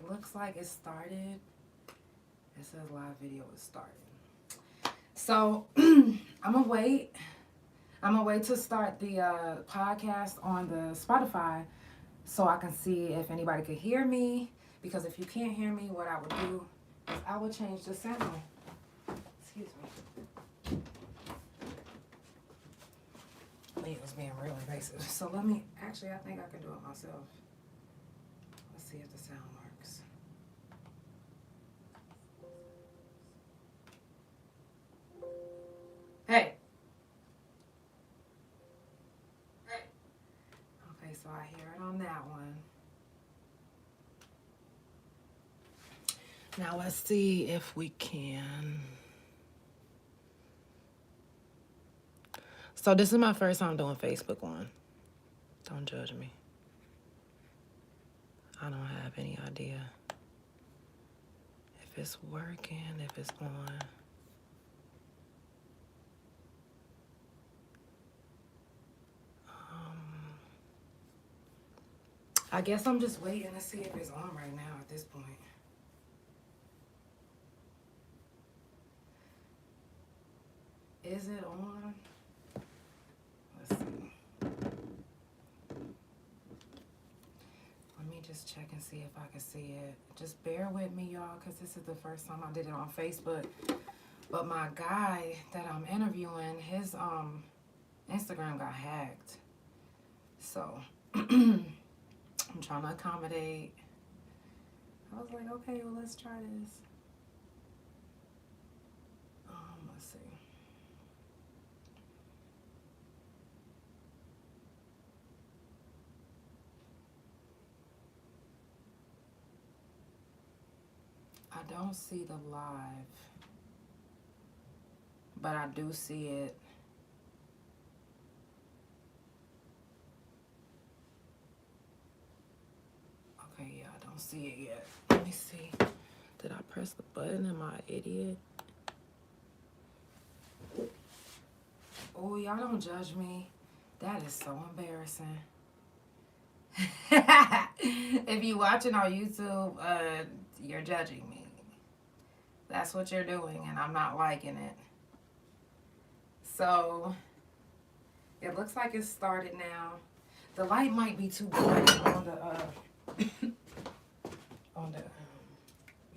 looks like it started. It says live video is starting. So I'm gonna wait. I'm gonna wait to start the podcast on the Spotify so I can see if anybody could hear me. Because if you can't hear me, what I would do is I would change the sound. Excuse me. Lee was being real invasive. So let me, actually I think I can do it myself. Let's see if the sound works. Hey. Okay, so I hear it on that one. Now let's see if we can. So this is my first time doing Facebook one. Don't judge me. I don't have any idea if it's working, if it's on. I guess I'm just waiting to see if it's on right now at this point. Is it on? Let's see. Let me just check and see if I can see it. Just bear with me, y'all, because this is the first time I did it on Facebook. But my guy that I'm interviewing, his Instagram got hacked. So I'm trying to accommodate. I was like, okay, well, let's try this. Let's see. I don't see the live, but I do see it. Okay, yeah, I don't see it yet. Let me see. Did I press the button? Am I an idiot? Oh, y'all don't judge me. That is so embarrassing. If you watching on YouTube, you're judging me. That's what you're doing, and I'm not liking it. So, it looks like it's started now. The light might be too bright on the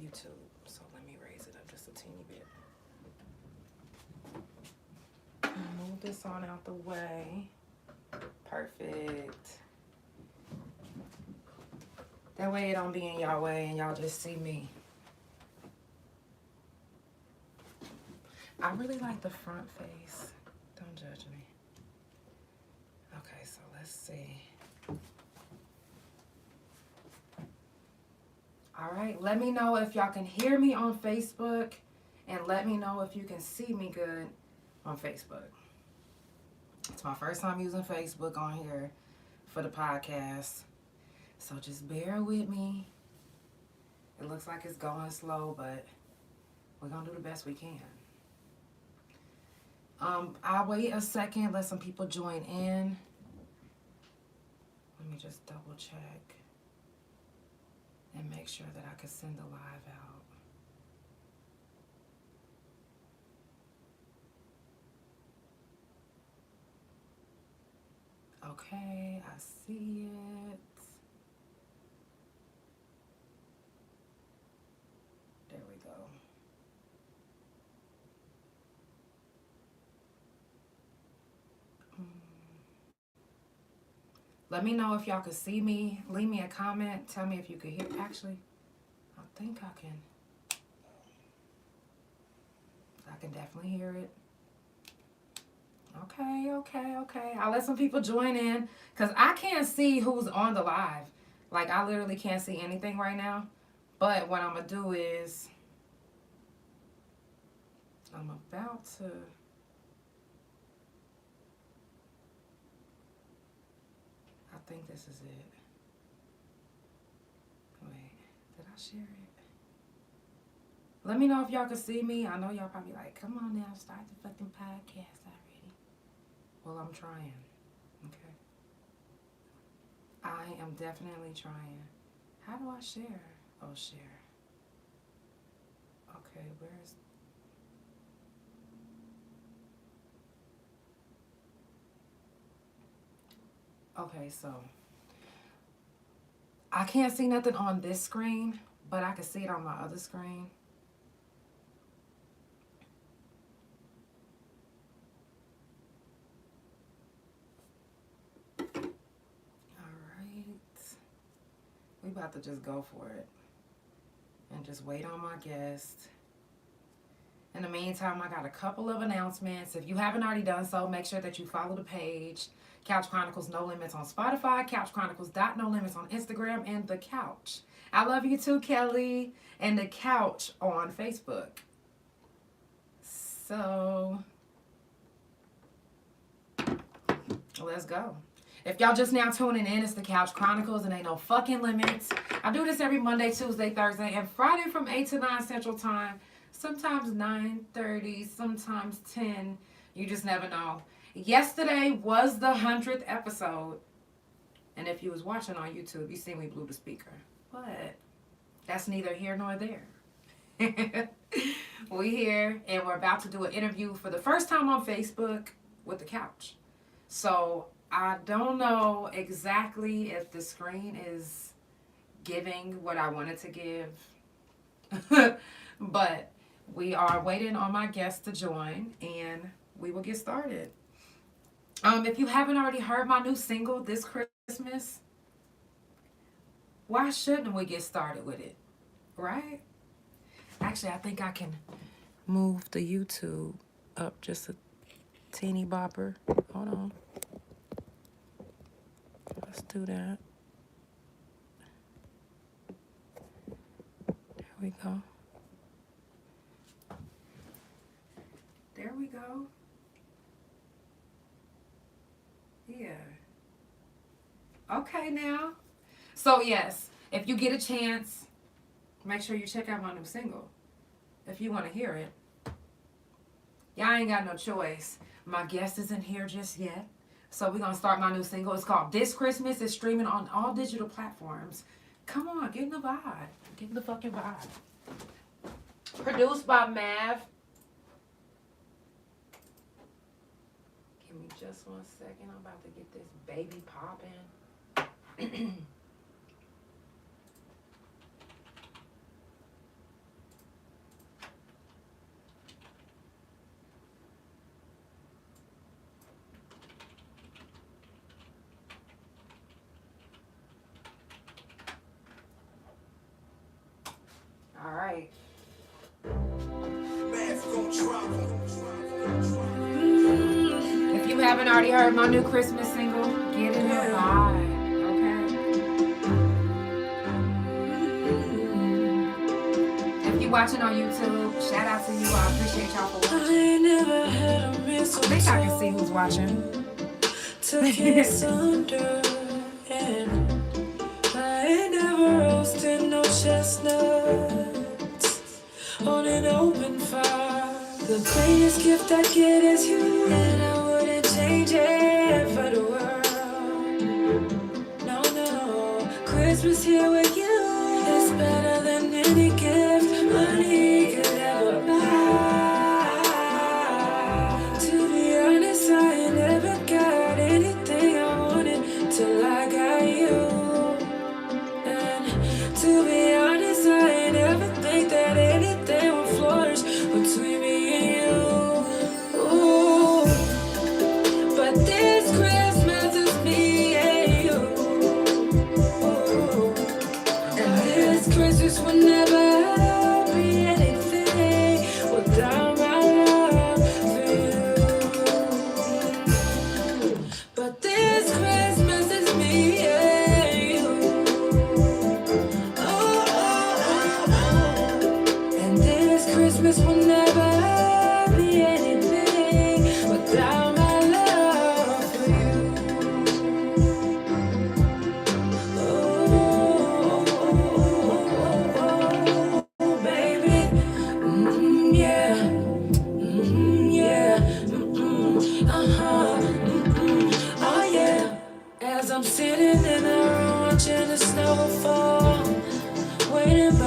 YouTube. So let me raise it up just a teeny bit. Move this on out the way. Perfect. That way it don't be in y'all way and y'all just see me. I really like the front face. Don't judge me. Okay, so let's see. All right, let me know if y'all can hear me on Facebook, and let me know if you can see me good on Facebook. It's my first time using Facebook on here for the podcast, so just bear with me. It looks like it's going slow, but we're gonna do the best we can. I'll wait a second, let some people join in. Let me just double check and make sure that I can send the live out. Okay, I see it. There we go. Let me know if y'all could see me. Leave me a comment. Tell me if you could hear. Actually, I think I can. I can definitely hear it. Okay. I'll let some people join in because I can't see who's on the live. Like, I literally can't see anything right now. But what I'm going to do is I'm about to... I think this is it. Wait, did I share it? Let me know if y'all can see me. I know y'all probably like, come on now, start the fucking podcast already. Well, I'm trying, okay? I am definitely trying. How do I share? Oh, share. Okay, where's... Okay, so I can't see nothing on this screen, but I can see it on my other screen. We about to just go for it and just wait on my guest. In the meantime, I got a couple of announcements. If you haven't already done so, make sure that you follow the page. Couch Chronicles No Limits on Spotify, Couch Chronicles No Limits on Instagram, and The Couch. I love you too, Kelly, and The Couch on Facebook. So, let's go. If y'all just now tuning in, it's the Couch Chronicles and ain't no fucking limits. I do this every Monday, Tuesday, Thursday, and Friday from 8 to 9 Central Time. Sometimes 9:30, sometimes 10. You just never know. Yesterday was the 100th episode. And if you was watching on YouTube, you seen we blew the speaker. But that's neither here nor there. We here, and we're about to do an interview for the first time on Facebook with the Couch. So I don't know exactly if the screen is giving what I wanted to give. But we are waiting on my guest to join, and we will get started. If you haven't already heard my new single, This Christmas, why shouldn't we get started with it? Right? Actually, I think I can move the YouTube up just a teeny bopper. Hold on. Let's do that. There we go. There we go. Yeah. Okay now. So yes, if you get a chance, make sure you check out my new single. If you want to hear it. Y'all ain't got no choice. My guest isn't here just yet. So we're going to start my new single. It's called This Christmas. It's streaming on all digital platforms. Come on, get in the vibe. Get in the fucking vibe. Produced by Mav. Give me just 1 second. I'm about to get this baby popping. All right. If you haven't already heard my new Christmas single, get in the vibe, okay? If you watching on YouTube, shout out to you. I appreciate y'all for watching. I think I can see who's watching. I ain't never roasted no chestnuts on an open fire. The greatest gift I get is you, and I wouldn't change it for the world. No, no, Christmas here with you is better than any gift money could ever buy. To be honest, I ain't never got anything I wanted till I got you. To be honest, I ain't ever think that anything would flourish between me and you. Ooh. But this Christmas is me and you. Ooh. And this Christmas will never be anything without my love for you. But this Christmas is me and you. Christmas will never be anything without my love for you. Oh, baby, yeah, yeah, oh yeah. As I'm sitting in the room watching the snow fall, waiting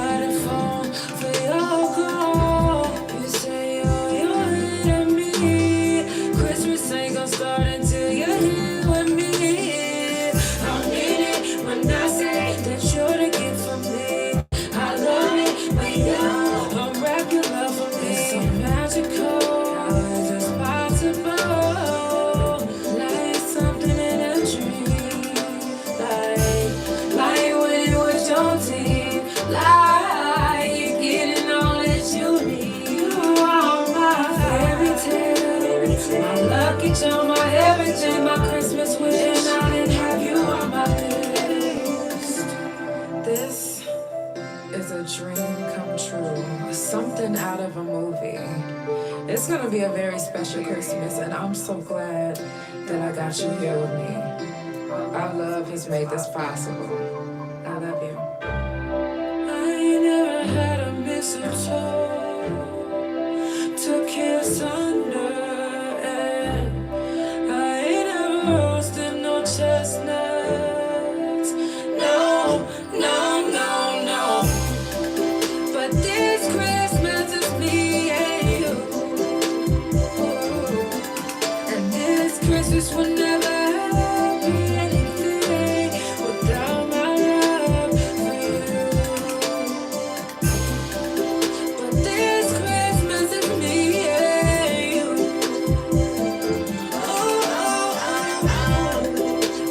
spend my Christmas wishing I didn't have you on my list. This is a dream come true, something out of a movie. It's gonna be a very special Christmas, and I'm so glad that I got you here with me. Our love has made this possible. I love you. I ain't never had a mistletoe to kiss under. I ain't never roasted no chestnuts. No, no, no, no. But this Christmas is me and you. And this Christmas will never be anything without my love for you. But this Christmas is me and you.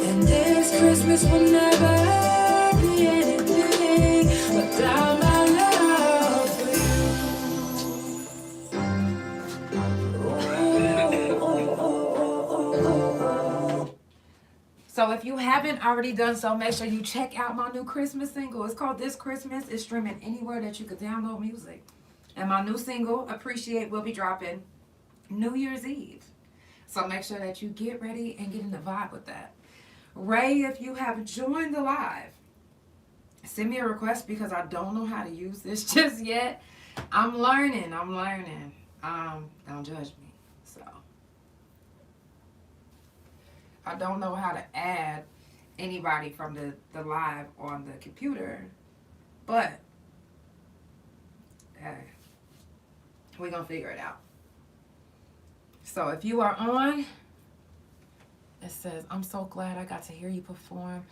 And this Christmas will never be anything without my love for you. So if you haven't already done so, make sure you check out my new Christmas single. It's called This Christmas. It's streaming anywhere that you could download music. And my new single, Appreciate, will be dropping New Year's Eve. So make sure that you get ready and get in the vibe with that. Ray, if you have joined the live, send me a request because I don't know how to use this just yet. I'm learning. Don't judge me. So I don't know how to add anybody from the live on the computer, but hey, we're gonna figure it out. So if you are on, it says, I'm so glad I got to hear you perform.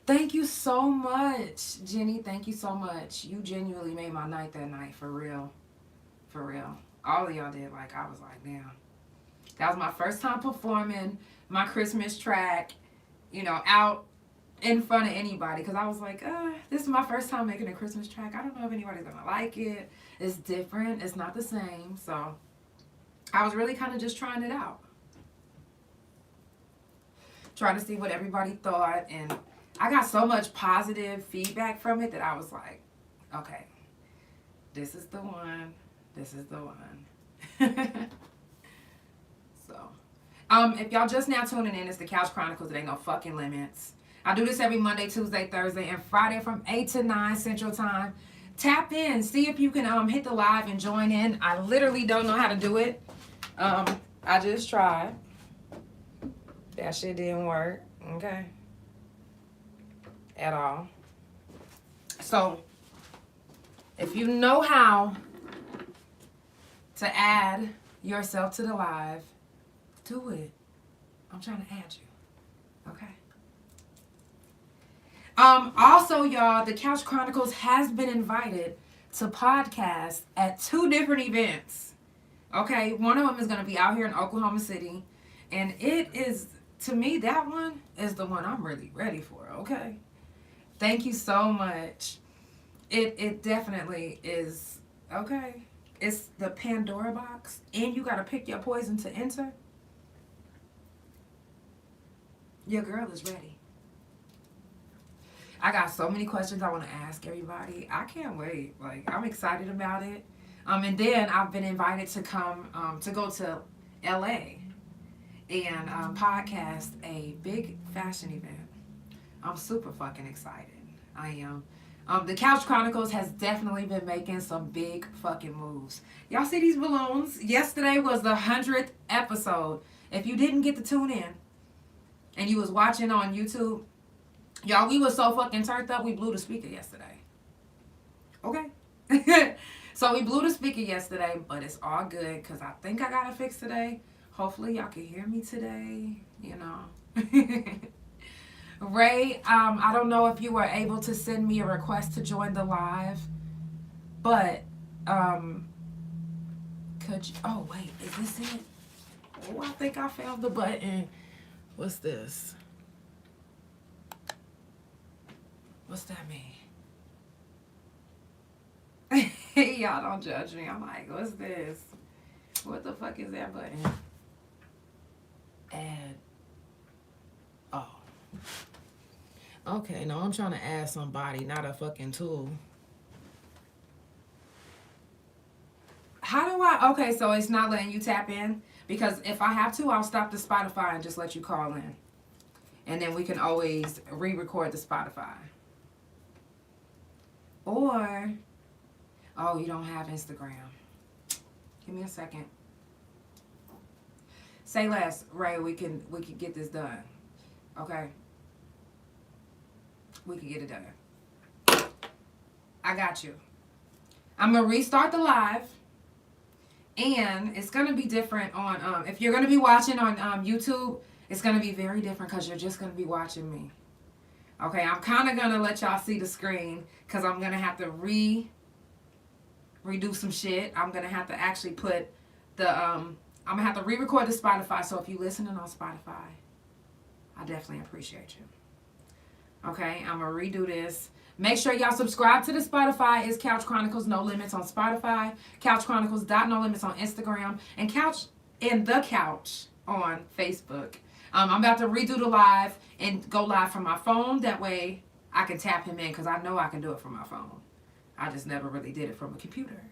Thank you so much, Jenny. Thank you so much. You genuinely made my night that night, for real. For real. All of y'all did. Like, I was like, damn. That was my first time performing my Christmas track, you know, out in front of anybody. Because I was like, this is my first time making a Christmas track. I don't know if anybody's going to like it. It's different. It's not the same. So I was really kind of just trying it out. Trying to see what everybody thought. And I got so much positive feedback from it that I was like, okay, this is the one. This is the one. So, if y'all just now tuning in, it's the Couch Chronicles. It ain't no fucking limits. I do this every Monday, Tuesday, Thursday, and Friday from 8 to 9 Central Time. Tap in. See if you can hit the live and join in. I literally don't know how to do it. I just tried. That shit didn't work. Okay. At all. So, if you know how to add yourself to the live, do it. I'm trying to add you. Okay. Also, y'all, the Couch Chronicles has been invited to podcast at 2 different events. Okay, one of them is going to be out here in Oklahoma City, and it is, to me, that one is the one I'm really ready for. Okay. Thank you so much. It definitely is. Okay. It's the Pandora box, and you got to pick your poison to enter. Your girl is ready. I got so many questions I want to ask everybody. I can't wait. Like, I'm excited about it. And then I've been invited to come to go to LA and podcast a big fashion event. I'm super fucking excited. I am. The Couch Chronicles has definitely been making some big fucking moves. Y'all see these balloons? Yesterday was the 100th episode. If you didn't get to tune in and you was watching on YouTube, y'all, we was so fucking turned up, we blew the speaker yesterday. Okay? So we blew the speaker yesterday, but it's all good because I think I got it fixed today. Hopefully y'all can hear me today, you know. Ray, I don't know if you were able to send me a request to join the live, but could you, oh wait, is this it? Oh, I think I found the button. What's this? What's that mean? Y'all don't judge me. I'm like, what's this? What the fuck is that button? Add Okay, no, I'm trying to add somebody, not a fucking tool. How do I? Okay, so it's not letting you tap in? Because if I have to, I'll stop the Spotify and just let you call in. And then we can always re-record the Spotify. Or, oh, you don't have Instagram. Give me a second. Say less, Ray. We can get this done. Okay. We can get it done. I got you. I'm gonna restart the live, and it's gonna be different on if you're gonna be watching on YouTube. It's gonna be very different because you're just gonna be watching me. Okay, I'm kind of gonna let y'all see the screen because I'm gonna have to redo some shit. I'm gonna have to actually put the I'm gonna have to re-record the Spotify. So if you're listening on Spotify, I definitely appreciate you. Okay, I'm gonna redo this. Make sure y'all subscribe to the Spotify. It's Couch Chronicles No Limits on Spotify, Couch Chronicles No Limits on Instagram, and The Couch on Facebook. I'm about to redo the live and go live from my phone. That way I can tap him in because I know I can do it from my phone. I just never really did it from a computer.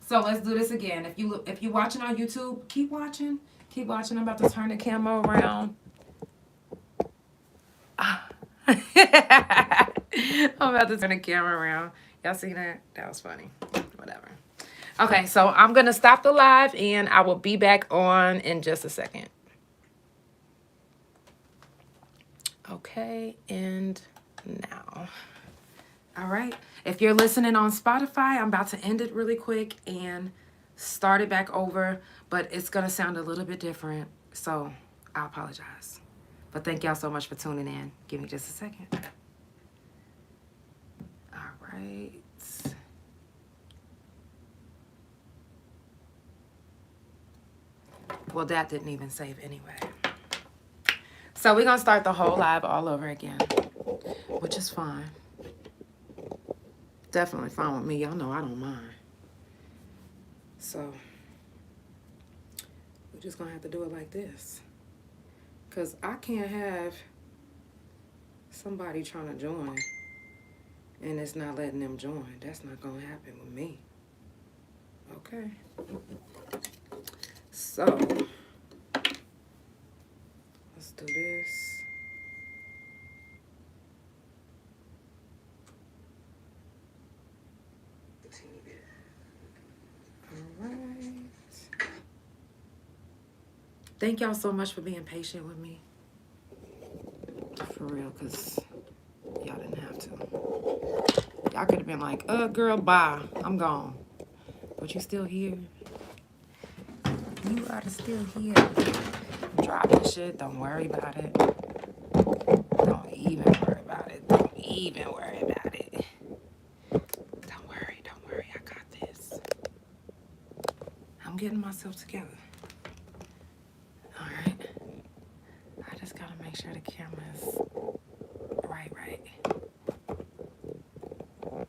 So let's do this again. If you're watching on YouTube, keep watching. Keep watching. I'm about to turn the camera around. I'm about to turn the camera around. Y'all see that? That was funny. Whatever. Okay, so I'm going to stop the live and I will be back on in just a second. Okay, and now. All right. If you're listening on Spotify, I'm about to end it really quick and start it back over, but it's going to sound a little bit different, so I apologize. But thank y'all so much for tuning in. Give me just a second. All right. Well, that didn't even save anyway. So we're going to start the whole live all over again, which is fine. Definitely fine with me. Y'all know I don't mind. So we're just going to have to do it like this. Because I can't have somebody trying to join and it's not letting them join. That's not going to happen with me. Okay. So let's do this. All right. Thank y'all so much for being patient with me. For real, because y'all didn't have to. Y'all could have been like, girl, bye. I'm gone. But you still here. You are still here. Drop this shit. Don't worry about it. Don't even worry about it. Don't even worry about it. Don't worry. I got this. I'm getting myself together. All right. I just gotta make sure the camera's right. There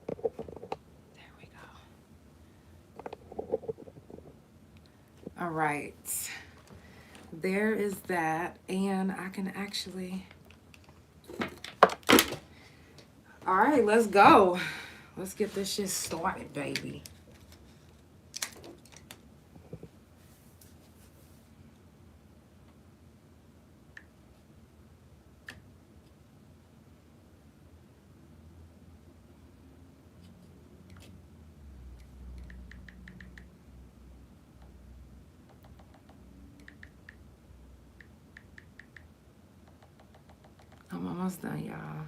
we go. All right. There is that, and I can actually... All right, let's go. Let's get this shit started, baby. I'm almost done, y'all.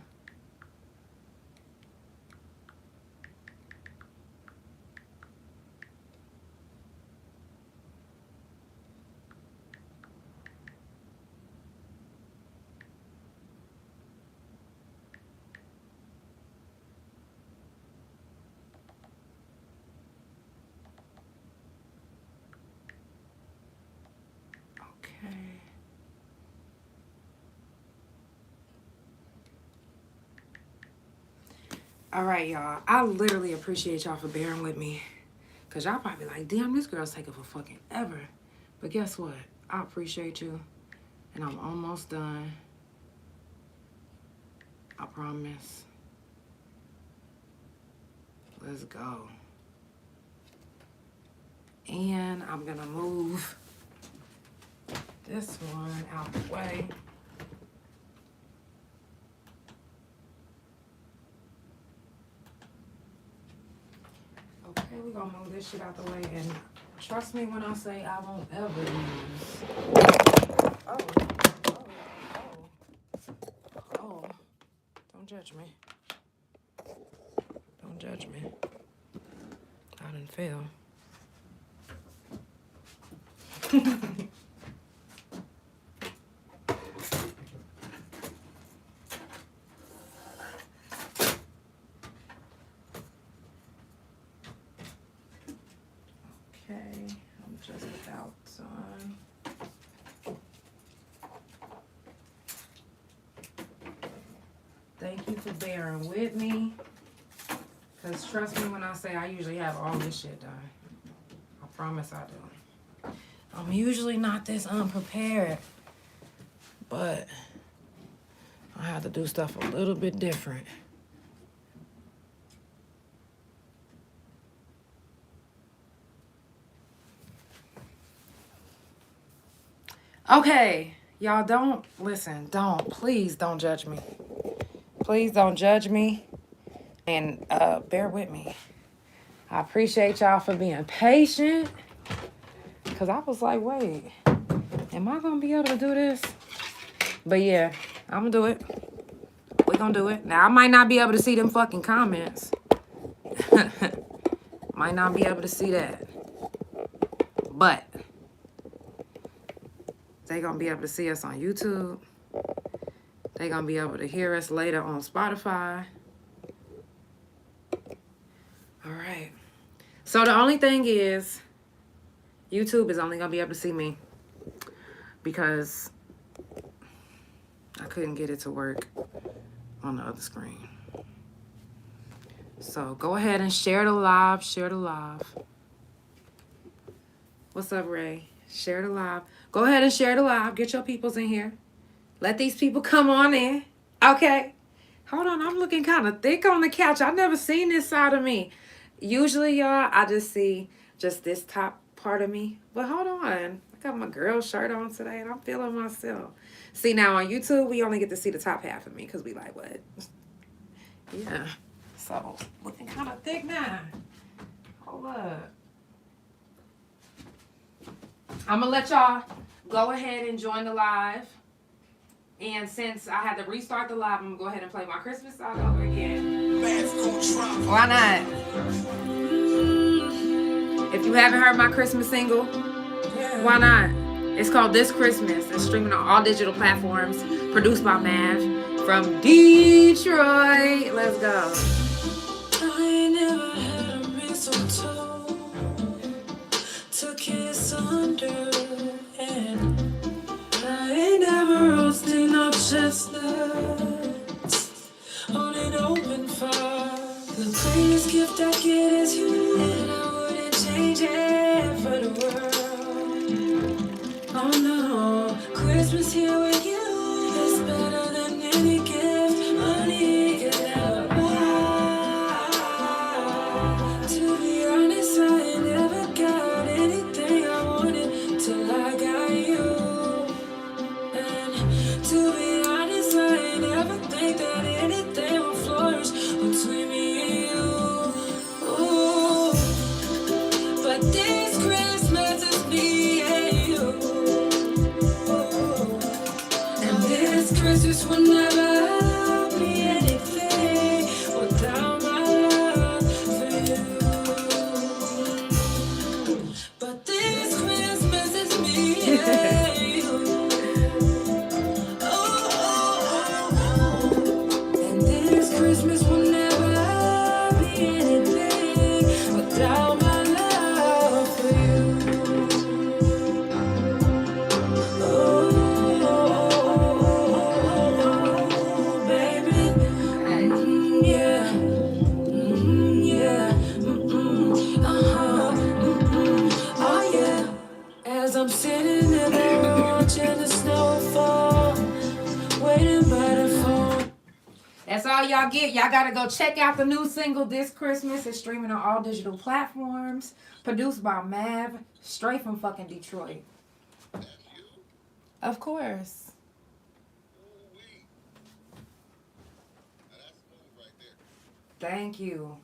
Okay. All right, y'all. I literally appreciate y'all for bearing with me. Because y'all probably like, damn, this girl's taking for fucking ever. But guess what? I appreciate you. And I'm almost done. I promise. Let's go. And I'm gonna move this one out the way. Okay, we're gonna move this shit out the way, and trust me when I say I won't ever use. Oh. Don't judge me. Don't judge me. I didn't fail. Okay, I'm just about done. Thank you for bearing with me. Because trust me when I say I usually have all this shit done. I promise I do. I'm usually not this unprepared. But I have to do stuff a little bit different. Okay, y'all please don't judge me. Please don't judge me, and bear with me. I appreciate y'all for being patient, because I was like, wait, am I going to be able to do this? But yeah, I'm going to do it. We're going to do it. Now, I might not be able to see them fucking comments. Might not be able to see that. But they going to be able to see us on YouTube. They going to be able to hear us later on Spotify. All right. So the only thing is, YouTube is only going to be able to see me because I couldn't get it to work on the other screen. So go ahead and share the live. Share the live. What's up, Ray? Share the live. Go ahead and share the live. Get your peoples in here. Let these people come on in. Okay. Hold on. I'm looking kind of thick on the couch. I've never seen this side of me. Usually, y'all, I just see just this top part of me. But hold on. I got my girl shirt on today, and I'm feeling myself. See, now on YouTube, we only get to see the top half of me because we like, what? Yeah. So, looking kind of thick now. Hold up. I'm going to let y'all go ahead and join the live. And since I had to restart the live, I'm going to go ahead and play my Christmas song over again. Why not? If you haven't heard my Christmas single, why not? It's called This Christmas. It's streaming on all digital platforms. Produced by Mav from Detroit. Let's go. I ain't never had a mistletoe to kiss under, and I ain't never roasted no chestnuts on an open fire. The greatest gift I get is you, and I wouldn't change it for the world. Oh no, Christmas here with you is better than any gift money could ever buy. To be honest, I ain't never got anything I wanted till I got you. And to be honest, I ain't never think that anything will flourish between me and you. Ooh. But this Christmas is me and you. Ooh. y'all get. Y'all gotta go check out the new single this Christmas. It's streaming on all digital platforms. Produced by Mav, straight from fucking Detroit. That's you? Of course. Ooh-wee. Now that's smooth right there. Thank you.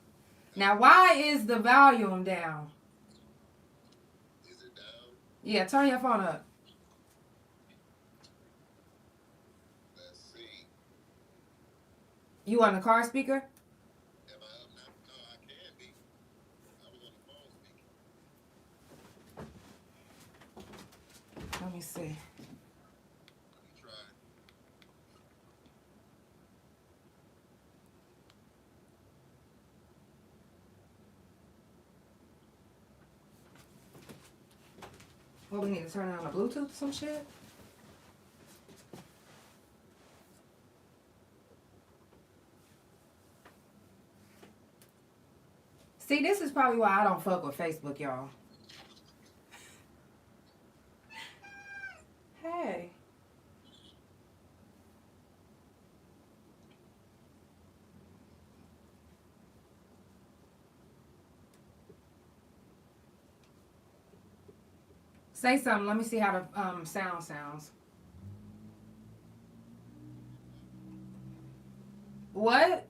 Now, why is the volume down? Is it down? Yeah, turn your phone up. Let's see. You on the car speaker? Am I up now? No, I can be. I was on the phone speaking. Let me see. Let me try. What, we need to turn on the Bluetooth or some shit? See, this is probably why I don't fuck with Facebook, y'all. Hey. Say something. Let me see how the sound sounds. What?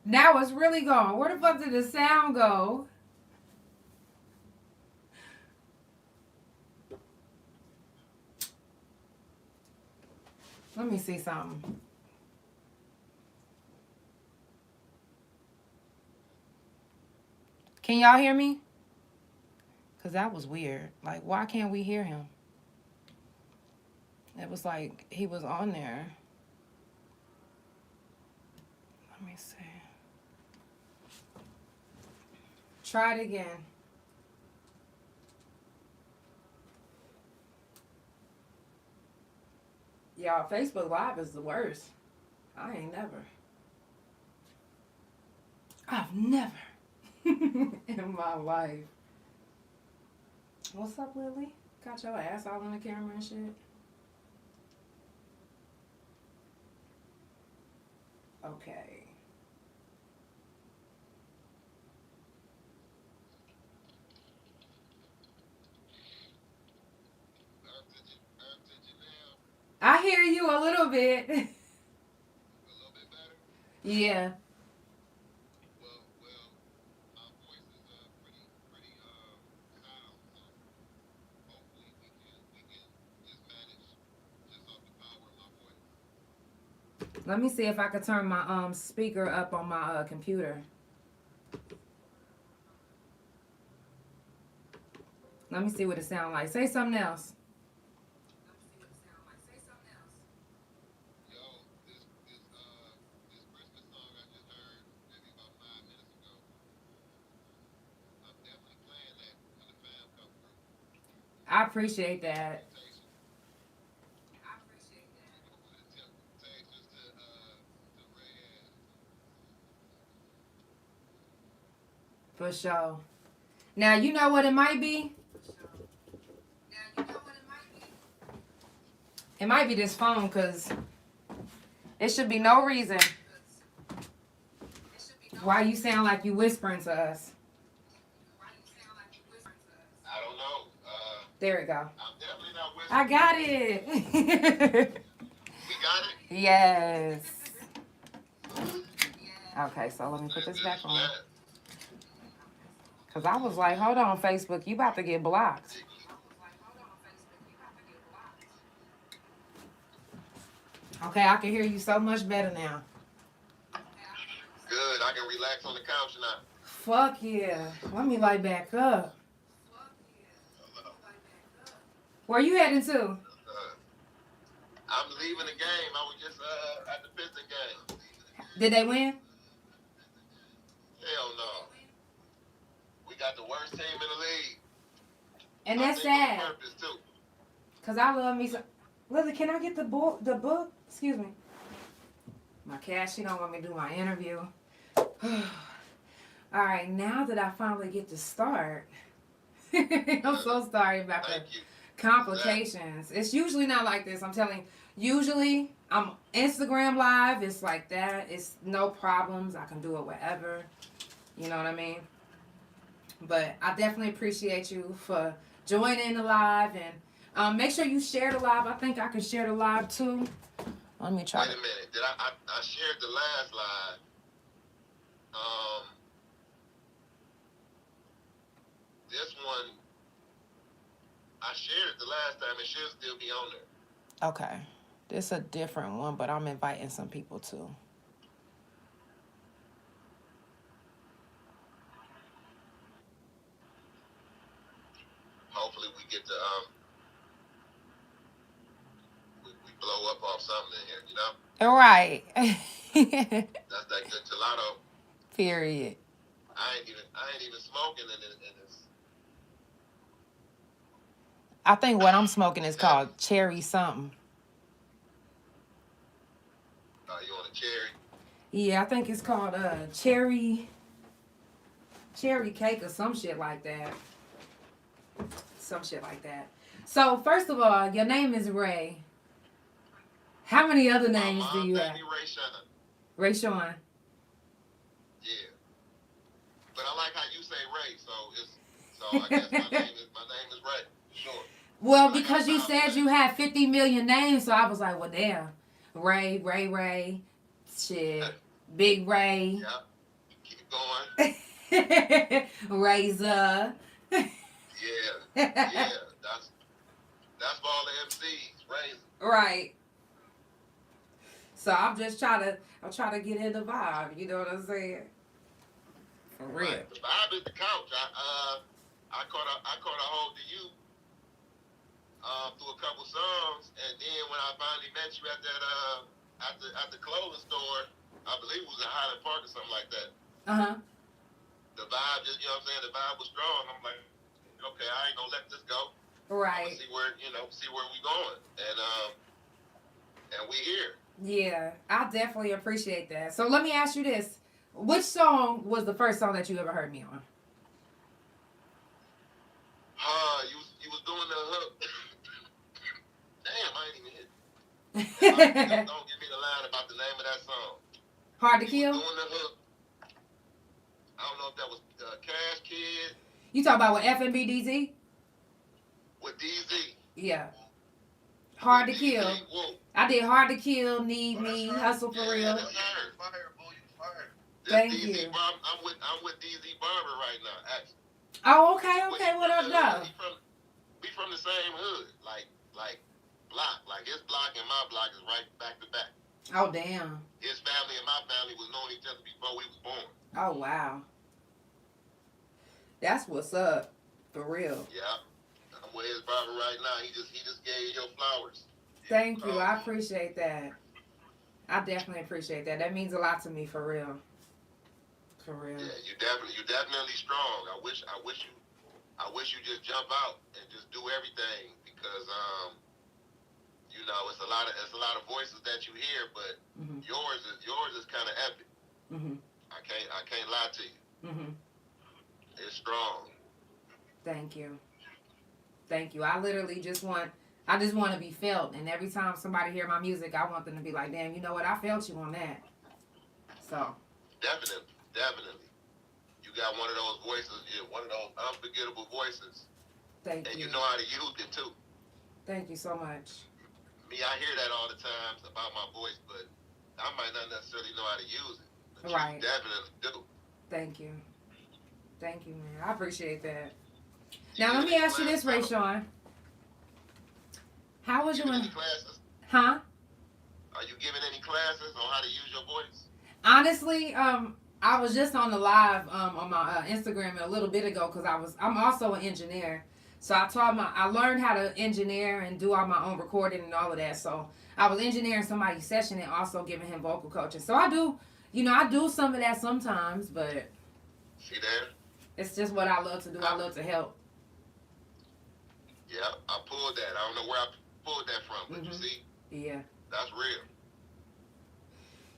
Now it's really gone. Where the fuck did the sound go? Let me see something. Can y'all hear me? Because that was weird. Like, why can't we hear him? It was like he was on there. Let me see. Try it again. Y'all, Facebook Live is the worst. I ain't never. I've never in my life. What's up, Lily? Got your ass all on the camera and shit. Okay. I hear you a little bit. A little bit better? Yeah. Well, my voice is pretty sound, so hopefully we can just manage just off the power of my voice. Let me see if I could turn my speaker up on my computer. Let me see what it sounds like. Say something else. Yo, this Christmas song I just heard maybe about 5 minutes ago. I'm definitely playing that when the fam come through. I appreciate that. Temptations to Ray. For sure. Now, you know what it might be? It might be this phone, because it should be no reason why you sound like you whispering to us. I don't know. There we go. I'm definitely not whispering. I got it. We got it? Yes. Okay, so let me put this back on. Because I was like, hold on, Facebook, you about to get blocked. Okay, I can hear you so much better now. Good. I can relax on the couch now. Fuck yeah. Let me light back up. Where you heading to? I'm leaving the game. I was just at the Piston game. Did they win? Hell no. We got the worst team in the league. And that's I think on sad. purpose too. Because I love me some... Lily, can I get the book? Excuse me. My cat, she don't want me to do my interview. All right, now that I finally get to start, I'm so sorry about the Thank you. complications. It's usually not like this. I'm telling you. Usually, I'm Instagram live. It's like that. It's no problems. I can do it wherever. You know what I mean? But I definitely appreciate you for joining the live and make sure you share the live. I think I can share the live too. Let me try. Wait a minute. Did I shared the last live? This one I shared it the last time. It should still be on there. Okay. This a different one, but I'm inviting some people too. Hopefully we get to we blow up off something in here, you know? All right. That's that good gelato. Period. I ain't even smoking in this. I think what I'm smoking is called cherry something. You want a cherry? Yeah, I think it's called cherry cake or some shit like that. Some shit like that. So first of all, your name is Ray. How many other names do you have? Ray Ray Sean. Yeah. But I like how you say Ray, so I guess my name is Ray. Sure. Well, because you said you had 50 million names, so I was like, well, damn. Ray, shit, Big Ray. Yep. Keep going. Razor. Yeah. That's for all the MCs, Razor. Right. So I'm trying to get in the vibe. You know what I'm saying? For real. Right. The vibe is the couch. I caught a hold of you through a couple songs, and then when I finally met you at that at the clothing store, I believe it was in Highland Park or something like that. The vibe, just you know what I'm saying, the vibe was strong. I'm like, okay, I ain't gonna let this go. Right. See where we going, and we here. Yeah, I definitely appreciate that. So let me ask you this: which song was the first song that you ever heard me on? You was doing the hook. Damn, I ain't even hit. Don't give me the line about the name of that song. Hard to Kill? Doing the hook. I don't know if that was Cash Kid. You talking about with FMBDZ? With DZ. Yeah. Hard to DZ. Kill. Whoa. I did Hard to Kill, Need Me, Hustle for Real. That's fire, boy, you fire. Thank DZ you. I'm with DZ Barber right now, actually. Oh, okay. What up, though? We from the same hood, like block. Like his block and my block is right back to back. Oh, damn. His family and my family was knowing each other before we was born. Oh, wow. That's what's up, for real. Yeah, I'm with his barber right now. He just gave you your flowers. Thank you. I appreciate that. I definitely appreciate that. That means a lot to me, for real. For real. Yeah, you definitely strong. I wish you just jump out and just do everything because it's a lot of voices that you hear, but yours is kind of epic. I can't lie to you. It's strong. Thank you. I literally just want to be felt, and every time somebody hear my music, I want them to be like, damn, you know what? I felt you on that. So. Definitely. You got one of those voices, one of those unforgettable voices. Thank you. And you know how to use it too. Thank you so much. Me, I hear that all the time about my voice, but I might not necessarily know how to use it. But right. You definitely do. Thank you, man. I appreciate that. Now let me ask you this, Ray Sean. How was you in classes? Huh? Are you giving any classes on how to use your voice? Honestly, I was just on the live on my Instagram a little bit ago because I'm also an engineer. So I learned how to engineer and do all my own recording and all of that. So I was engineering somebody's session and also giving him vocal coaching. So I do some of that sometimes, but see there? It's just what I love to do. I love to help. Yeah, I pulled that. I don't know where I pulled that from, but you see? Yeah. That's real.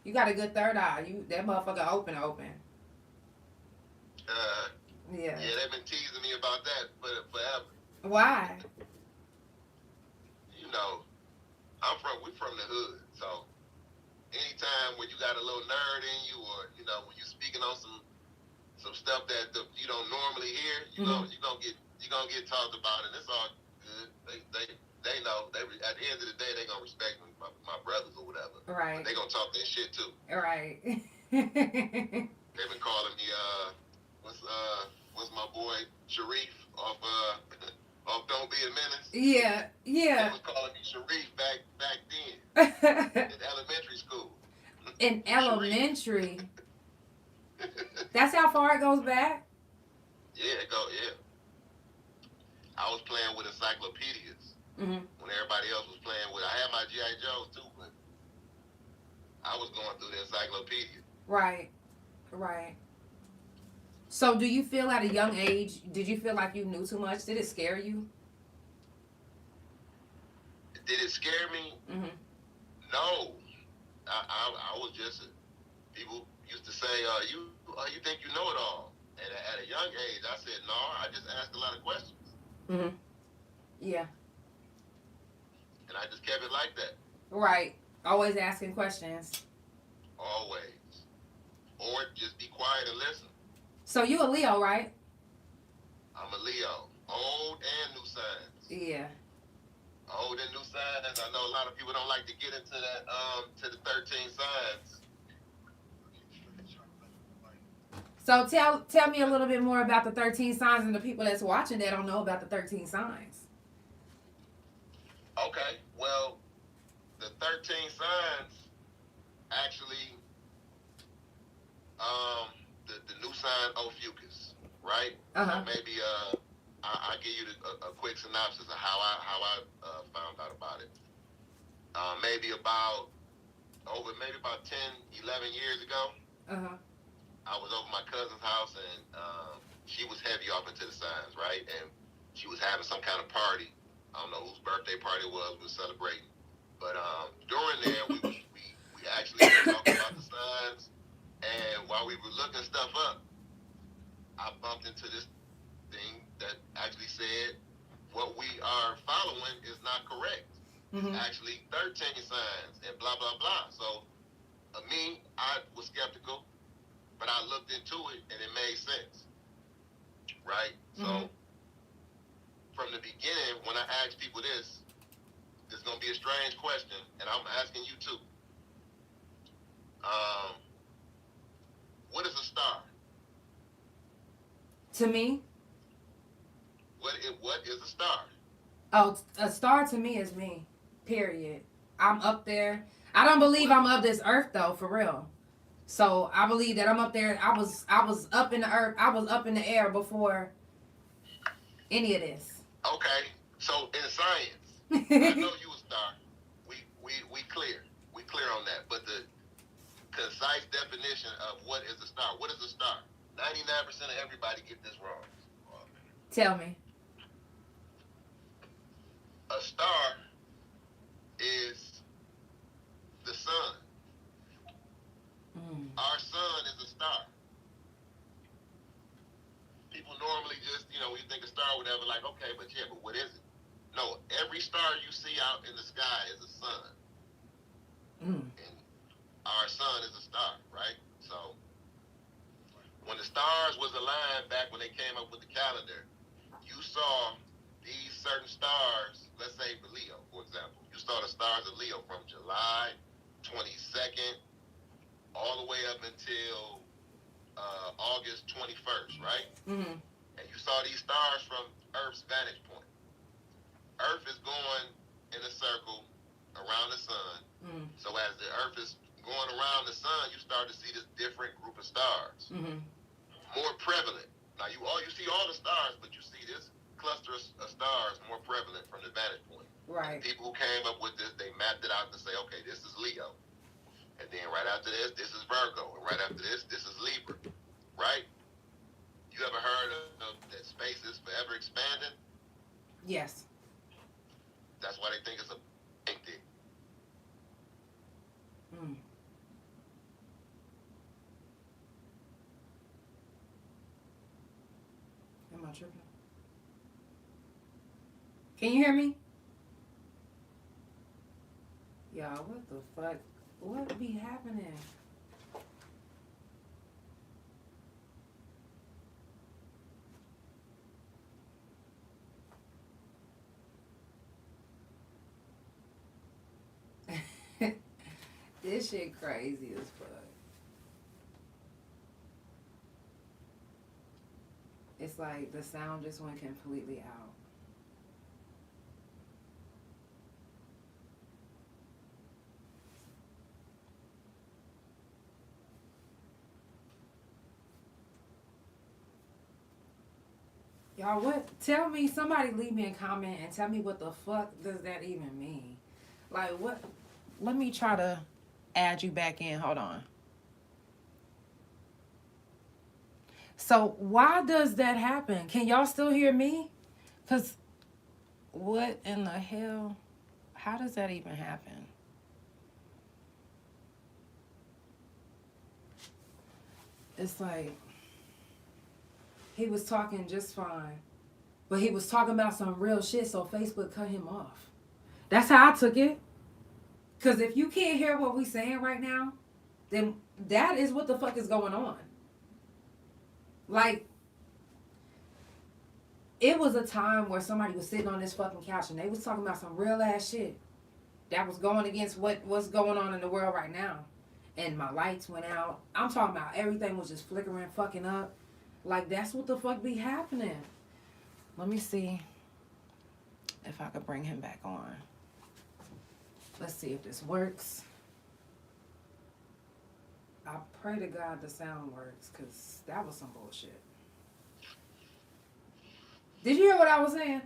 You got a good third eye. That motherfucker open. Yeah. Yeah, they've been teasing me about that forever. Why? We from the hood, so anytime when you got a little nerd in you, or when you're speaking on some stuff that you don't normally hear, you're gonna get talked about, and it's all good. They know. At the end of the day, they gonna respect me, my brothers or whatever. Right. But they gonna talk their shit too. Right. They've been calling me what's my boy Sharif off off Don't Be a Menace. Yeah. They was calling me Sharif back then in elementary school. In elementary. That's how far it goes back? Yeah, yeah. I was playing with encyclopedias when everybody else was playing with. I had my G.I. Joes too, but I was going through the encyclopedia. Right. So, do you feel at a young age? Did you feel like you knew too much? Did it scare you? Did it scare me? No. I was just. People used to say, "You think you know it all?" And at a young age, I said, "No, I just asked a lot of questions." Yeah. And I just kept it like that. Right. Always asking questions. Always. Or just be quiet and listen. So you a Leo, right? I'm a Leo. Old and new signs. Yeah. Old and new signs. I know a lot of people don't like to get into that, to the 13 signs. So tell me a little bit more about the 13 signs and the people that's watching that don't know about the 13 signs. Okay, well, the 13 signs actually, the new sign Ophiuchus, right? Maybe I'll give you a quick synopsis of how I found out about it. Maybe about 10, 11 years ago. I was over my cousin's house, and she was heavy off into the signs, right? And she was having some kind of party. I don't know whose birthday party it was. We were celebrating. But during there, we actually were talking about the signs. And while we were looking stuff up, I bumped into this thing that actually said what we are following is not correct. It's actually 13 signs and blah, blah, blah. So me, I was skeptical. But I looked into it, and it made sense, right? So, from the beginning, when I ask people this is going to be a strange question, and I'm asking you too. What is a star? To me? What is a star? Oh, a star to me is me, period. I'm up there. I don't believe I'm of this earth, though, for real. So I believe that I'm up there. I was up in the earth. I was up in the air before any of this. Okay, so in science, I know you a star. We clear. We clear on that. But the concise definition of what is a star? What is a star? 99% of everybody get this wrong. Tell me. A star is the sun. Our sun is a star. People normally just, when you think of star, whatever, like, okay, but what is it? No, every star you see out in the sky is a sun. And our sun is a star, right? So, when the stars was aligned back when they came up with the calendar, you saw these certain stars, let's say for Leo, for example. You saw the stars of Leo from July 22nd all the way up until August 21st, right? And you saw these stars from Earth's vantage point. Earth is going in a circle around the sun. So as the Earth is going around the sun, you start to see this different group of stars. More prevalent. Now you see all the stars, but you see this cluster of stars more prevalent from the vantage point. Right. And the people who came up with this, they mapped it out to say, okay, this is Leo. And then right after this is Virgo. And right after this is Libra. Right? You ever heard of that space is forever expanding? Yes. That's why they think it's a big thing. Am I tripping? Can you hear me? Y'all, what the fuck? What be happening? This shit crazy as fuck. It's like the sound just went completely out. Y'all, what? Tell me, somebody leave me a comment and tell me what the fuck does that even mean? Like, what? Let me try to add you back in. Hold on. So, why does that happen? Can y'all still hear me? Because, what in the hell? How does that even happen? It's like, he was talking just fine. But he was talking about some real shit, so Facebook cut him off. That's how I took it. Because if you can't hear what we saying right now, then that is what the fuck is going on. Like, it was a time where somebody was sitting on this fucking couch and they was talking about some real ass shit that was going against what's going on in the world right now. And my lights went out. I'm talking about everything was just flickering, fucking up. Like, that's what the fuck be happening. Let me see if I could bring him back on. Let's see if this works. I pray to God the sound works, because that was some bullshit. Did you hear what I was saying?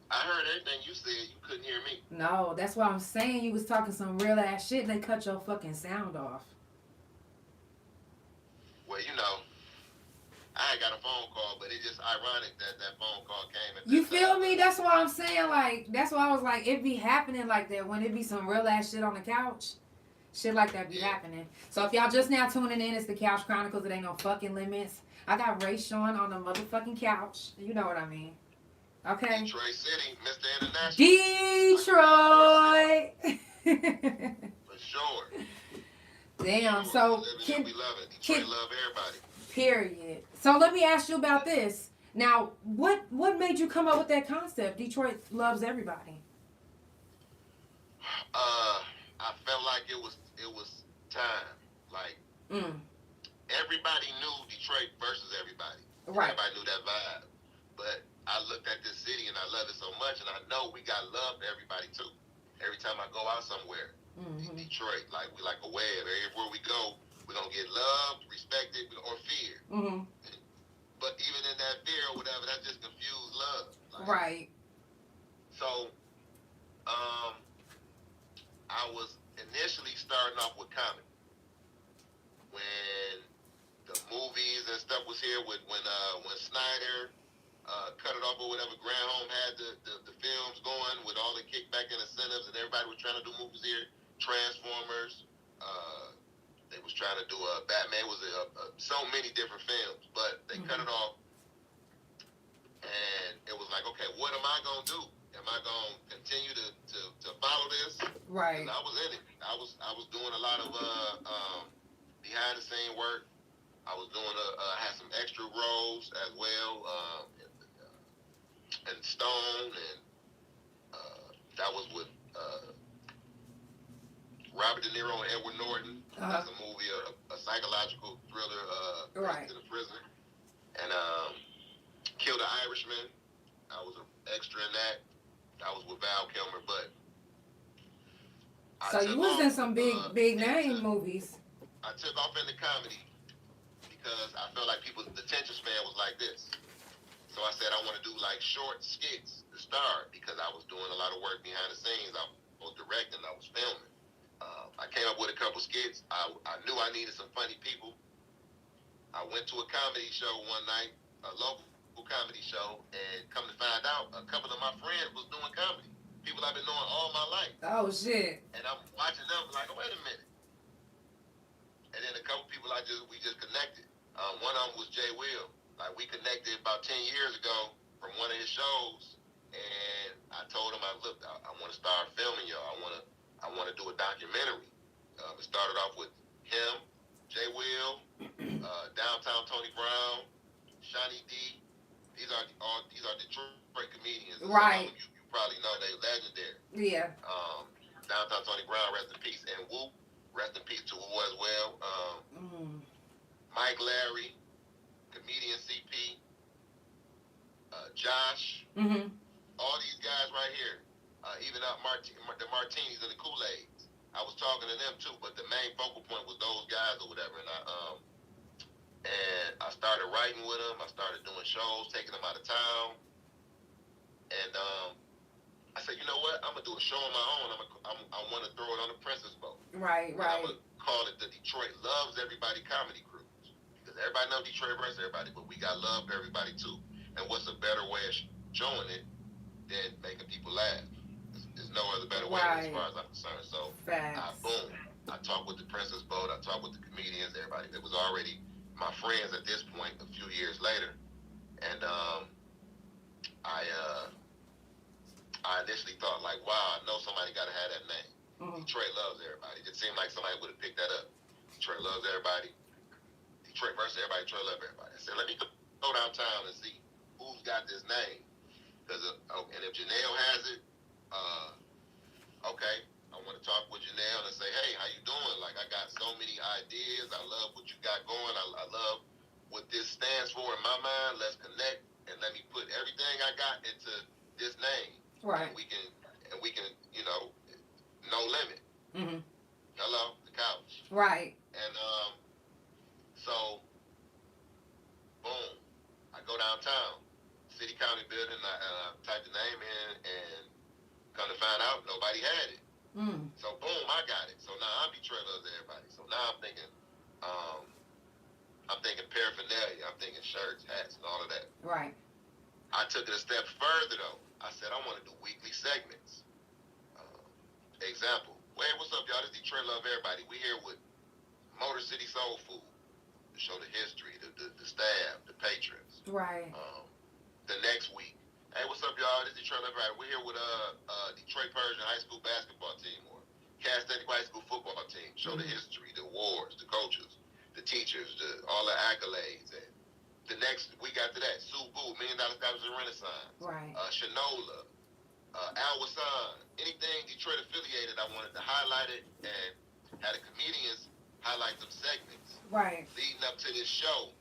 I heard everything you said. You couldn't hear me. No, that's why I'm saying you was talking some real ass shit and they cut your fucking sound off. Well, you know, I got a phone call, but it's just ironic that phone call came at You this feel time. me? That's why I'm saying, like, that's why I was like, it be happening like that when it be some real ass shit on the couch. Shit like that be happening. So if y'all just now tuning in, it's the Couch Chronicles. It ain't no fucking limits. I got Ray Sean on the motherfucking couch. You know what I mean. Okay. Detroit City, Mr. International. Detroit. For sure. Damn. Sure. So we love it. Detroit love everybody. Period. So let me ask you about this. Now, what made you come up with that concept? Detroit loves everybody. I felt like it was time. Like everybody knew Detroit versus everybody. Right. Everybody knew that vibe. But I looked at this city and I love it so much, and I know we got love for everybody too. Every time I go out somewhere, in Detroit, like we like a wave. Everywhere we go, we're gonna get loved, respected, or feared. But even in that fear or whatever, that just confused love. Like, right. So, I was initially starting off with comedy. When the movies and stuff was here, when Snyder cut it off or whatever, Granholm had the films going with all the kickback and incentives, and everybody was trying to do movies here. Transformers, they was trying to do Batman. Was so many different films, but they cut it off, and it was like, okay, what am I gonna do? Am I gonna continue to follow this? Right. I was in it. I was doing a lot of behind the scene work. I was doing had some extra roles as well, and Stone, and that was with Robert De Niro and Edward Norton. That's a movie, a psychological thriller, right. in a prison, and Kill the Irishman. I was an extra in that. I was with Val Kilmer, but so you was in some big name movies. I took off into comedy because I felt like people's attention span was like this. So I said I want to do like short skits to start, because I was doing a lot of work behind the scenes. I was directing, I was filming. I came up with a couple skits. I knew I needed some funny people. I went to a comedy show one night, a local comedy show, and come to find out, a couple of my friends was doing comedy. People I've been knowing all my life. Oh shit! And I'm watching them like, oh, wait a minute. And then a couple people we just connected. One of them was Jay Will. Like, we connected about 10 years ago from one of his shows, and I told him, I want to start filming y'all. I want to do a documentary. It started off with him, Jay Will, Downtown Tony Brown, Shawnee D. These are Detroit comedians. Right. You probably know they legendary. Yeah. Downtown Tony Brown, rest in peace, and Whoop, rest in peace to Woo as well. Mike Larry, comedian CP, Josh, all these guys right here, even up the Martinis and the Kool-Aids. I was talking to them too, but the main focal point was those guys or whatever, and I started writing with them. I started doing shows, taking them out of town, and I said, you know what? I'm gonna do a show on my own. I want to throw it on the Princess Boat. Right. I'm gonna call it the Detroit Loves Everybody Comedy Cruise, because everybody knows Detroit versus everybody, but we got love for everybody too. And what's a better way of showing it than making people laugh? There's no other better way as far as I'm concerned. So I talked with the Princess Boat. I talked with the comedians, everybody that was already my friends at this point a few years later. And I initially thought, like, wow, I know somebody got to have that name. Detroit Loves Everybody. It seemed like somebody would have picked that up. Detroit Loves Everybody. Detroit versus everybody. Detroit Loves Everybody. I said, let me go downtown and see who's got this name. And if Janelle has it, okay, I want to talk with Janelle and say, hey, how you doing? Like, I got so many ideas. I love what you got going. I love what this stands for in my mind. Let's connect and let me put everything I got into this name. Right. And we can, you know, no limit. Hello, the couch. Right. And so, boom, I go downtown, City County building. I typed the name in, and come to find out, nobody had it. So boom, I got it. So now I'm Detroit Loves Everybody. So now I'm thinking paraphernalia. I'm thinking shirts, hats, and all of that. Right. I took it a step further though. I said I want to do weekly segments. Example. Hey, what's up, y'all? This Detroit Love Everybody. We here with Motor City Soul Food to show the history, the staff, the patrons. Right. The next week, hey, what's up, y'all? This Detroit Love Everybody. We're here with Detroit Persian High School basketball team or Cass Technic High School football team. Show the history, the awards, the coaches, the teachers, all the accolades. And the next week after that, Sue Boo, $1 Million Establishment Renaissance. Right. Shanola, Al Wassan, anything Detroit affiliated, I wanted to highlight it and had the comedians highlight some segments. Right. Leading up to this show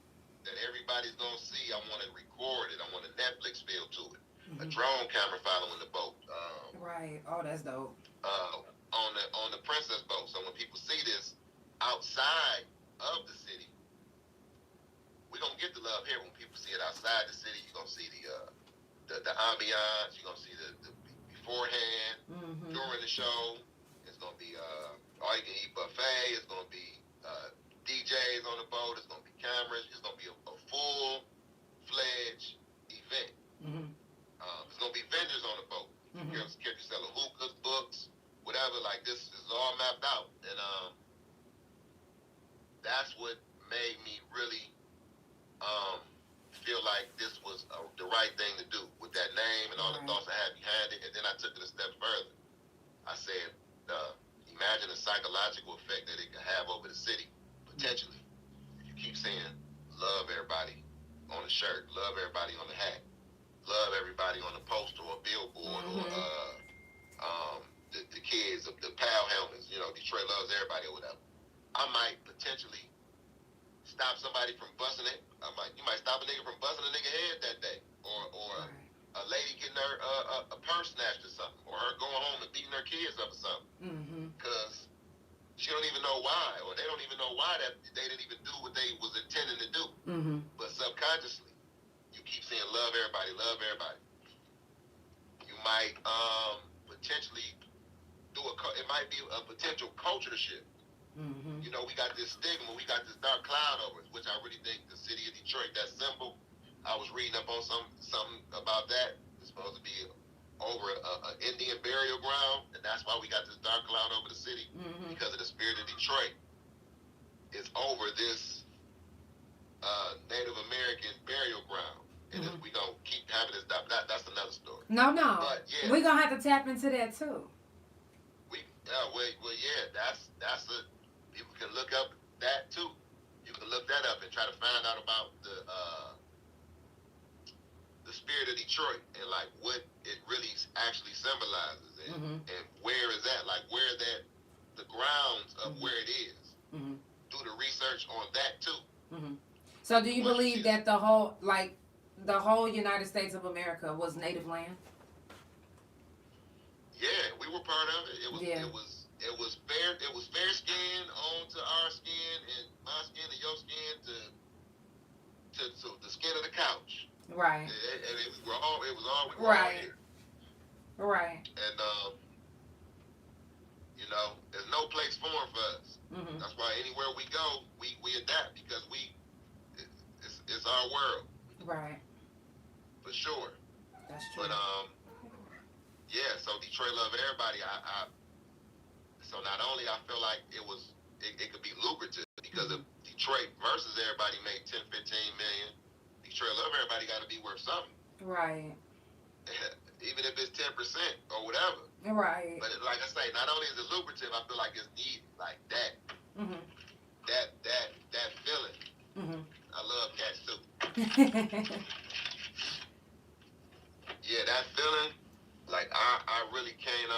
that everybody's going to see. I want to record it. I want a Netflix feel to it. A drone camera following the boat. Right. Oh, that's dope. On the Princess Boat. So when people see this outside of the city, we're going to get the love here. When people see it outside the city, you're going to see the ambiance. You're going to see the beforehand, during the show. It's going to be all-you-can-eat buffet. It's going to be DJs on the boat. It's going to be cameras. It's going to be a full-fledged event. There's going to be vendors on the boat. Kept you selling hookahs, books, whatever. Like, this is all mapped out. And that's what made me really feel like this was the right thing to do with that name and all the thoughts I had behind it. And then I took it a step further. I said, imagine the psychological effect that it could have over the city, potentially. If you keep saying, love everybody on the shirt, love everybody on the hat, love everybody on the poster or billboard, or the kids, the PAL helmets, you know, Detroit Loves Everybody or whatever. I might potentially stop somebody from busting it. You might stop a nigga from busting a nigga head that day, or a lady getting her a purse snatched or something, or her going home and beating her kids up or something, because she don't even know why, or they don't even know why that they didn't even do what they was intending to do. But subconsciously, you keep saying love everybody, love everybody. You might potentially it might be a potential culture shift. You know, we got this stigma, we got this dark cloud over us, which I really think the city of Detroit, that symbol, I was reading up on something about that. It's supposed to be over an Indian burial ground, and that's why we got this dark cloud over the city, because of the spirit of Detroit. It's over this Native American burial ground. And if we gonna keep having this, that's another story. No. But, yeah, we're gonna have to tap into that too. Well, yeah, that's try to find out about the spirit of Detroit and like what it really actually symbolizes and where is that? Like where that the grounds of where it is. Do the research on that too. So do you believe that the whole United States of America was native land? Yeah, we were part of it. It was fair skin on to our skin and my skin and your skin to the skin of the couch. Right. And we were all right. Here. Right. And you know, there's no place foreign for us. That's why anywhere we go, we adapt because it's our world. Right. For sure. That's true. But yeah, so Detroit love everybody. So not only I feel like it could be lucrative because of Detroit versus everybody made 10, 15 million. Detroit love everybody got to be worth something. Right. Even if it's 10% or whatever. Right. But like I say, not only is it lucrative, I feel like it's needed. Like that. That feeling. I love cats too. Yeah, that feeling. Like I really can't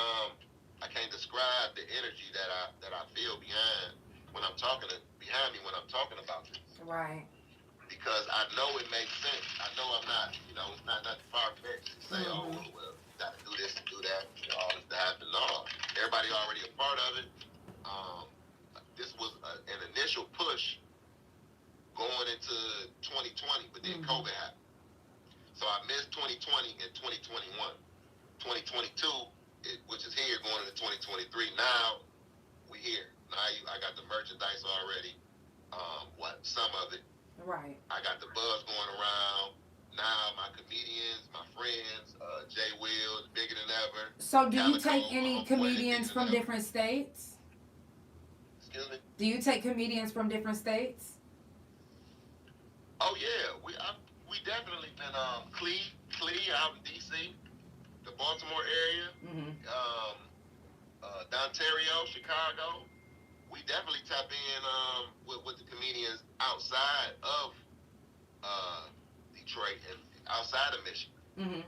describe the energy that I feel behind me when I'm talking about this. Right. Because I know it makes sense. I know I'm not, you know, it's not far fetched to say, oh well, you gotta do this and do that, you know, all this to happen. No, everybody already a part of it. This was an initial push going into 2020, but then COVID happened. So I missed 2020 and 2021. 2022, which is here, going into 2023. Now we here. Now I got the merchandise already. Some of it. Right. I got the buzz going around. Now my comedians, my friends, Jay Will, Bigger Than Ever. So do you take any comedians from different states? Excuse me? Do you take comedians from different states? Oh yeah, we definitely been Clee out in DC, the Baltimore area, Ontario, Chicago. We definitely tap in with the comedians outside of Detroit and outside of Michigan. And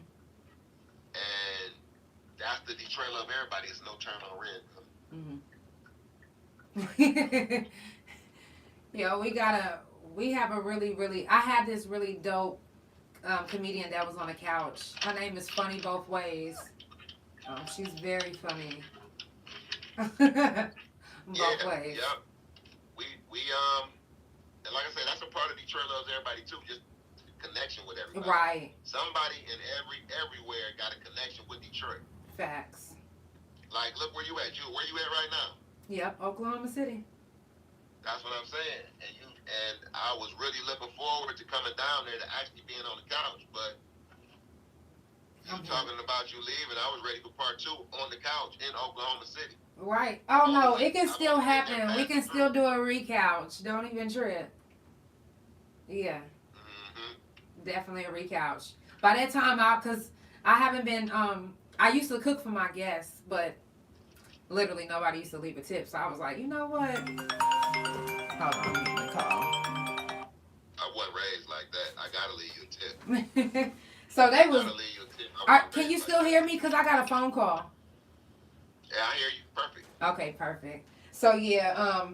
that's the Detroit love everybody. It's no turn on red. Yo, we have a really, I had this really dope comedian that was on the couch. Her name is Funny Both Ways. She's very funny. Both ways. Yeah. We and like I said, that's a part of Detroit loves everybody too. Just connection with everybody. Right. Somebody in everywhere got a connection with Detroit. Facts. Like, look where you at. Where you at right now? Yep, Oklahoma City. That's what I'm saying. And I was really looking forward to coming down there to actually being on the couch, but talking about you leaving, I was ready for part 2 on the couch in Oklahoma City. Right. Oh no, it can still happen. We can still do a recouch. Don't even trip. Yeah. Definitely a recouch. By that time, because I haven't been, I used to cook for my guests, but literally nobody used to leave a tip. So I was like, you know what? Hold on, I'm getting a call. I wasn't raised like that. I gotta leave you a tip. So they was. Can you like still hear me? Because I got a phone call. Yeah, I hear you. Perfect. Okay, perfect. So yeah,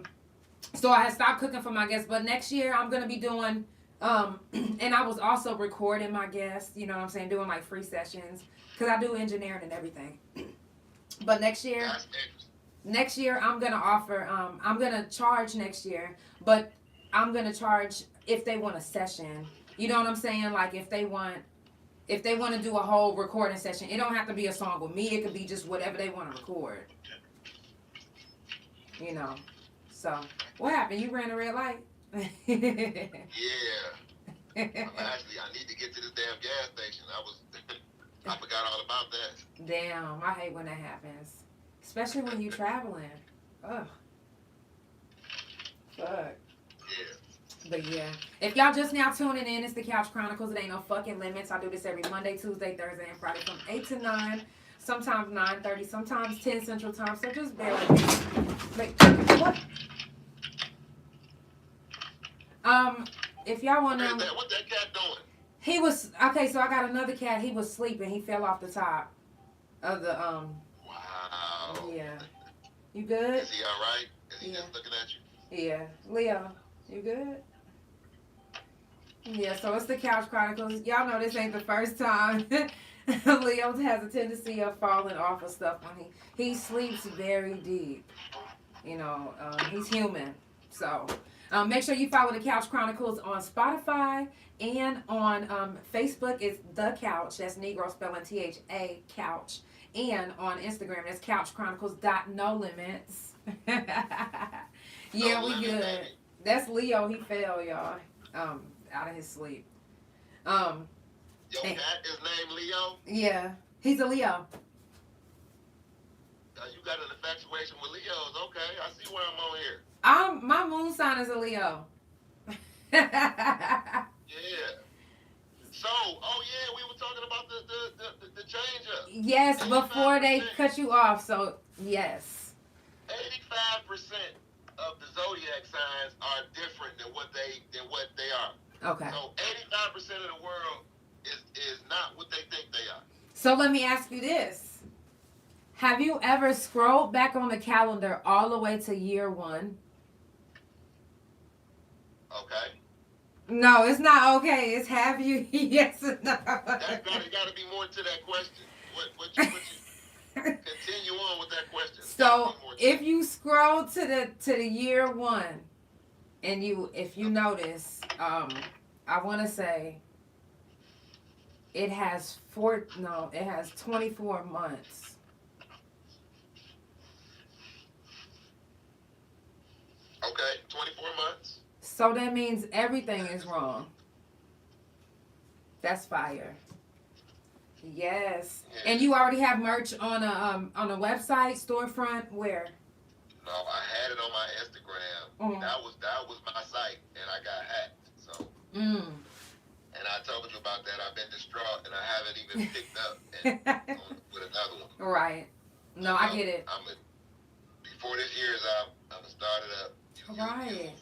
so I had stopped cooking for my guests, but next year I'm gonna be doing, and I was also recording my guests. You know what I'm saying? Doing like free sessions because I do engineering and everything. But next year I'm gonna offer. I'm gonna charge next year, but I'm gonna charge if they want a session. You know what I'm saying? Like if they want to do a whole recording session, it don't have to be a song with me. It could be just whatever they want to record. You know. So, what happened? You ran a red light? Yeah. Actually, I need to get to this damn gas station. I forgot all about that. Damn, I hate when that happens. Especially when you're traveling. Ugh. Fuck. Yeah. But yeah, if y'all just now tuning in, it's the Couch Chronicles. It ain't no fucking limits. I do this every Monday, Tuesday, Thursday, and Friday from 8 to 9. Sometimes 9:30, sometimes 10 Central Time. So just bear with me. Wait, what? if y'all want What to is know, that? What that cat doing? he was okay. So I got another cat. He was sleeping. He fell off the top of the Wow. Yeah. You good? Is he all right? Is he Yeah. just looking at you? Yeah. Leo, you good? Yeah. So it's the Couch Chronicles. Y'all know this ain't the first time. Leo has a tendency of falling off of stuff when he sleeps very deep. You know, he's human. So make sure you follow the Couch Chronicles on Spotify and on Facebook. It's The Couch. That's Negro spelling THA Couch. And on Instagram, that's Couch Chronicles. No limits. Yeah, No we limit, good. baby. That's Leo. He fell, y'all, out of his sleep. Um, Your and- cat is named Leo? yeah, he's a Leo. You got an infatuation with Leos. Okay, I see why I'm on here. My moon sign is a Leo. Yeah. So, oh yeah, we were talking about the change up. Yes, before they 85%. cut you off. So yes. 85% of the zodiac signs are different than what they are. Okay. So 85% of the world is not what they think they are. So let me ask you this. Have you ever scrolled back on the calendar all the way to year 1? Okay. No, it's not okay. It's have you? Yes or no? That's gotta be more to that question. What you continue on with that question. So if you scroll to the year 1, and if you notice, I want to say it has 24 months. Okay, 24 months. So that means everything is wrong. That's fire. Yes. Yeah. And you already have merch on a website, storefront, where? No, I had it on my Instagram. That was my site, and I got hacked. So. And I told you about that. I've been distraught, and I haven't even picked up with another one. Right. No, I get it. Before this year is out, I'm gonna start it up. Right.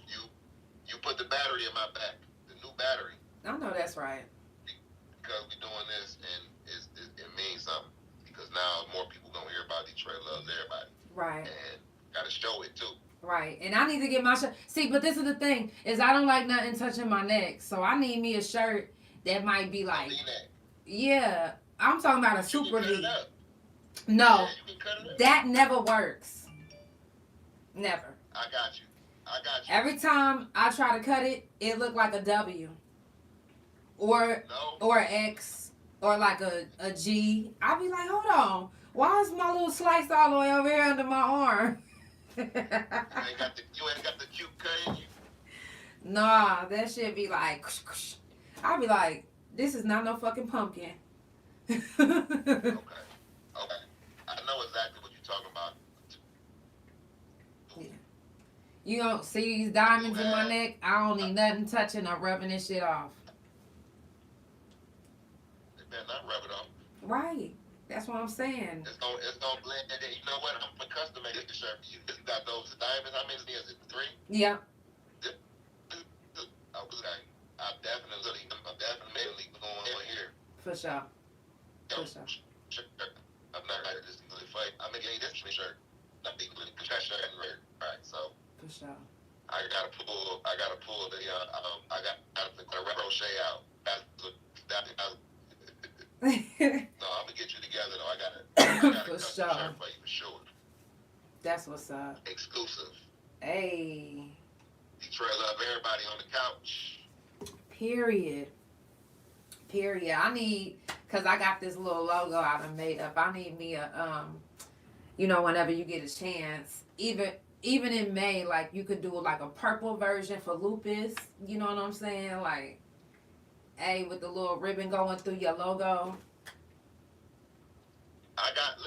You put the battery in my back, the new battery. I know that's right. Because we're doing this, and it means something. Because now more people gonna hear about Detroit loves everybody. Right. And gotta show it too. Right. And I need to get my shirt. See, but this is the thing, is I don't like nothing touching my neck. So I need me a shirt that might be like, yeah, I'm talking about a super V. No, that never works. Never. I got you. Every time I try to cut it, it look like a W. Or an X. Or like a G. I be like, hold on. Why is my little slice all the way over here under my arm? You ain't got the cute cut in you? Nah, that shit be like, I be like, this is not no fucking pumpkin. Okay. I know exactly what you're talking about. Yeah. You don't see these diamonds in my neck? I don't need nothing touching or rubbing this shit off. They better not rub it off. Right. That's what I'm saying. It's gonna blend in. You know what? I'm gonna custom make this shirt for you. You got those diamonds. How many is it? 3? Yeah. Okay. I'm definitely going on here. For sure. For sure. I'm not right. This is really funny. I'm gonna get you this shirt. Not being really contraction and red. Right. So. For sure. I gotta pull the I got the crochet out. No, I'm gonna get you together though. I gotta For cut sure. the shirt for you for sure. That's what's up. Exclusive. Hey. Detroit love everybody on the couch. Period. I need, cause I got this little logo I done made up. I need me a whenever you get a chance, even in May, like you could do like a purple version for lupus. You know what I'm saying? Like, with the little ribbon going through your logo. I got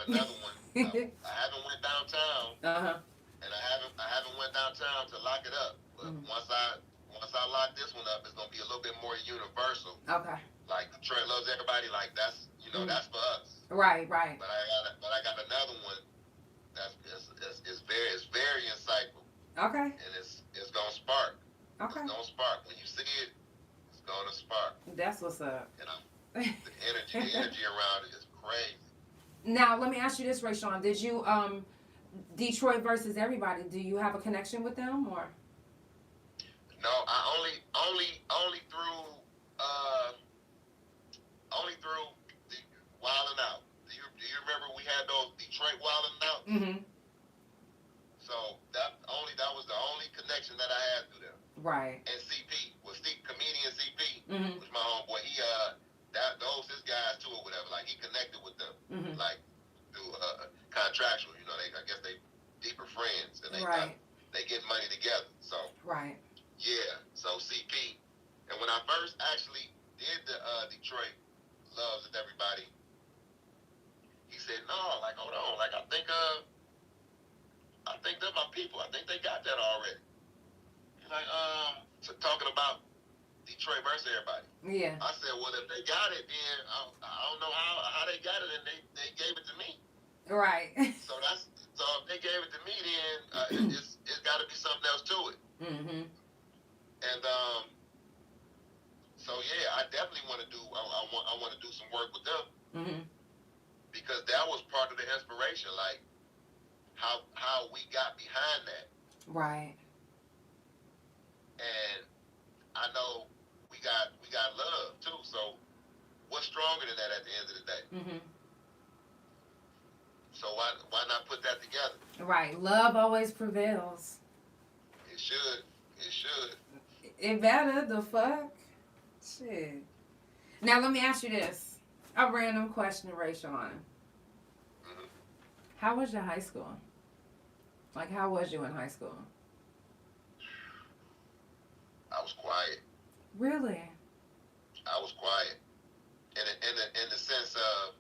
another one. I haven't went downtown. And I haven't went downtown to lock it up. But once I lock this one up, it's gonna be a little bit more universal. Okay. Like Detroit loves everybody. Like that's that's for us. Right. But I got another one that's very insightful. Okay. And it's gonna spark. Okay. It's gonna spark. When you see it, it's gonna spark. That's what's up. And the energy around it is crazy. Now, let me ask you this, Rayshawn. Did you Detroit versus everybody? Do you have a connection with them or? No, I only through the Wildin' Out. Do you remember we had those Detroit Wildin' Out? Mm-hmm. So that was the only connection that I had through them. Right. And CP was comedian CP, Mm-hmm. was my homeboy. He those his guys too or whatever. Like he connected with them, Mm-hmm. like through contractual. You know, I guess they deeper friends and Right. they get money together. So Right. yeah, so CP. And when I first actually did the Detroit Loves and Everybody, he said, no, like hold on, like I think they're my people. I think they got that already. He's like, so talking about Detroit versus everybody. Yeah. I said, well, if they got it, then I don't know how they got it, and they gave it to me. Right. So if they gave it to me, then it's got to be something else to it. Mm-hmm. And so yeah, I definitely want to do. I want to do some work with them. Mm-hmm. Because that was part of the inspiration, like how we got behind that. Right. And I know we got love too. So what's stronger than that at the end of the day? Mm-hmm. So why not put that together? Right. Love always prevails. It should. It should. It better. The fuck. Shit. Now let me ask you this. A random question, Rayshawn. Mm-hmm. How was your high school? Like, how was you in high school? I was quiet. Really? I was quiet. In the sense of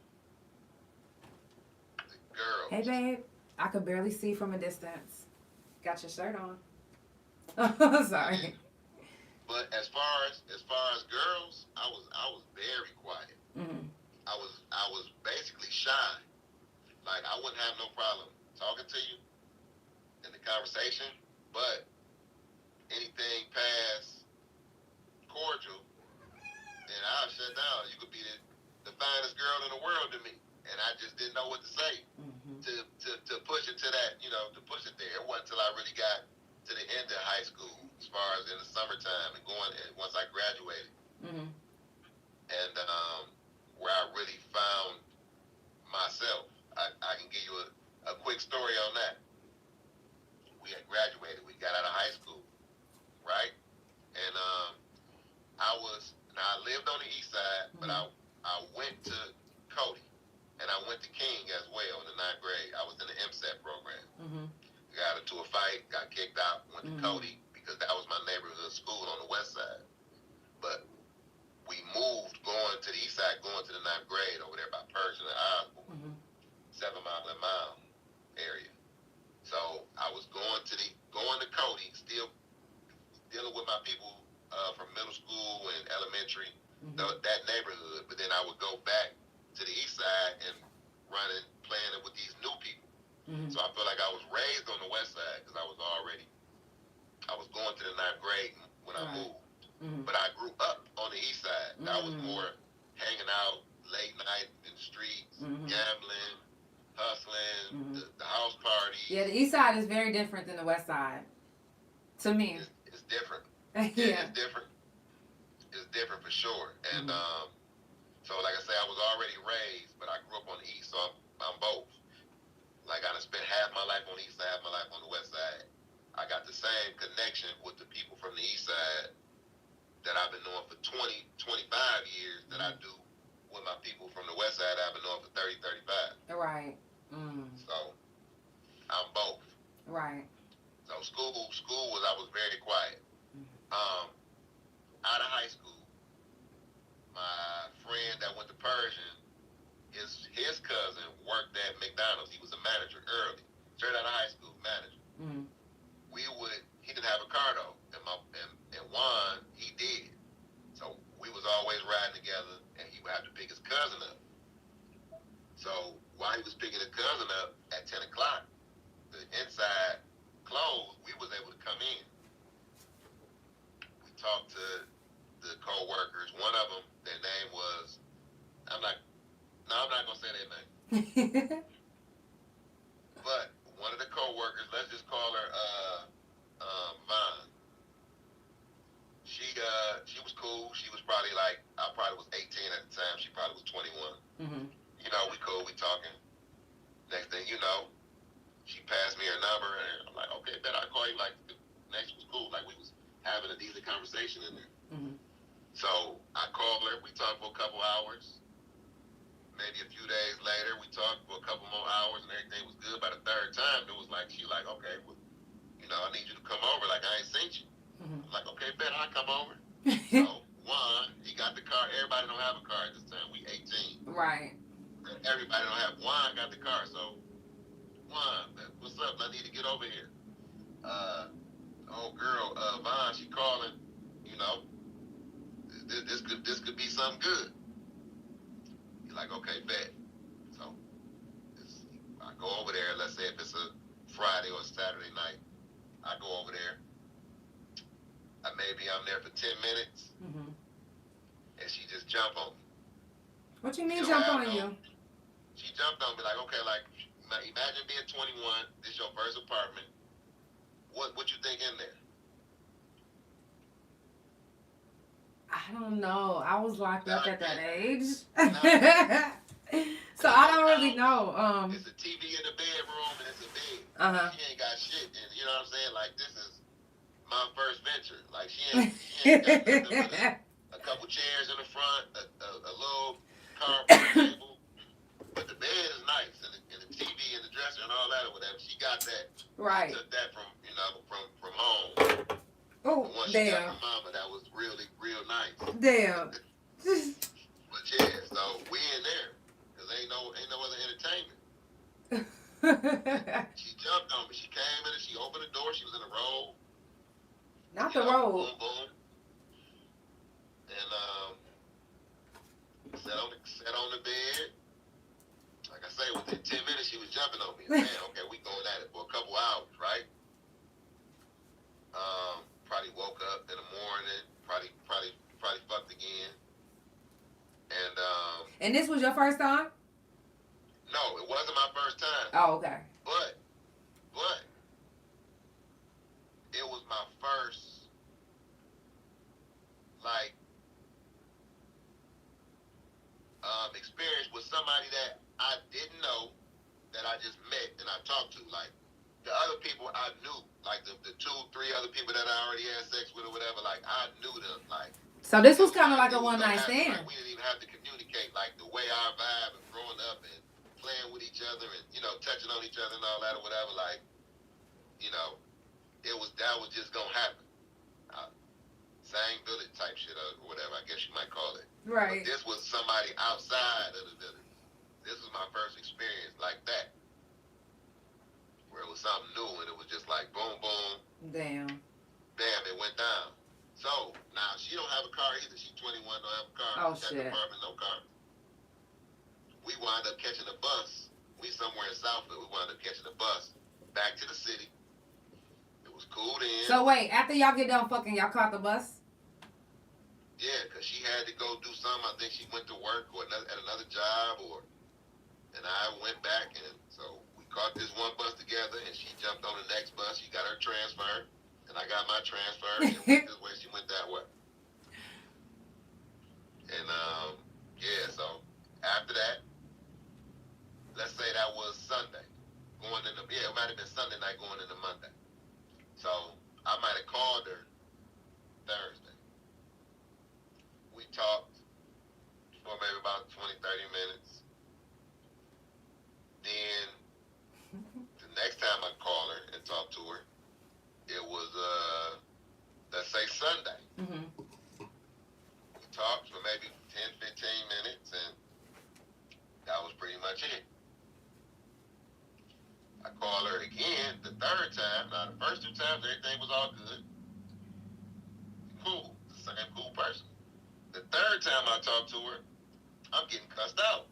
the girls. Hey, babe. I could barely see from a distance. Got your shirt on. Sorry. But as far as girls, I was very quiet. Mm-hmm. I was basically shy. Like I wouldn't have no problem talking to you in the conversation, but anything past cordial, then I'll shut down. You could be the finest girl in the world to me, and I just didn't know what to say Mm-hmm. to push it to that, to push it there. It wasn't until I really got to the end of high school, as far as in the summertime and once I graduated, Mm-hmm. and where I really found myself. I can give you a quick story on that. We had graduated. We got out of high school, right? And I lived on the east side, but I went to Cody, and I went to King as well in the 9th grade. I was in the MSAT program. Mm-hmm. Got into a fight, got kicked out, went to Mm-hmm. Cody because that was my neighborhood school on the west side. But we moved going to the east side, going to the 9th grade over there by Persian and Ardmore, Mm-hmm. 7 Mile area. So I was going to Cody, still dealing with my people from middle school and elementary, Mm-hmm. that neighborhood. But then I would go back to the east side and playing it with these new people. Mm-hmm. So I feel like I was raised on the west side because I was going to the 9th grade when I moved. Mm-hmm. But I grew up on the east side. Mm-hmm. I was more hanging out late night in the streets, Mm-hmm. gambling, hustling, Mm-hmm. the house parties. Yeah, the east side is very different than the west side. To me. It's different. Yeah. It's different. It's different for sure. And Mm-hmm. so like I say, I was already raised, but I grew up on the east, so I'm both. Like I done spent half my life on the east side, half my life on the west side. I got the same connection with the people from the east side that I've been knowing for 20, 25 years that I do with my people from the west side I've been knowing for 30, 35. Right. Mm. So I'm both. Right. So school I was very quiet. Out of high school, my friend that went to Persian, his cousin worked at McDonald's. He was a manager early, straight out of high school, manager. Mm. He didn't have a car though, and Juan, he did. So we was always riding together, and he would have to pick his cousin up. So while he was picking his cousin up at 10 o'clock, the inside closed, we was able to come in. talked to the co-workers. One of them, their name was, I'm not going to say their name. But one of the co-workers, let's just call her Vaughn. She was cool. She was probably like, I probably was 18 at the time. She probably was 21. Mm-hmm. You know, we cool, we talking. Next thing you know, she passed me her number, and I'm like, okay, bet I'll call you. Like, the next was cool. Like, we was having a decent conversation in there. Mm-hmm. So I called her. We talked for a couple hours. Maybe a few days later, we talked for a couple more hours, and everything was good. By the third time, it was like, she like, okay, well, you know, I need you to come over. Like, I ain't seen you. Mm-hmm. I'm like, okay, bet I'll come over. So, one, he got the car. Everybody don't have a car at this time. We 18. Right. Everybody don't have. Juan got the car. So, Juan, what's up? I need to get over here. Old girl, Vaughn, she calling. You know, this could be something good. He's like, okay, bet. So, I go over there. Let's say if it's a Friday or a Saturday night, I go over there. Maybe I'm there for 10 minutes, and she just jump on me. What you mean jump on you? She jumped on me like, okay, like, imagine being 21, this your first apartment. What you think in there? I don't know. I was locked up at that age. So It's I don't really know. It's a TV in the bedroom, and it's a bed. Uh-huh. She ain't got shit, and you know what I'm saying? Like, this is my first venture. Like, she ain't got nothing but a couple chairs in the front, a little cardboard table, but the bed is nice, and the TV and the dresser and all that or whatever. She got that. Right. She took that from home. Oh, The one she damn. got from mama, that was really, real nice. Damn. But yeah, so we in there, cause ain't no other entertainment. She jumped on me. She came in and she opened the door. She was in a robe. Not the robe. Boom, boom. And sat on the bed. Like I say, within 10 minutes she was jumping on me. Man, okay, we going at it for a couple hours, right? Probably woke up in the morning. Probably fucked again. And this was your first time? No, it wasn't my first time. Oh, okay. But it was my first, like, experience with somebody that I didn't know, that I just met and I talked to. Like, the other people I knew, like the 2-3 other people that I already had sex with or whatever, like, I knew them. Like, so this was kind of like a one-night stand. Like, we didn't even have to communicate, like, the way our vibe and growing up and playing with each other and, you know, touching on each other and all that or whatever, like, you know, that was just gonna happen. Same village type shit or whatever, I guess you might call it. Right. But this was somebody outside of the village. This was my first experience like that, where it was something new and it was just like boom, boom. Damn. Bam, it went down. So now she don't have a car either. She's 21, don't have a car. Oh, She's shit. got an apartment, no car. We wound up catching a bus. We somewhere in Southfield. We wound up catching a bus back to the city. It was cool then. So wait, after y'all get done fucking, y'all caught the bus? Yeah, because she had to go do something. I think she went to work or at another job, and I went back, and so we caught this one bus together, and she jumped on the next bus. She got her transfer, and I got my transfer. And went this way, she went that way. And yeah, so after that, let's say that was Sunday, it might have been Sunday night going into Monday. So I might have called her Thursday. We talked for maybe about 20, 30 minutes. Then the next time I called her and talked to her, it was, let's say Sunday. Mm-hmm. We talked for maybe 10, 15 minutes, and that was pretty much it. I called her again the third time. Now, the first 2 times, everything was all good. Cool. The same cool person. The third time I talked to her, I'm getting cussed out.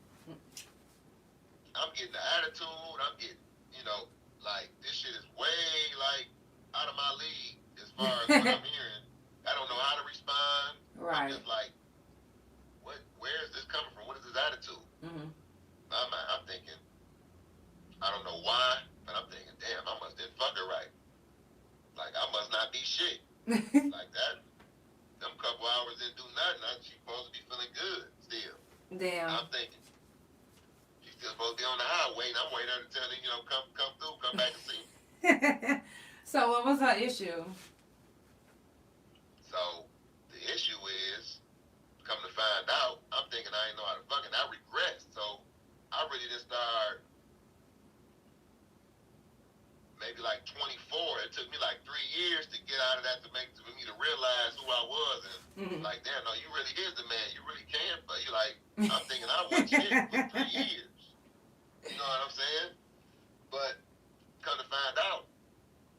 I'm getting the attitude. I'm getting, you know, like, this shit is way, like, out of my league as far as what I'm hearing. I don't know how to Right. just like, where is this coming from? What is his attitude? Mm-hmm. I'm thinking, I don't know why, but I'm thinking, damn, I must didn't fuck her right. Like, I must not be shit. Like that. Them couple hours didn't do nothing. She's supposed to be feeling good still. Damn. I'm thinking, she's still supposed to be on the highway, and I'm waiting her to tell her, come through, come back and see me. So what was her issue? So the issue is, come to find out, I'm thinking I ain't know how to fucking. I regressed. So I really didn't start maybe like 24. It took me like 3 years to get out of that for me to realize who I was. And like, damn, no, you really is the man. You really can. But you like, I'm thinking I wasn't shit for 3 years. You know what I'm saying? But come to find out,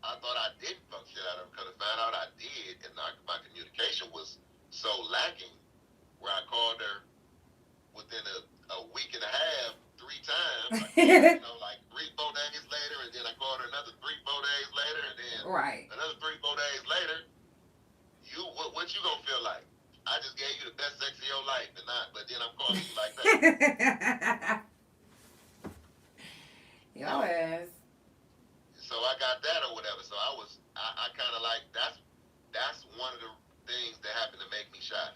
I thought I didn't fuck shit out of him. Come to find out I did. And my communication was so lacking where I called her within a week and a half 3 times. Like 3-4 days later, and then I called her another 3-4 days later, and then another 3-4 days later. What you gonna feel like? I just gave you the best sex of your life, but then I'm calling you like that. Your ass. So I got that or whatever. So I kind of like that's one of the things that happened to make me shy.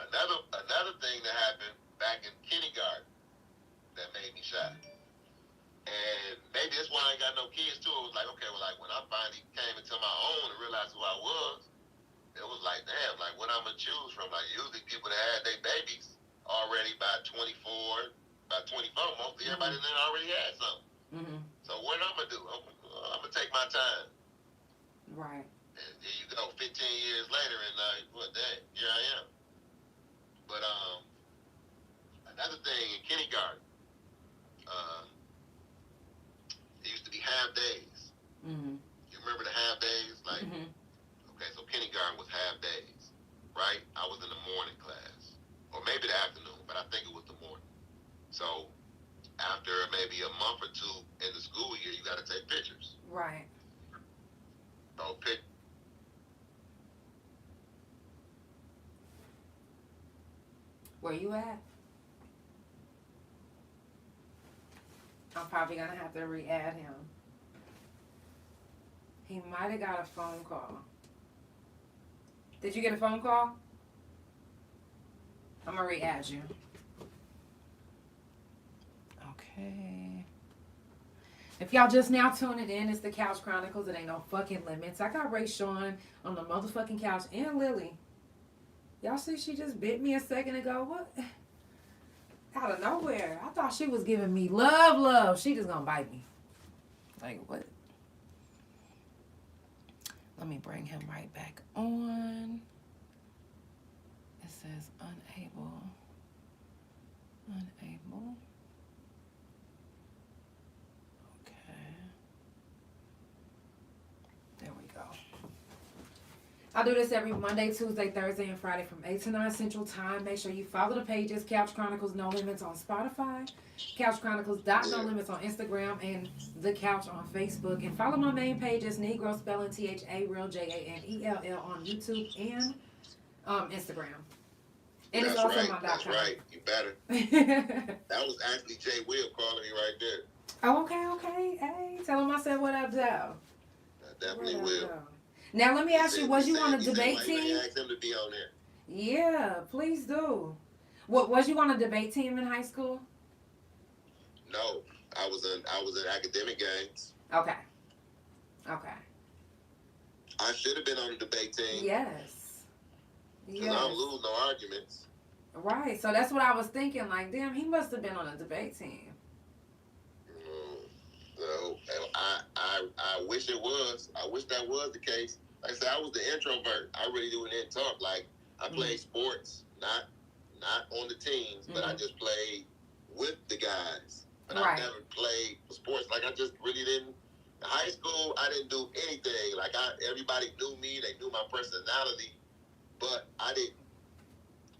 Another thing that happened back in kindergarten that made me shy. And maybe that's why I ain't got no kids too. It was like, okay, well, like when I finally came into my own and realized who I was, it was like, damn, like what I'm gonna choose from. Like usually people that had their babies already by 24, mostly everybody then already had something. Mm-hmm. So what I'm gonna do? I'm gonna take my time. Right. And there you go, 15 years later, and dang, here I am. But another thing in kindergarten, it used to be half days. Mm-hmm. You remember the half days? Like, okay, so kindergarten was half days, right? I was in the morning class, or maybe the afternoon, but I think it was the morning. So after maybe a month or two in the school year, you got to take pictures. Right. So where you at? I'm probably gonna have to re-add him. He might have got a phone call. Did you get a phone call? I'm gonna re-add you. Okay. If y'all just now tuning in, it's the Couch Chronicles. It ain't no fucking limits. I got Ray Sean on the motherfucking couch and Lily. Y'all see she just bit me a second ago? What? Out of nowhere. I thought she was giving me love. She just gonna bite me. Like, what? Let me bring him right back on. It says unable. Okay. There we go. I do this every Monday, Tuesday, Thursday, and Friday from 8 to 9 Central Time. Make sure you follow the pages. Couch Chronicles No Limits on Spotify. Couch Chronicles No Limits on Instagram. And The Couch on Facebook. And follow my main pages, Negro spelling THA JANELL on YouTube and Instagram. And that's it's also right. my That's .com. right. You better. That was actually Jay Will calling me right there. Oh, okay. Hey, tell him I said what up, Joe. I definitely will. Now, let me ask you, was you on a debate team? Ask him to be on there. Yeah, please do. Was you on a debate team in high school? No, I was in academic games. Okay. I should have been on the debate team. Yes. Because I don't lose no arguments. Right, so that's what I was thinking. Like, damn, he must have been on a debate team. So I wish it was. I wish that was the case. Like I said, I was the introvert. I really didn't talk. Like I played sports, not on the teams, but I just played with the guys. But I never played sports. Like I just really didn't. In high school, I didn't do anything. Like everybody knew me. They knew my personality, but I didn't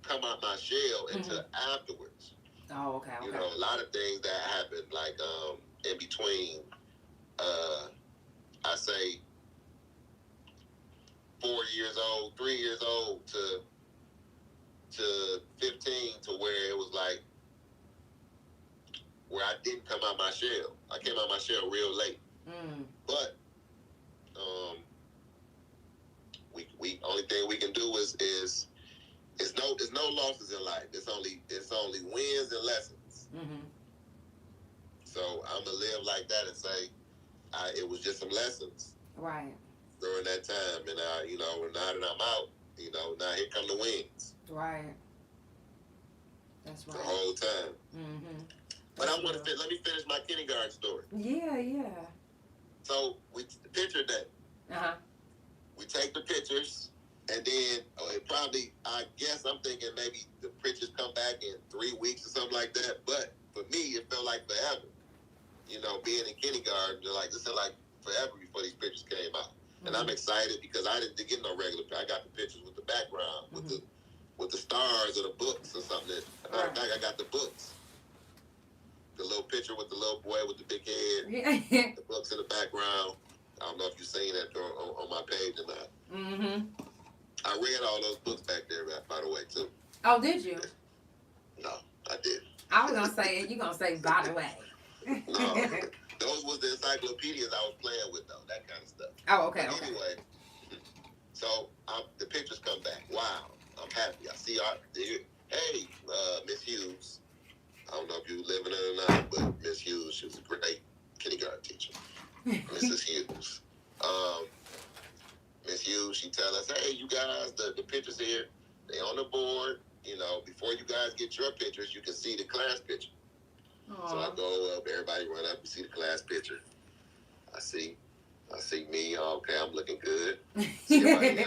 come out my shell until afterwards. Oh, okay. You know, a lot of things that happened, like in between, I say 4 years old 3 years old to 15, to where it was like where I didn't come out my shell. I came out my shell real late. But we only thing we can do is no losses in life. It's only wins and lessons. So I'm gonna live like that and say it was just some lessons. Right. During that time, and now that I'm out, now here come the wins. Right. That's right. The whole time. But let me finish my kindergarten story. Yeah. So the picture day. We take the pictures, and then I guess I'm thinking maybe the pictures come back in 3 weeks or something like that. But for me, it felt like forever. Being in kindergarten, this is like forever before these pictures came out. And I'm excited because I didn't get no regular. I got the pictures with the background, with the stars or the books or something. Matter of fact, I got the books. The little picture with the little boy with the big head. The books in the background. I don't know if you've seen that on my page or not. I read all those books back there, by the way, too. Oh, did you? No, I didn't. I was gonna say it. You gonna say by the way? No, those was the encyclopedias I was playing with, though. That kind of stuff. Oh, okay. But anyway, so the pictures come back. Wow, I'm happy. I see hey, Miss Hughes. I don't know if you living it or not, but Miss Hughes, she was a great kindergarten teacher. Mrs. Hughes. Miss Hughes, she tell us, hey, you guys, the pictures here, they on the board. Before you guys get your pictures, you can see the class picture. Aww. So I go up, everybody run up, you see the class picture. I see me, okay, I'm looking good. See everybody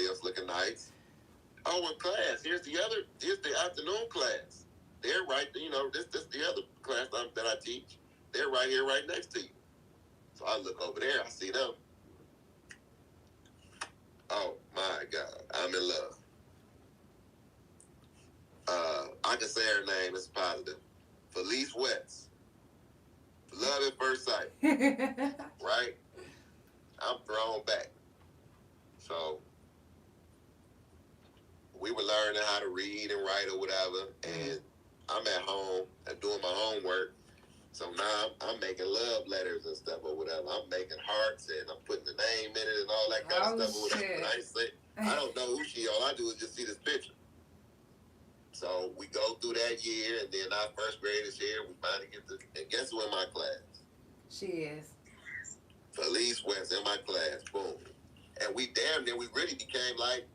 else looking nice. Oh, in class, here's the afternoon class. They're right, this the other class that I teach. They're right here, right next to you. So I look over there, I see them. Oh my God, I'm in love. I can say her name, it's positive. Felice West. Love at first sight. Right? I'm thrown back. So we were learning how to read and write or whatever, and I'm at home and doing my homework. So now I'm making love letters and stuff or whatever. I'm making hearts and I'm putting the name in it and all that kind of stuff or whatever. But I don't know who she is. All I do is just see this picture. So we go through that year, and then our first grade is here. We finally get to, and guess who in my class? She is. Felice West in my class. Boom. And we really became like,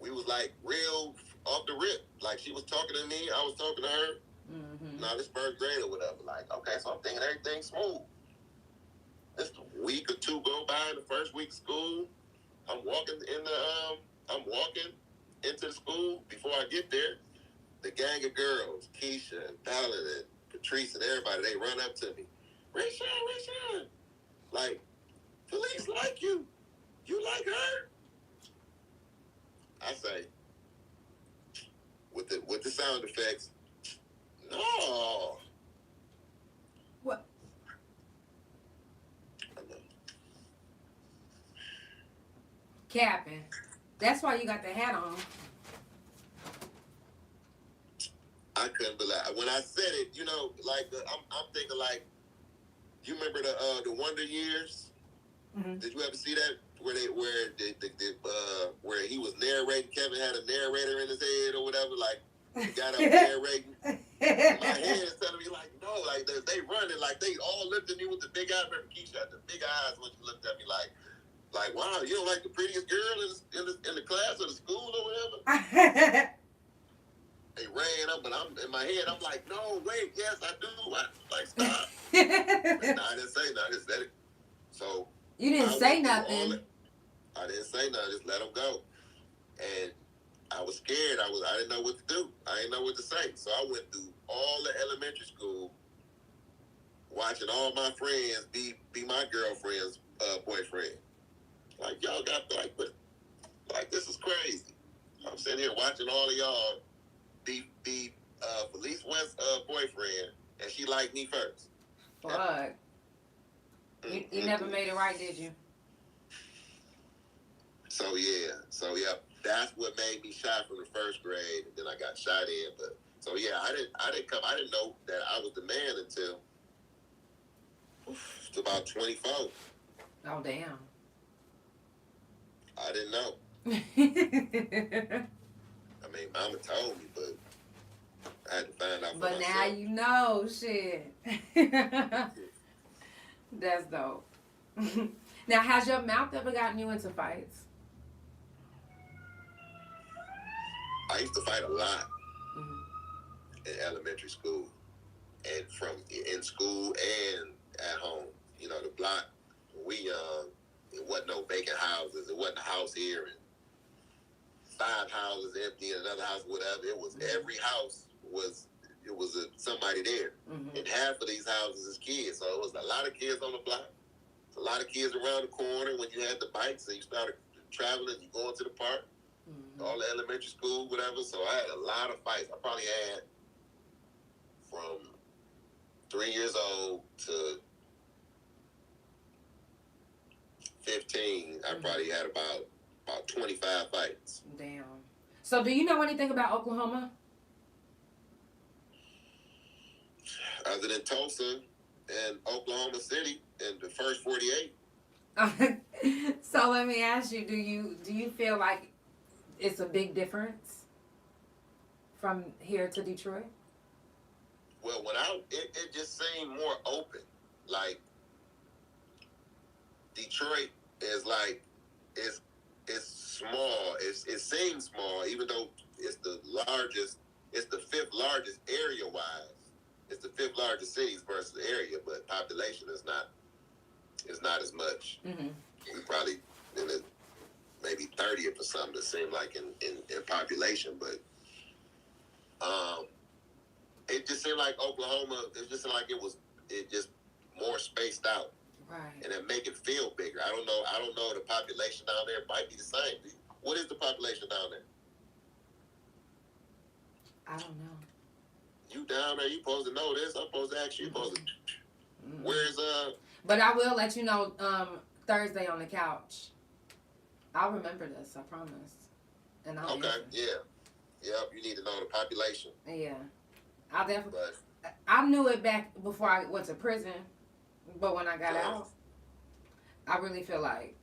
we was like real off the rip. Like she was talking to me, I was talking to her. Now this first grade or whatever. Like, okay, so I'm thinking everything's smooth. This week or two go by in the first week of school. I'm walking into the school. Before I get there, the gang of girls, Keisha and Ballard and Patrice and everybody, they run up to me. Rayshawn. Like, Felice like you. You like her? I say, with the sound effects, no. What? Capping. That's why you got the hat on. I couldn't believe it. When I said it, I'm thinking like, you remember the Wonder Years? Did you ever see that where he was narrating? Kevin had a narrator in his head or whatever, like the guy that was narrating. My head is telling me like, no, like they running, like they all looked at me with the big eyes. Remember Keisha had the big eyes when she looked at me like, wow, you don't like the prettiest girl in the class or the school or whatever? They ran up, but I'm in my head. I'm like, no, wait, yes, I do. Stop. No, I didn't say nothing. I just said it. So you didn't say nothing. I didn't say nothing. Just let them go. And I was scared. I didn't know what to do. I didn't know what to say. So I went through all the elementary school, watching all my friends be my girlfriend's boyfriend. Like, y'all got like this is crazy. I'm sitting here watching all of y'all be Felice West's boyfriend, and she liked me first. Fuck. You never made it right, did you? So yeah, that's what made me shy from the first grade, and then I got shot in. But so yeah, I didn't know that I was the man until about 24. Oh damn. I didn't know. I mean, Mama told me, but I had to find out for But myself. now you know, shit. That's dope. Now, has your mouth ever gotten you into fights? I used to fight a lot Mm-hmm. in elementary school, and in school and at home. You know, the block we it wasn't no vacant houses. It wasn't a house here and 5 houses empty and another house, whatever. It was every house was somebody there, and half of these houses is kids. So it was a lot of kids on the block. A lot of kids around the corner when you had the bikes and you started traveling. You going to the park. All the elementary school, whatever. So I had a lot of fights. I probably had from 3 years old to 15. I probably had about 25 fights. Damn. So do you know anything about Oklahoma? Other than Tulsa and Oklahoma City and the first 48. So let me ask you: do you feel like it's a big difference from here to Detroit? Well, it just seemed more open. Like Detroit is like it's small. It seems small, even though it's the largest. It's the 5th largest area wise. It's the 5th largest cities versus the area, but population is not as much. We probably in the maybe 30th or something. It seemed like in population, but it just seemed like Oklahoma. It just seemed like it just more spaced out. Right. And it make it feel bigger. I don't know. The population down there might be the same. What is the population down there? I don't know. You down there? You supposed to know this. I'm supposed to ask you. You supposed to. Where's But I will let you know Thursday on the couch. I'll remember this. I promise. And I'll okay. Yeah. Yep. You need to know the population. Yeah. I'll definitely. But I knew it back before I went to prison, but when I got out, I really feel like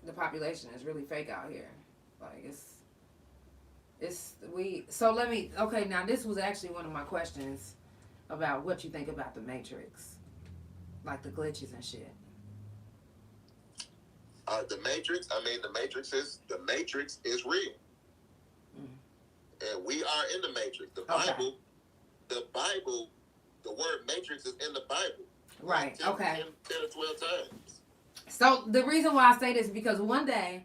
the population is really fake out here. Like so let me, okay, now this was actually one of my questions about what you think about the Matrix. Like the glitches and shit. The Matrix, the Matrix is real. And we are in the Matrix. The Bible, the word Matrix is in the Bible. Right, 10 okay. 10 or 12 times. So the reason why I say this is because one day,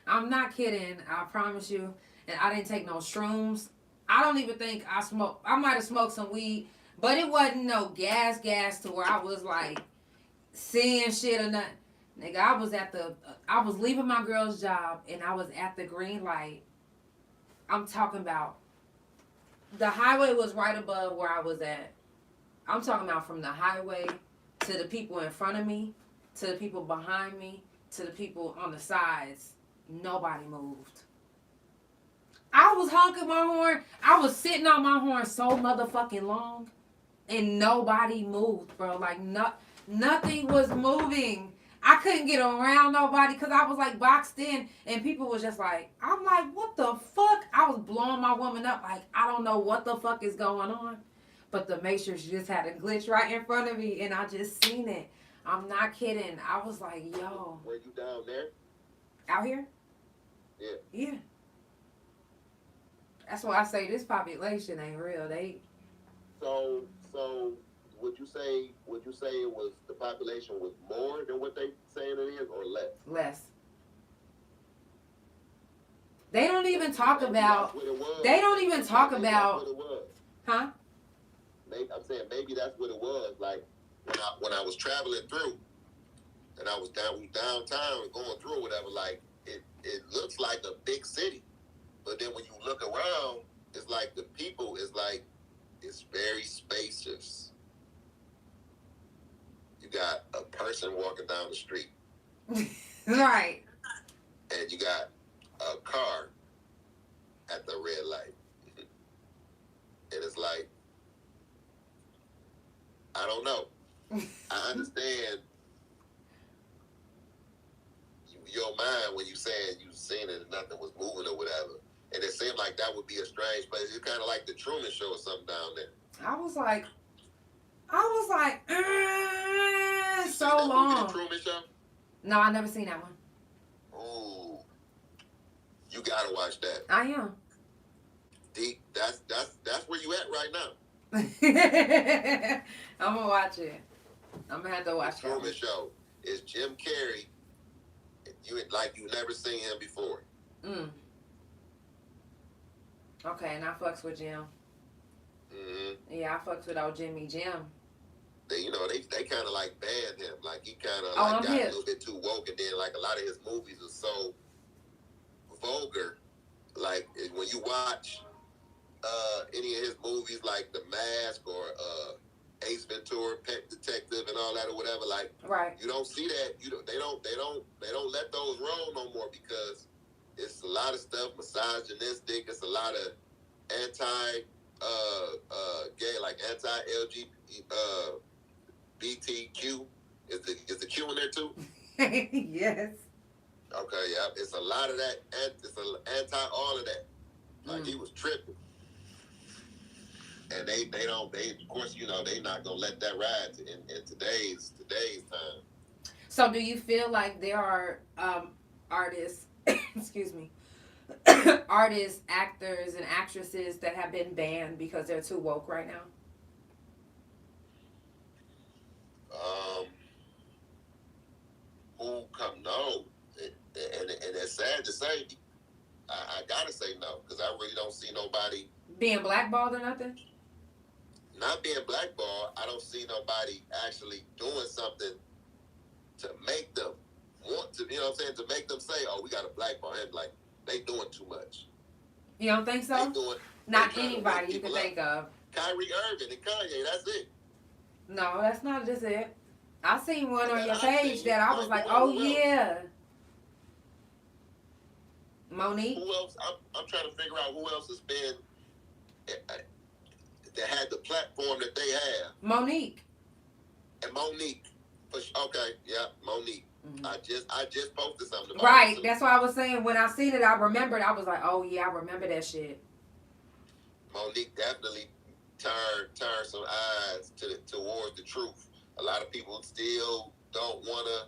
I'm not kidding, I promise you, and I didn't take no shrooms. I don't even think I smoked. I might have smoked some weed, but it wasn't no gas to where I was like seeing shit or nothing. Nigga, I was leaving my girl's job and I was at the green light. I'm talking about the highway was right above where I was at. I'm talking about from the highway to the people in front of me, to the people behind me, to the people on the sides. Nobody moved. I was honking my horn. I was sitting on my horn so motherfucking long, and nobody moved, bro. Like, nothing was moving. I couldn't get around nobody because I was, like, boxed in, and people was just like, I'm like, what the fuck? I was blowing my woman up like, I don't know what the fuck is going on. But the Matrix just had a glitch right in front of me, and I just seen it. I'm not kidding. I was like, yo. Were you down there? Out here? Yeah. Yeah. That's why I say this population ain't real. So would you say it was the population was more than what they saying it is, or less? Less. They don't even talk about. They don't even talk about. Huh? Maybe, I'm saying maybe that's what it was. Like when I was traveling through, and I was downtown and going through whatever. Like it looks like a big city, but then when you look around, it's like the people is like it's very spacious. You got a person walking down the street. Right. And you got a car at the red light. And it's like, I don't know. I understand your mind when you saying you seen it and nothing was moving or whatever. And it seemed like that would be a strange place. It's kind of like the Truman Show or something down there. I was like, You so seen that long. movie, The Truman Show? No, I never seen that one. Ooh, you gotta watch that. I am. Deep. That's where you at right now. I'm gonna watch it. I'm gonna have to watch The Truman Show is Jim Carrey. You never seen him before. Okay, and I fucks with Jim. Mm-hmm. Yeah, I fucks with old Jimmy Jim. They kind of like banned him. Like he kind of I'm got hip. a little bit too woke, and then like a lot of his movies are so vulgar. Like when you watch any of his movies, like The Mask or Ace Ventura, Pet Detective, and all that or whatever, like right. You don't see that. They don't let those roll no more because it's a lot of stuff misogynistic. It's a lot of anti-gay, like anti-LGBTQ. Is the Q in there too? Yes. Okay, yeah. It's a lot of that. It's anti all of that. Like he was tripping. And they of course, they not gonna let that ride in today's time. So do you feel like there are artists, excuse me, artists, actors, and actresses that have been banned because they're too woke right now? No. And it's sad to say, I gotta say no, because I really don't see nobody being blackballed or nothing. Not being blackballed, I don't see nobody actually doing something to make them want to, you know what I'm saying, to make them say, oh, we got to blackball him. Like, they doing too much. You don't think so? Not anybody you can think of. Kyrie Irving and Kanye, that's it. No, that's not just it. I seen one on your page that I was like, oh, yeah. Monique? Who else? I'm trying to figure out who else has been that had the platform that they have. Monique. And Monique. Okay, yeah, Monique. Mm-hmm. I just posted something about right, that's why I was saying when I seen it, I remembered. I was like, oh yeah, I remember that shit. Monique definitely turned some eyes towards the truth. A lot of people still don't want to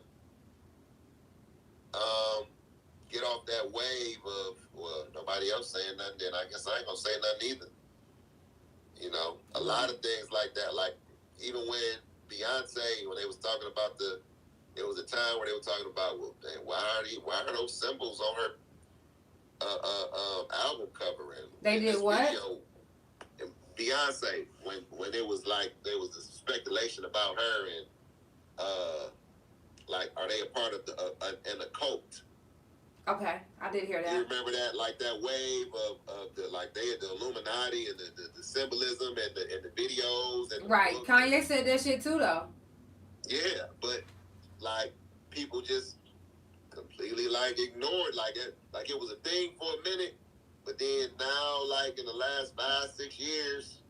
get off that wave of, well, nobody else saying nothing, then I guess I ain't gonna say nothing either. A lot of things like that. Like even when Beyonce, when they was talking about there was a time where they were talking about, well, dang, why are those symbols on her album cover? And they did what? Video, and Beyonce, when it was like there was a speculation about her and like, are they a part of an occult? Okay, I did hear that. You remember that, like that wave of the Illuminati and the symbolism and the videos and right. Kanye said that shit too, though. Yeah, but like people just completely like ignored like it was a thing for a minute, but then now like in the last 5-6 years,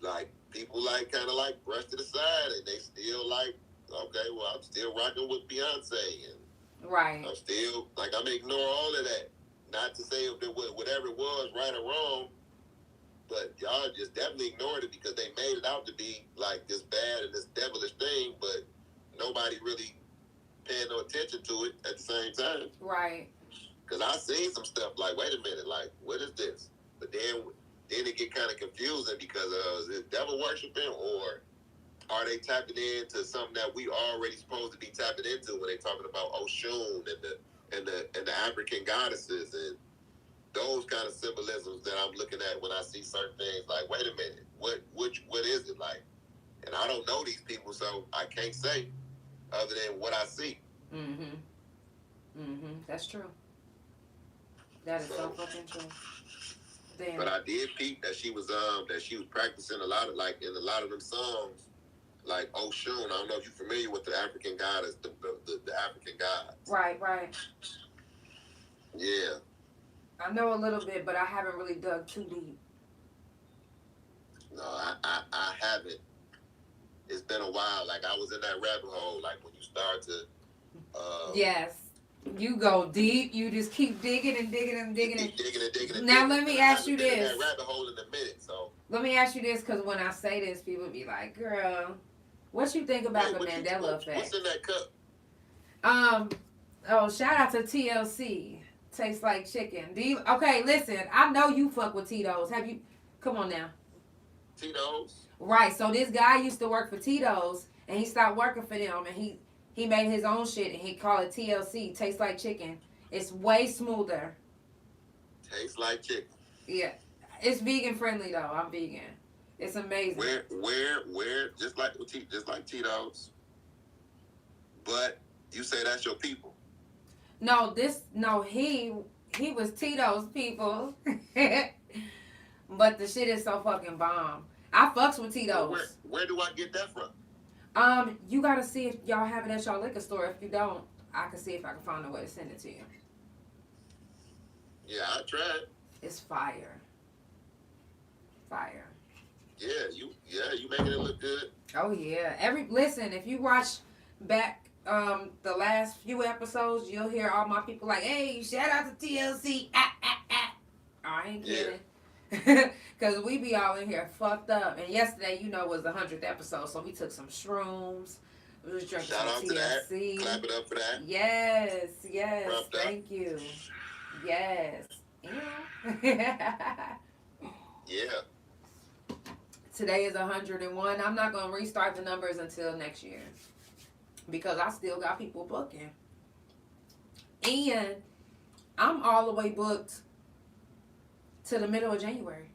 like people like kind of like brushed it aside and they still like, okay, well I'm still rocking with Beyonce and. Right. I'm still, I'm going to ignore all of that. Not to say if whatever it was, right or wrong, but y'all just definitely ignored it because they made it out to be like this bad and this devilish thing, but nobody really paying no attention to it at the same time. Right. Because I seen some stuff like, wait a minute, like, what is this? But then it get kind of confusing because is it devil worshiping or are they tapping into something that we already supposed to be tapping into when they talking about Oshun and the African goddesses and those kind of symbolisms that I'm looking at when I see certain things? Like, wait a minute, what is it like? And I don't know these people, so I can't say other than what I see. That's true. That is so fucking true. Damn. But I did peep that she was practicing a lot of like in a lot of them songs. Like Oshun, I don't know if you're familiar with the African goddess, the African god. Right. Yeah. I know a little bit, but I haven't really dug too deep. No, I haven't. It's been a while. Like, I was in that rabbit hole. Like, when you start to... Yes. You go deep. You just keep digging and digging and digging. Keep digging and digging and now digging. let me ask you been this. in that rabbit hole in a minute, so... Let me ask you this, because when I say this, people be like, girl, what you think about the Mandela effect? What's in that cup? Oh, shout out to TLC. Tastes like chicken. Okay, listen, I know you fuck with Tito's. Have you? Come on now. Tito's? Right, so this guy used to work for Tito's, and he stopped working for them, and he made his own shit, and he called it TLC. Tastes like chicken. It's way smoother. Tastes like chicken. Yeah. It's vegan friendly, though. I'm vegan. It's amazing. Where, just like Tito's. But you say that's your people. No, he was Tito's people. But the shit is so fucking bomb. I fucks with Tito's. Well, where do I get that from? You gotta see if y'all have it at your liquor store. If you don't, I can see if I can find a way to send it to you. Yeah, I tried. It's fire. Fire. Yeah, you making it look good. Oh yeah. Listen, if you watch back the last few episodes, you'll hear all my people like, hey, shout out to TLC. I ain't kidding. Because we be all in here fucked up. And yesterday, was the 100th episode, so we took some shrooms. We was drinking Shout out some to TLC. that. Clap it up for that. Yes. Rubbed Thank you. Yes. Yeah. Today is 101. I'm not going to restart the numbers until next year. Because I still got people booking. And I'm all the way booked to the middle of January.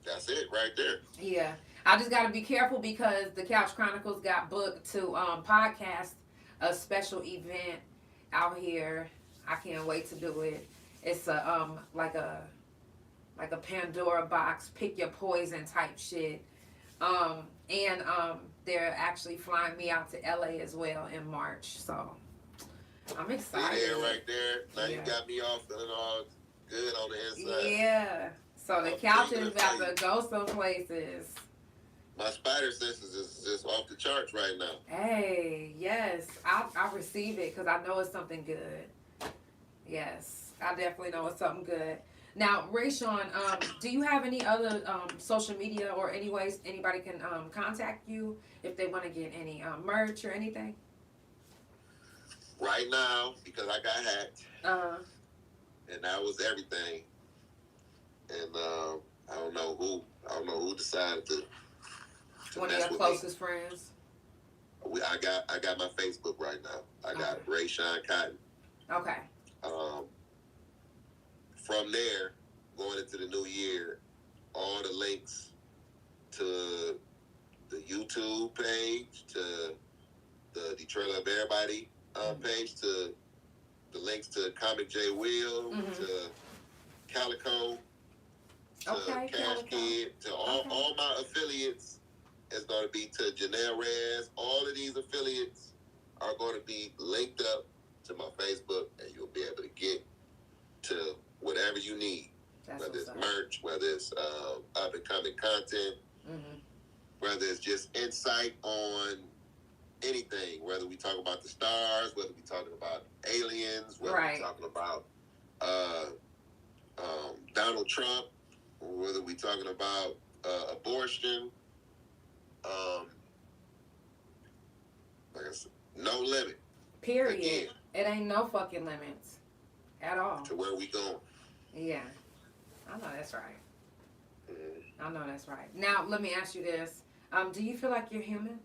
That's it right there. Yeah. I just got to be careful because the Couch Chronicles got booked to podcast a special event out here. I can't wait to do it. It's a like a Pandora box, pick your poison type shit. And they're actually flying me out to LA as well in March. So I'm excited. See there right there. Now Yeah. you got me all feeling all good on the inside. Yeah. So the couch is about to go some places. My spider senses is just off the charts right now. Hey, yes. I'll receive it because I know it's something good. Yes. I definitely know it's something good. Now, Rayshawn, do you have any other social media or any ways anybody can contact you if they want to get any merch or anything? Right now, because I got hacked. And that was everything. And I don't know who decided to one of your closest friends. I got my Facebook right now. I got Rayshawn Cotton. Okay. From there, going into the new year, all the links to the YouTube page, to the Detroit Love Everybody page, to the links to Comic J Will, to Calico, to Cash Calico. Kid, to all my affiliates is going to be to Janelle Rez. All of these affiliates are going to be linked up to my Facebook, and you'll be able to get to whatever you need. That's whether it's merch, whether it's up and coming content, whether it's just insight on anything, whether we talk about the stars, whether we talking about aliens, whether we talking about Donald Trump, or whether we talking about abortion, like I said, no limit. Period. Again, it ain't no fucking limits at all. To where we going. Yeah. I know that's right. I know that's right. Now, let me ask you this. Do you feel like you're human?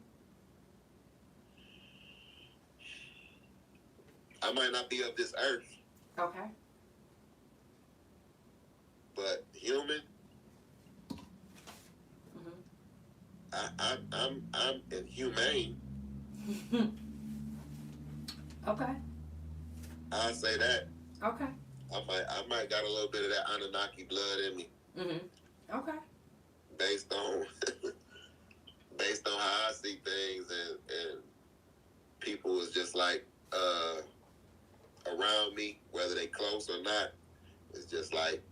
I might not be of this earth. Okay. But human, I'm inhumane. Okay. I'll say that. Okay. I might got a little bit of that Anunnaki blood in me. Okay. Based on how I see things, and people is just like around me, whether they close or not, it's just like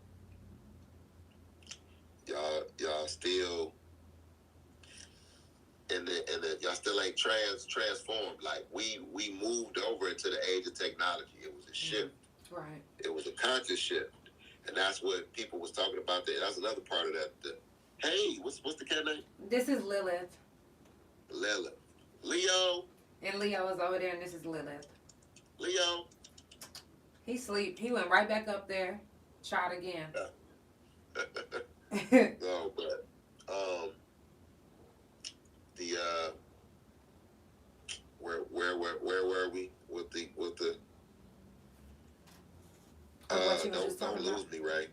y'all still y'all still ain't transformed. Like we moved over into the age of technology. It was a shift. Right. It was a conscious shift, and that's what people was talking about. That's another part of that. Hey, what's the cat name? This is Lilith. Lilith. Leo. And Leo is over there, and this is Lilith. Leo. He sleep. He went right back up there. Tried again. No, but the where were we with the what you were just don't talking lose about? me, right?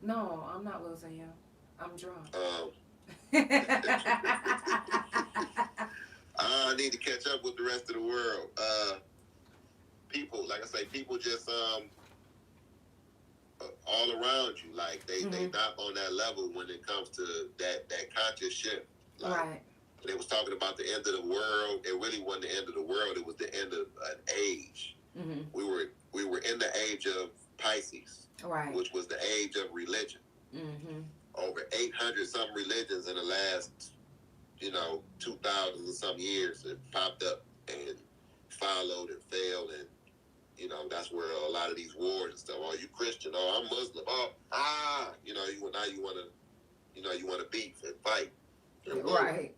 No, I'm not losing you. I'm drunk. I need to catch up with the rest of the world. People, like I say, people just all around you, like they not on that level when it comes to that conscious shift. Like, right. They was talking about the end of the world. It really wasn't the end of the world. It was the end of an age. Mm-hmm. We were in the age of Pisces, right, which was the age of religion. Mm-hmm. Over 800 some religions in the last 2,000 and some years have popped up and followed and failed, and that's where a lot of these wars and stuff. Oh, you Christian? Oh, I'm Muslim. Oh, you want to beef and fight. And right.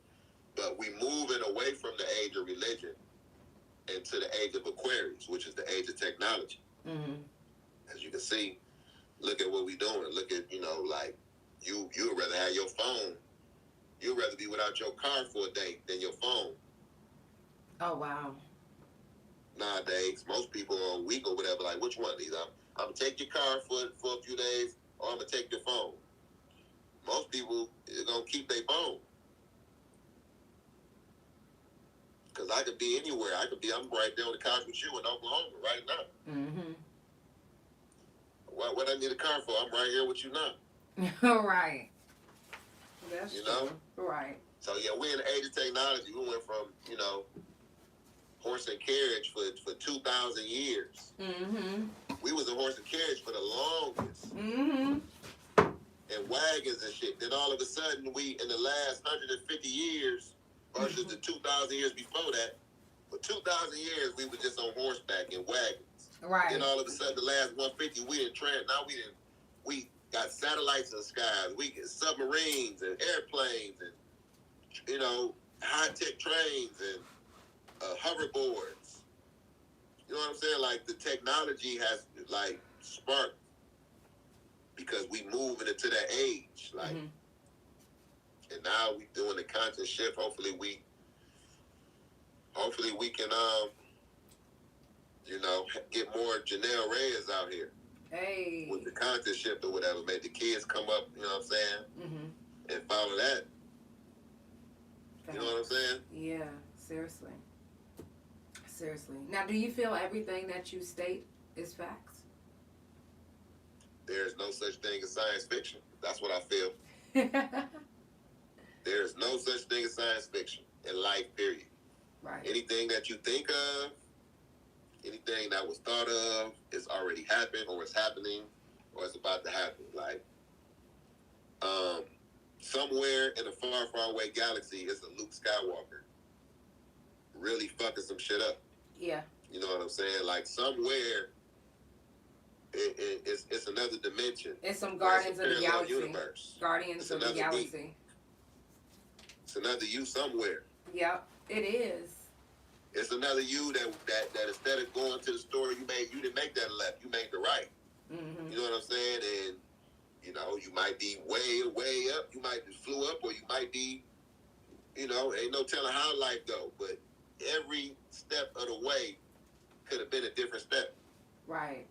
But we moving away from the age of religion into the age of Aquarius, which is the age of technology. Mm-hmm. As you can see, look at what we doing. Look at like you would rather have your phone. You'd rather be without your car for a day than your phone. Oh wow. Nowadays, most people are a week or whatever. Like, which one of these? I'm gonna take your car for a few days, or I'm gonna take your phone. Most people are gonna keep their phone. Because I could be anywhere. I'm right there on the couch with you in Oklahoma right now. Mm-hmm. What I need a car for? I'm right here with you now. right. That's true. Right. So, yeah, we're in the age of technology. We went from, horse and carriage for 2,000 years. Mm-hmm. We was a horse and carriage for the longest. Mm-hmm. And wagons and shit. Then all of a sudden, we, in the last 150 years, versus the 2,000 years before that, for 2,000 years, we were just on horseback and wagons. Right. Then all of a sudden, the last 150, we got satellites in the skies. We get submarines and airplanes and, high-tech trains and hoverboards. You know what I'm saying? Like, the technology has, like, sparked because we moving into that age. Like, and now we doing the conscious shift. Hopefully we can, get more Janelle Reyes out here. Hey. With the conscious shift or whatever. Make the kids come up, you know what I'm saying? Mm-hmm. And follow that. You know what I'm saying? Yeah, seriously. Seriously. Now, do you feel everything that you state is facts? There's no such thing as science fiction. That's what I feel. There's no such thing as science fiction in life, period. Right. Anything that you think of, anything that was thought of, it's already happened, or it's happening, or it's about to happen. Like, somewhere in a far, far away galaxy is a Luke Skywalker really fucking some shit up. Yeah. You know what I'm saying? Like, somewhere it's another dimension. It's some Guardians of the Galaxy. Universe. Guardians of the Galaxy. It's another you somewhere. Yep, it is. It's another you that instead of going to the store, you didn't make that left. You made the right. Mm-hmm. You know what I'm saying? And you might be way, way up. You might be flew up, or you might be, ain't no telling how life go. But every step of the way could have been a different step. Right.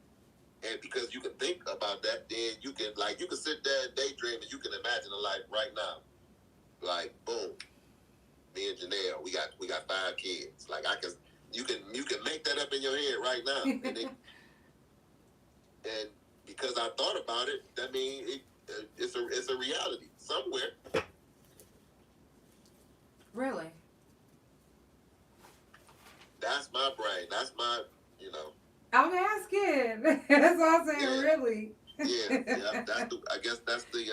And because you can think about that, then you can sit there and daydream, and you can imagine a life right now. Like, boom, me and Janelle, we got 5 kids. Like, you can make that up in your head right now. And because I thought about it, that means it's a reality somewhere. Really? That's my brain. That's my, I'm That's all I'm saying, Yeah. really. Yeah. I guess that's the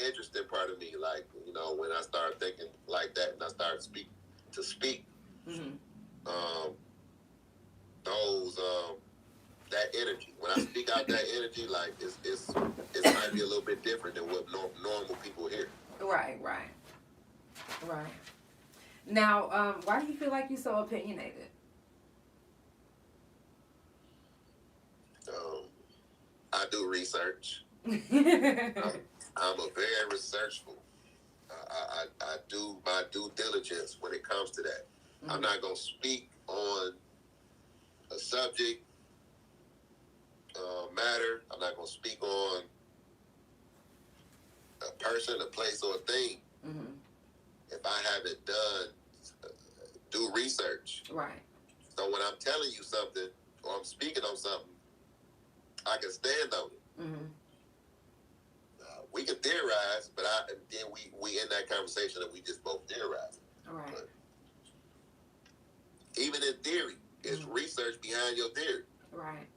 interesting part of me. Like, when I start thinking like that and I start speak, Mm-hmm. um, those that energy. When I speak out that energy, like it might be a little bit different than what normal people hear. Right. Now, why do you feel like you're so opinionated? I do research. Mm-hmm. I'm a very researchful. I do my due diligence when it comes to that. I'm not gonna speak on a subject matter. I'm not gonna speak on a person, a place, or a thing if I haven't done due research. Right. So when I'm telling you something or I'm speaking on something, I can stand on it. Mm-hmm. We can theorize, but then we in that conversation and we just both theorize. Right. But even in theory, it's research behind your theory. Right.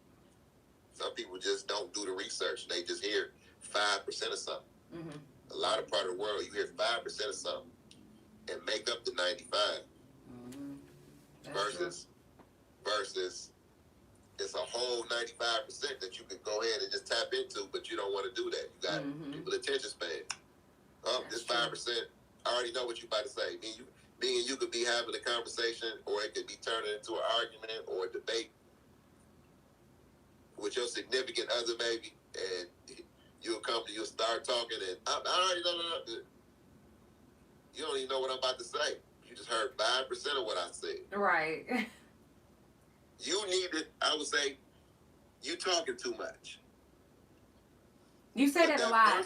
Some people just don't do the research. They just hear 5% of something. Mm-hmm. A lot of part of the world, you hear 5% of something and make up the 95. Mm-hmm. Versus it's a whole 95% that you can go ahead and just tap into, but you don't want to do that. You got people attention span. Oh, this 5%, I already know what you're about to say. Me and you could be having a conversation, or it could be turning into an argument or a debate with your significant other, maybe, and you'll start talking, and I already know. You don't even know what I'm about to say. You just heard 5% of what I said. Right. You need to, I would say, you talking too much. You say that a lot.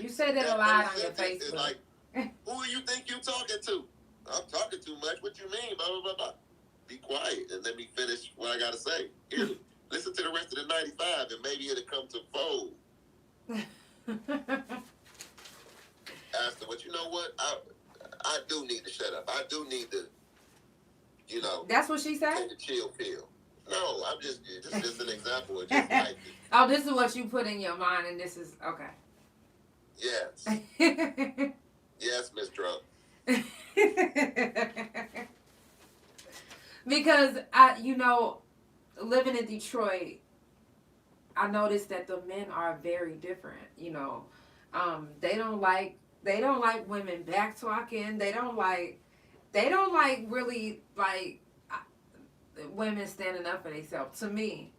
You say that a lot on your Facebook. It's like, who do you think you're talking to? I'm talking too much. What you mean? Blah, blah, blah, blah. Be quiet and let me finish what I got to say. Here, listen to the rest of the 95 and maybe it'll come to fold. After, but you know what? I do need to shut up. I do need to, That's what she said? take a chill pill. No, I'm just an example of just like. Oh, this is what you put in your mind, and this is okay. Yes. Yes, Miss Trump. Because living in Detroit, I noticed that the men are very different. They don't like women back talking. They don't like really like women standing up for themselves. To me.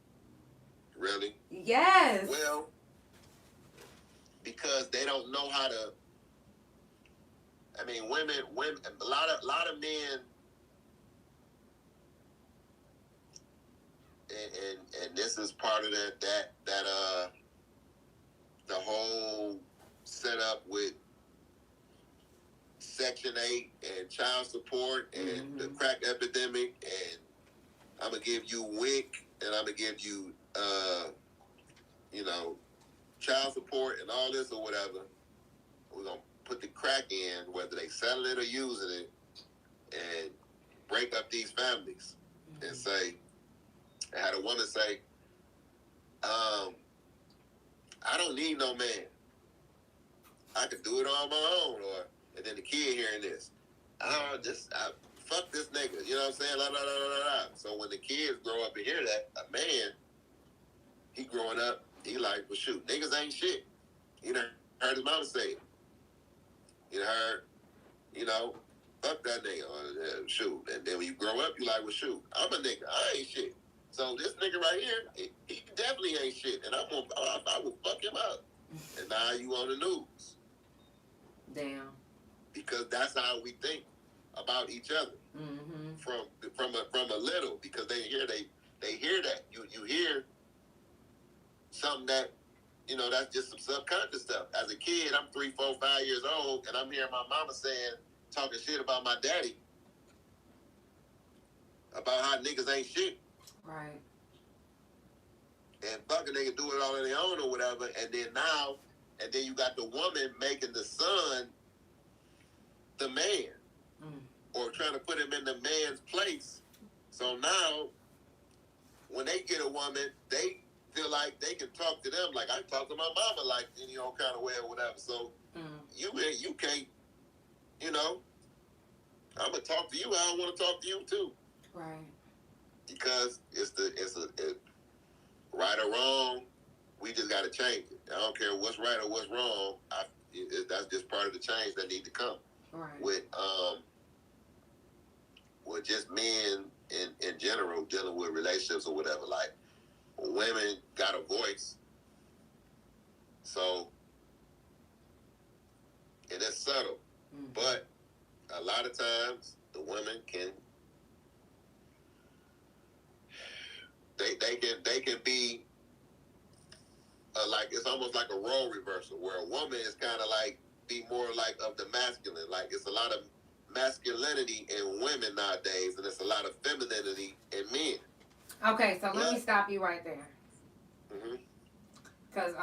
Really? Yes. Well, because they don't know how to. I mean, women. A lot of men, and this is part of that the whole setup with Section 8 and child support and the crack epidemic, and I'm gonna give you WIC, and I'm gonna give you child support and all this or whatever. We're gonna put the crack in, whether they selling it or using it, and break up these families. And say, I had a woman say, I don't need no man. I could do it on my own. And then the kid hearing this, fuck this nigga. You know what I'm saying? La, la, la, la, la. So when the kids grow up and hear that, a man, he growing up, he like, well, shoot, niggas ain't shit. You know, heard his mama say it. You heard, fuck that nigga. Shoot. And then when you grow up, you like, well, shoot, I'm a nigga. I ain't shit. So this nigga right here, he definitely ain't shit. And I will fuck him up. And now you on the news. Damn. Because that's how we think about each other. From a little, because they hear that. You hear something that, that's just some subconscious stuff. As a kid, I'm 3, 4, 5 years old, and I'm hearing my mama talking shit about my daddy, about how niggas ain't shit. Right. And fucking they can do it all on their own or whatever. And then you got the woman making the son the man, or trying to put him in the man's place. So now when they get a woman, they feel like they can talk to them like I talk to my mama, like in your own kind of way or whatever. So you can't, you know, I'm gonna talk to you how I want to talk to you too. Right. Because it's right or wrong. We just got to change it. I don't care what's right or what's wrong. That's just part of the change that need to come. Right. With just men in general dealing with relationships or whatever. Like women got a voice, so and it's subtle, but a lot of times the women can they can be like it's almost like a role reversal where a woman is kind of like be more like of the masculine. Like it's a lot of masculinity in women nowadays, and it's a lot of femininity in men. Okay, so let me stop you right there. Mm-hmm. Cause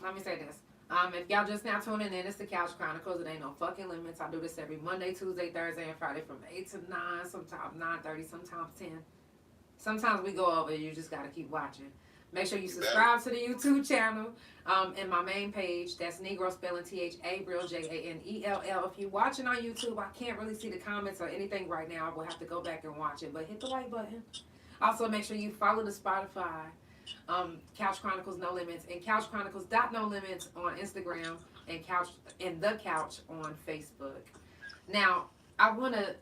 let me say this. If y'all just now tuning in, it's the Couch Chronicles. It ain't no fucking limits. I do this every Monday, Tuesday, Thursday, and Friday from 8 to 9, sometimes 9:30, sometimes 10. Sometimes we go over. You just gotta keep watching. Make sure you subscribe to the YouTube channel and my main page. That's Negro spelling T-H-A-Brill Janell. If you're watching on YouTube, I can't really see the comments or anything right now. I will have to go back and watch it. But hit the like button. Also, make sure you follow the Spotify, Couch Chronicles No Limits, and Couch Chronicles No Limits on Instagram, and The Couch on Facebook. Now, I wanna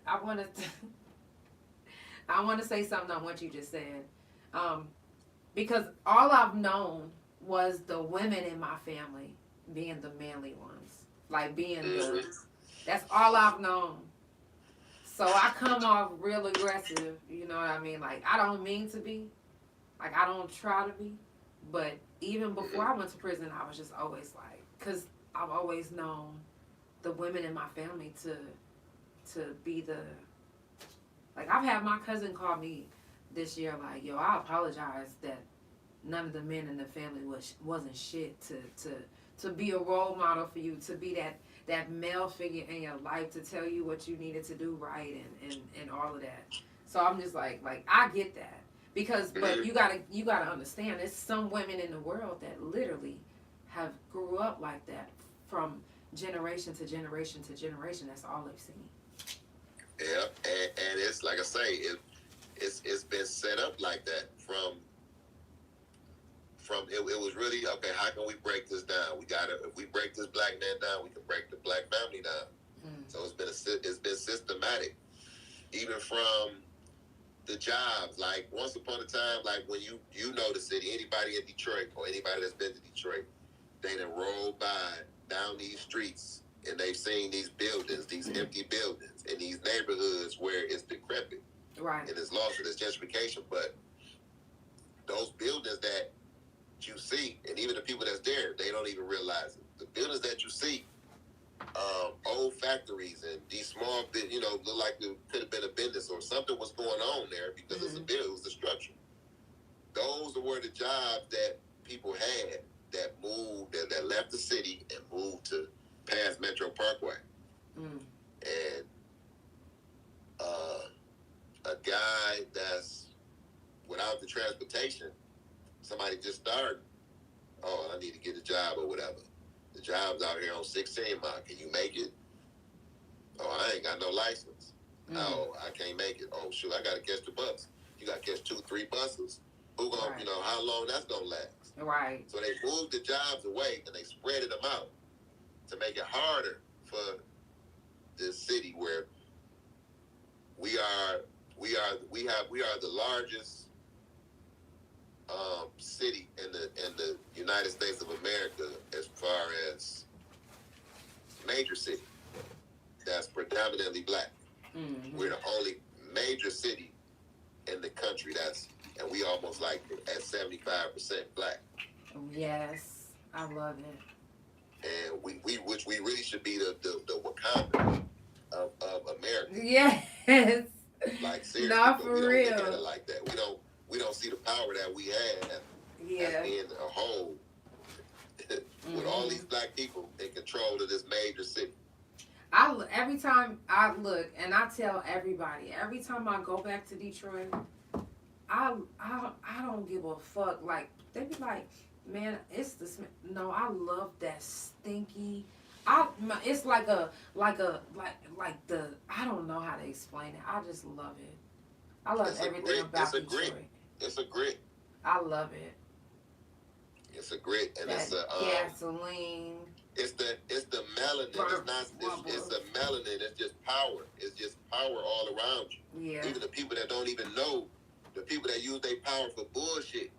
say something on what you just said. Because all I've known was the women in my family being the manly ones. Like being that's all I've known. So I come off real aggressive, you know what I mean? Like I don't mean to be. Like I don't try to be. But even before I went to prison, I was just always like, because I've always known the women in my family to be the, like I've had my cousin call me this year like, yo, I apologize that none of the men in the family wasn't shit to be a role model for you, to be that male figure in your life, to tell you what you needed to do right and all of that. So I'm just like I get that. Because but you gotta understand there's some women in the world that literally have grew up like that from generation to generation to generation. That's all they've seen. Yeah, and it's like I say, it's been set up like that from it was really okay. How can we break this down? If we break this black man down, we can break the black family down. So it's been systematic, even from the jobs. Like once upon a time, like when you know the city, anybody in Detroit or anybody that's been to Detroit, they done rolled by down these streets and they've seen these buildings, these empty buildings, in these neighborhoods where it's decrepit. Right. And it's lost and it's gentrification. But those buildings that you see, and even the people that's there, they don't even realize it. The buildings that you see, old factories and these small, look like it could have been a business or something was going on there because it's a building, it was the structure. Those were the jobs that people had that moved, that left the city and moved to past Metro Parkway. And a guy that's without the transportation, somebody just started, oh, I need to get a job or whatever. The job's out here on 16 mile. Can you make it? Oh, I ain't got no license. Oh, I can't make it. Oh, shoot, I got to catch the bus. You got to catch 2-3 buses. Who gonna, how long that's going to last? Right. So they moved the jobs away and they spreaded them out to make it harder for this city where we are the largest city in the United States of America as far as major city that's predominantly black. We're the only major city in the country and we almost like at 75% black. Yes, I love it. And which we really should be the Wakanda of America. Yes. Like seriously, not but for we don't real. look at it like that. We don't see the power that we have as being a whole with all these black people in control of this major city. Every time I look, and I tell everybody, every time I go back to Detroit, I don't give a fuck. Like they be like, man, it's the no. I love that stinky. It's like the I don't know how to explain it. I just love it. I love It's a everything grit. about It's a Detroit. grit. It's a grit. I love it. It's a grit, and That it's a gasoline. It's the melanin. It's not. It's a melanin. It's just power. It's just power all around you. Yeah. Even the people that don't even know, the people that use their power for bullshit.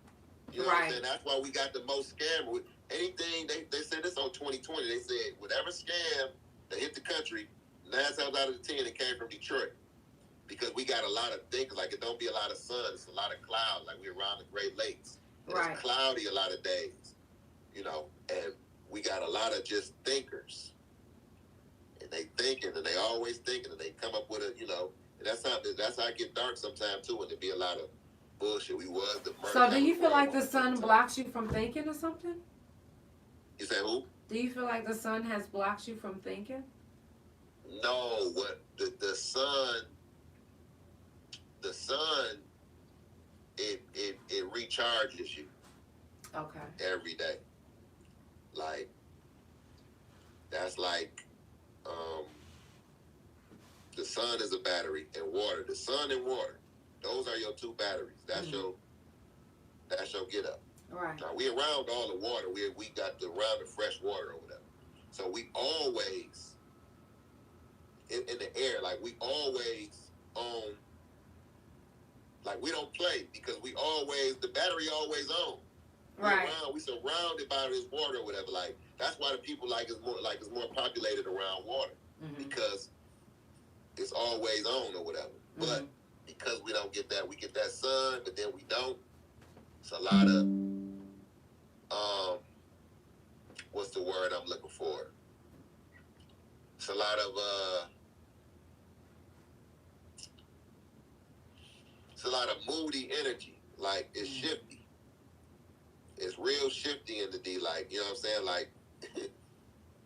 You know Right. what I'm saying? That's why we got the most scam. With anything they said this on 2020. They said whatever scam that hit the country, 9 times out of the 10 it came from Detroit. Because we got a lot of things, like it don't be a lot of sun, it's a lot of clouds, like we're around the Great Lakes. And Right. It's cloudy a lot of days, you know, and we got a lot of just thinkers. And they thinking, and they always thinking, and they come up with a, you know, and that's how it get dark sometimes too, and there be a lot of bullshit. We was the murder. So do you feel like the sun blocks you from thinking or something? You say who? Do you feel like the sun has blocked you from thinking? No, what the sun it recharges you. Okay. Every day. Like that's like the sun is a battery and water. The sun and water. Those are your two batteries. That's your get up. Right. Now we around all the water. We got around the fresh water or whatever. So we always in the air, like we always on. Like we don't play because the battery always on. Right. We surrounded by this water or whatever. Like that's why the people it's more populated around water because it's always on or whatever. But because we don't get that, we get that sun, but then we don't. It's a lot of what's the word I'm looking for? It's a lot of it's a lot of moody energy. Like it's shifty. It's real shifty in the D. Like you know what I'm saying. Like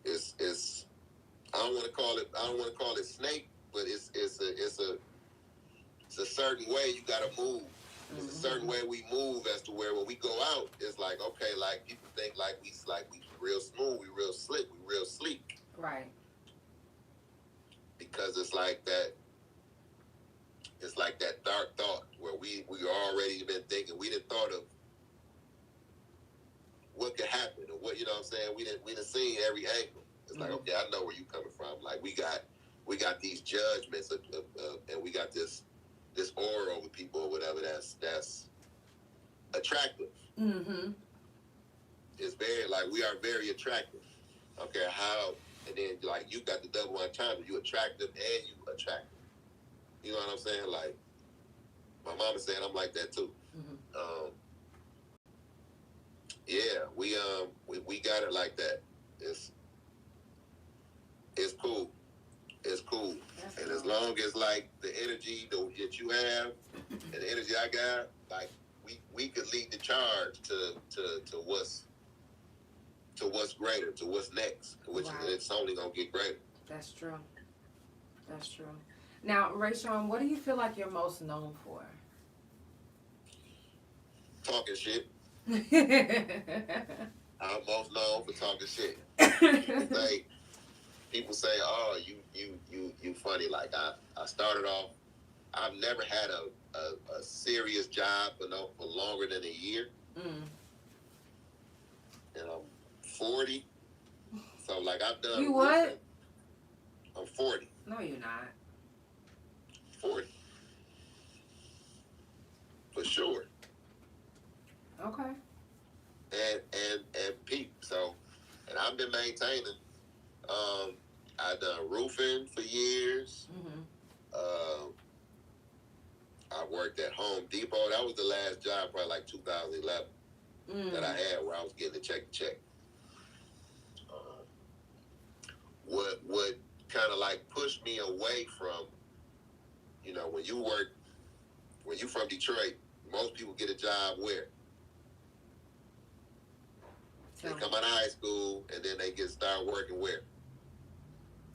it's. I don't want to call it snake, but it's a certain way you gotta move. It's a certain way we move as to where when we go out, it's like okay, like people think like we real smooth, we real slick, we real sleek. Right. Because it's like that. It's like that dark thought where we already been thinking. We didn't thought of what could happen or what, you know what I'm saying? We didn't seen every angle. It's like, okay, I know where you coming from. Like we got these judgments and we got this aura over people or whatever that's attractive. It's very like we are very attractive. Okay, how and then like you got the double entendre. You attractive and you attractive. You know what I'm saying? Like my mama said, I'm like that too. Yeah, we got it like that. It's cool. It's cool. That's and cool. As long as like the energy that you have and the energy I got, like we could lead the charge to what's greater, to what's next, which right. It's only gonna get greater. That's true. That's true. Now, Rayshawn, what do you feel like you're most known for? Talking shit. I'm most known for talking shit. People say, "Oh, you funny." Like I started off. I've never had a serious job for longer than a year. And I'm 40, so like I've done. You what? Roofing. I'm 40. No, you're not. 40. For sure. Okay. And peep. So, and I've been maintaining. I done roofing for years. I worked at Home Depot. That was the last job, probably like 2011, that I had where I was getting a check. What kind of like pushed me away from, you know, when you from Detroit, most people get a job where? They come out of high school and then they start working where?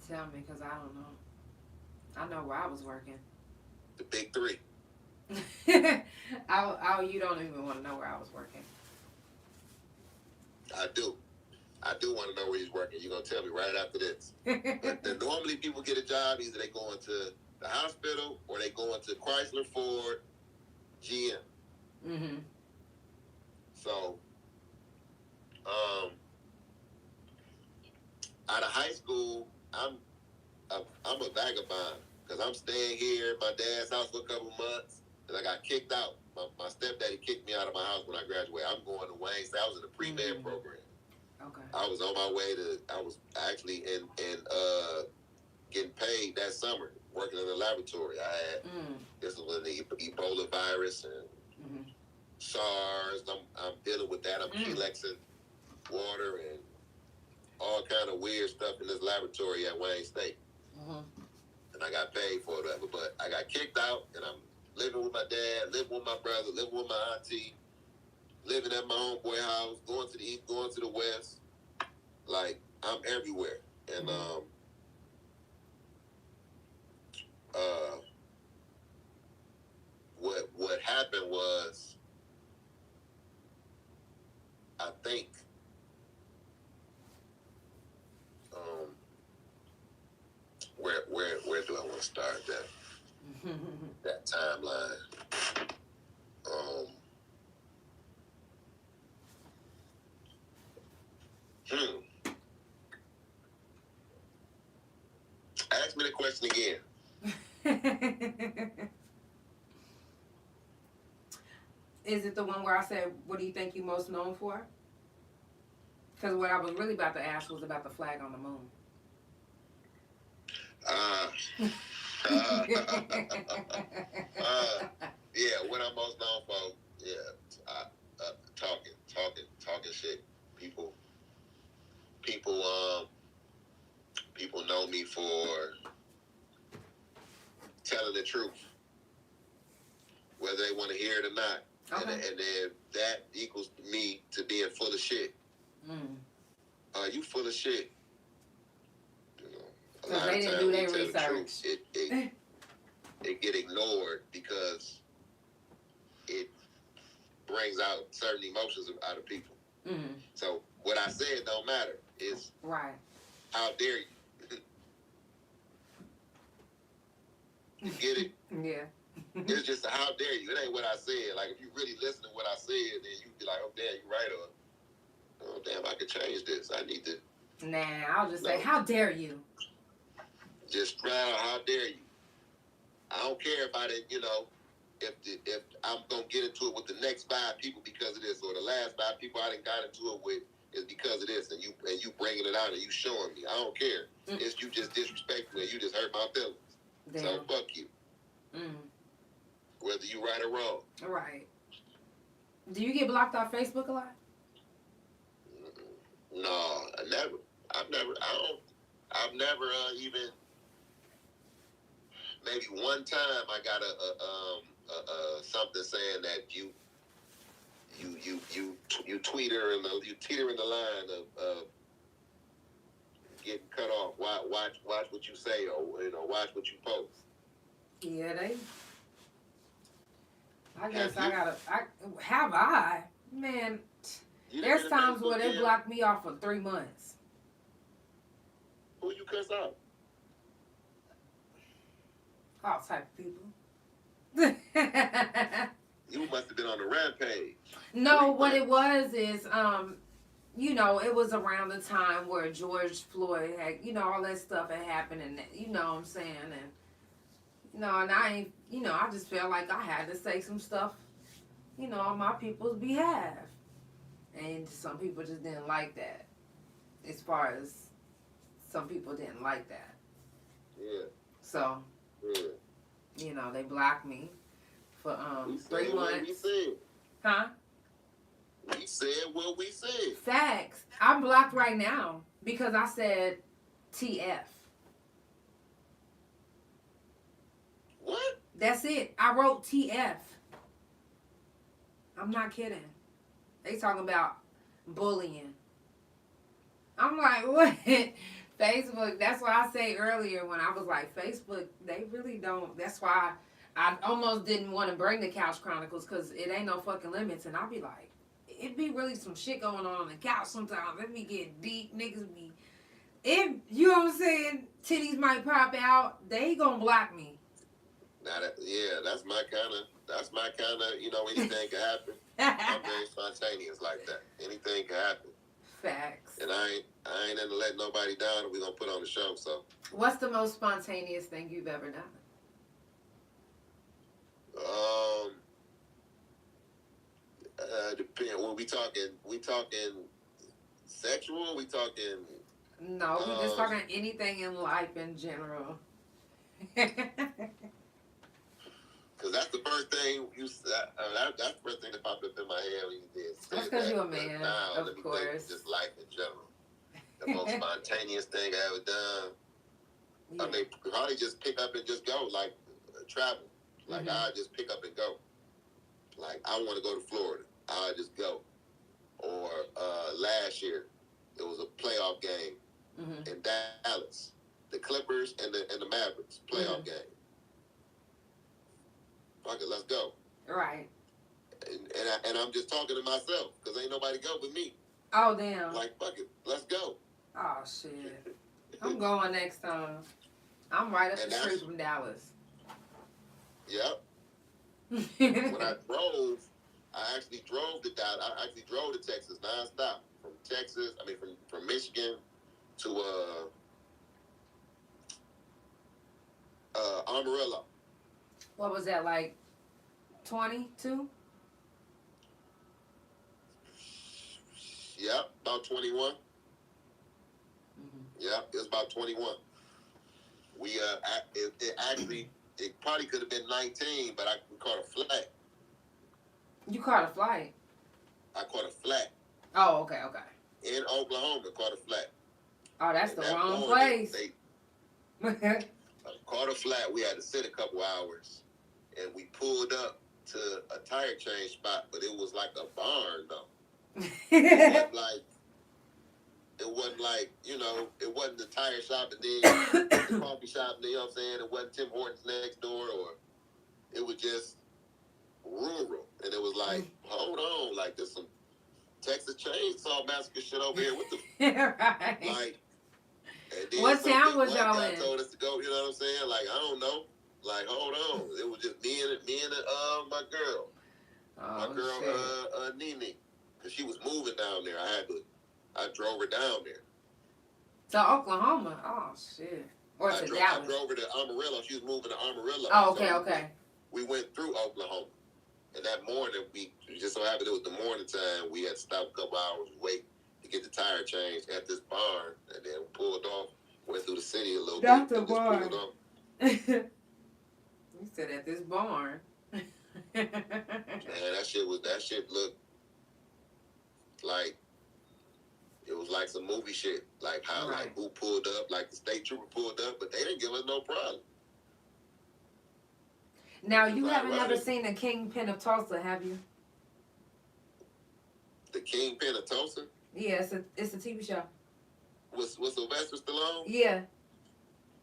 Tell me, because I don't know. I know where I was working. The big three. You don't even want to know where I was working. I do. I do want to know where he's working. You're going to tell me right after this. But normally people get a job, either they go into the hospital or they go into Chrysler, Ford, GM. Mm-hmm. So, out of high school, I'm a vagabond because I'm staying here at my dad's house for a couple months, and I got kicked out. My stepdaddy kicked me out of my house when I graduated. I'm going to Wayne State. I was in the pre-med program. Okay. I was on my way to. I was actually in getting paid that summer, working in the laboratory. I had this was when the Ebola virus and SARS. I'm dealing with that. I'm Klexing water and all kind of weird stuff in this laboratory at Wayne State. And I got paid for it, but I got kicked out, and I'm living with my dad, living with my brother, living with my auntie, living at my homeboy house, going to the east, going to the west. Like, I'm everywhere. And what happened was, I think where do I want to start that timeline? Ask me the question again. Is it the one where I said, what do you think you're most known for? Because what I was really about to ask was about the flag on the moon. Yeah, what I'm most known for, talking shit. People know me for telling the truth, whether they want to hear it or not. Okay. And then that equals me to being full of shit. You full of shit. Because they didn't do their research. It get ignored because it brings out certain emotions out of people. So what I said don't matter. It's right. How dare you? You get it? Yeah. It's just a how dare you. It ain't what I said. Like, if you really listen to what I said, then you be like, oh, damn, you right, or oh, damn, I could change this. I need to. Nah, I'll just say, how dare you? Just proud, how dare you? I don't care if I didn't, if I'm going to get into it with the next 5 people because of this, or the last 5 people I done got into it with is because of this, and you bringing it out and you showing me. I don't care. It's you just disrespect me and you just hurt my feelings. Damn. So fuck you. Whether you right or wrong. Right. Do you get blocked off Facebook a lot? No, I've never even. Maybe one time I got a something saying that you teeter in the line of getting cut off. Watch what you say, or watch what you post. Yeah, I guess have I? Man, there's times where they block me off for 3 months. Who you cuss out? All type of people. You must have been on a rampage. No, what it was is, it was around the time where George Floyd had, all that stuff had happened, and you know what I'm saying, and I ain't, I just felt like I had to say some stuff, on my people's behalf, and some people just didn't like that. As far as some people didn't like that. Yeah. So. Yeah. They blocked me for 3 months. We said. Huh? We said what we said. Facts. I'm blocked right now because I said TF. What? That's it. I wrote TF. I'm not kidding. They talking about bullying. I'm like, what? Facebook, that's what I say earlier when I was like, Facebook, they really don't. That's why I almost didn't want to bring the Couch Chronicles because it ain't no fucking limits, and I'll be like, it be really some shit going on the couch sometimes. Let me get deep, niggas be. If you know what I'm saying, titties might pop out. They gonna block me. Now that's my kind of, you know, anything can happen. I'm very spontaneous like that. Anything can happen. Facts. And I ain't into letting nobody down, and we gonna put on the show. So. What's the most spontaneous thing you've ever done? Depend. When we talking sexual. We talking. No, we just talking anything in life in general. Cause that's the first thing that's the first thing that popped up in my head when you did. That's because you're a man, of course. Just life in general. The most spontaneous thing I ever done. Yeah. I mean, probably just pick up and just go, like travel. Like I just pick up and go. Like I want to go to Florida, I just go. Or last year, it was a playoff game in Dallas, the Clippers and the Mavericks playoff game. Fuck it, let's go. Right. And I'm just talking to myself because ain't nobody go but me. Oh damn. Like fuck it, let's go. Oh shit. I'm going next time. I'm right up the street from Dallas. Yep. When I drove, I actually drove to Dallas. I actually drove to Texas nonstop. From Texas, from Michigan to Amarillo. What was that, like 22? Yep, about 21. Yep, it was about 21. We it probably could have been 19, but we caught a flat. You caught a flight? I caught a flat. Oh, okay. In Oklahoma, caught a flat. Oh, that's the wrong place. Caught a flat. We had to sit a couple hours, and we pulled up to a tire change spot, but it was like a barn, though. It wasn't like, you know, it wasn't the tire shop and then the coffee shop, you know what I'm saying? It wasn't Tim Hortons next door, or it was just rural. And it was like, hold on, like there's some Texas Chainsaw Massacre shit over here. What the right. Like, and then what town was y'all in? Told us to go, you know what I'm saying? Like, I don't know. Like, hold on. It was just me and my girl. My girl, Nene. Because she was moving down there. I drove her down there. To Oklahoma? Oh, shit. Or to Dallas? I drove her to Amarillo. She was moving to Amarillo. Oh, okay, okay. We went through Oklahoma. And that morning, we just so happened it was the morning time. We had to stop a couple hours, wait to get the tire changed at this barn. And then we pulled off, went through the city a little bit. That's the barn. You said at this barn. Man, that shit looked like, it was like some movie shit. Like how, like who pulled up, like the state trooper pulled up, but they didn't give us no problem. Now, you haven't ever seen The Kingpin of Tulsa, have you? The Kingpin of Tulsa? Yeah, it's a TV show. With Sylvester Stallone? Yeah.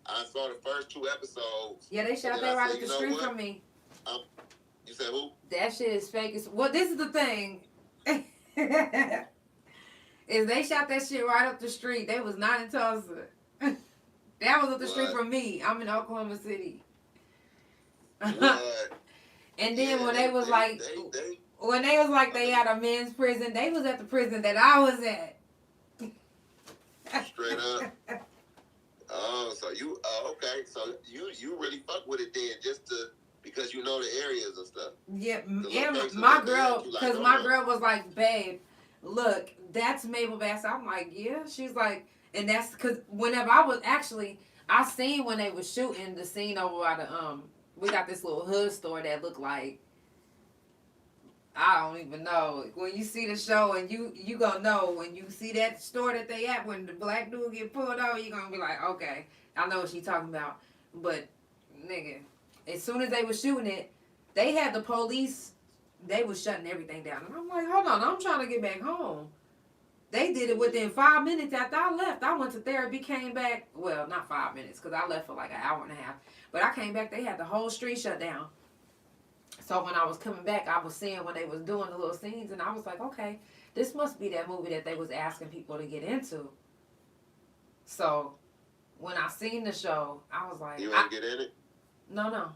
I saw the first 2 episodes. Yeah, they shot that right up the street from me. You said who? That shit is fake. Well, this is the thing. Is they shot that shit right up the street. They was not in Tulsa. That was up the street from me. I'm in Oklahoma City. And then when they was like, they had a men's prison, they was at the prison that I was at. Straight up. Oh, so you, okay. So you really fuck with it then, because you know the areas and stuff. Yeah, and my girl, because my girl was like, babe, look, that's Mabel Bass. I'm like, yeah. She's like, and that's because whenever I seen when they was shooting the scene over by the, we got this little hood store that looked like, I don't even know. When you see the show and you gonna know when you see that store that they at, when the black dude get pulled over, you gonna be like, okay, I know what she talking about. But, nigga, as soon as they was shooting it, they had the police, they was shutting everything down. And I'm like, hold on, I'm trying to get back home. They did it within 5 minutes after I left. I went to therapy, came back. Well, not 5 minutes, because I left for like an hour and a half. But I came back, they had the whole street shut down. So when I was coming back, I was seeing when they was doing the little scenes, and I was like, okay, this must be that movie that they was asking people to get into. So when I seen the show, I was like, you ain't get in it? No,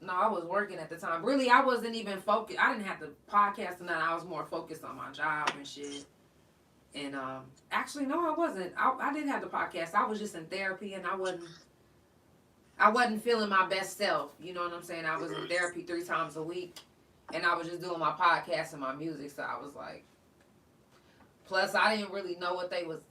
I was working at the time. Really, I wasn't even focused. I didn't have to podcast or nothing. I was more focused on my job and shit. And actually, no, I wasn't. I didn't have the podcast. I was just in therapy, and I wasn't feeling my best self. You know what I'm saying? I was in therapy 3 times a week, and I was just doing my podcast and my music. So I was like, plus I didn't really know what they was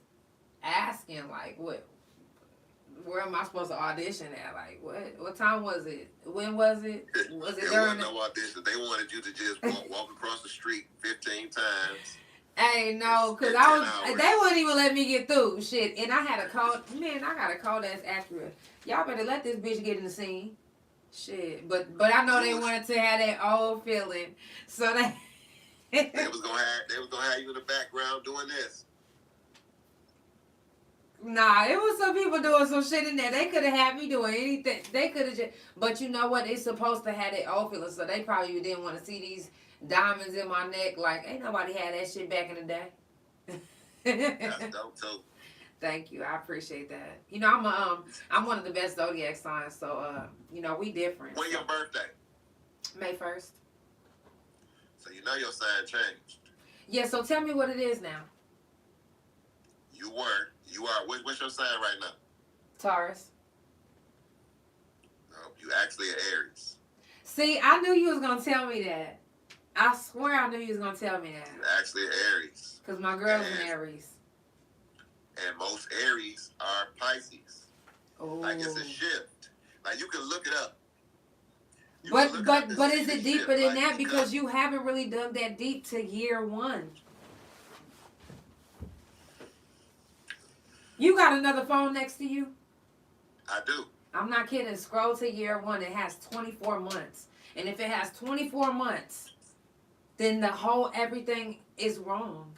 asking. Like, where am I supposed to audition at? Like, what time was it? When was it? Was it there during? There was no audition. They wanted you to just walk across the street 15 times. Hey, no, because they wouldn't even let me get through. Shit. And I had a call. Man, I got a call that's accurate. Y'all better let this bitch get in the scene. Shit. But I know they wanted to have that old feeling. So they was gonna have you in the background doing this. Nah, it was some people doing some shit in there. They could have had me doing anything. They could have just. But you know what? They supposed to have that old feeling. So they probably didn't want to see these diamonds in my neck. Like, ain't nobody had that shit back in the day. That's dope too. Thank you. I appreciate that. You know, I'm one of the best zodiac signs, so you know, we different. When your birthday? May 1st. So you know your sign changed. Yeah, so tell me what it is now. You are what's your sign right now? Taurus. No, you actually an Aries. See, I knew you was gonna tell me that. I swear I knew you was gonna tell me that. You're actually an Aries. Cause my girl's an Aries. And most Aries are Pisces. Oh. Like it's a shift. Like you can look it up. But is it deeper than that? Because you haven't really dug that deep to year 1. You got another phone next to you? I do. I'm not kidding. Scroll to year 1. It has 24 months. And if it has 24 months, then the whole everything is wrong.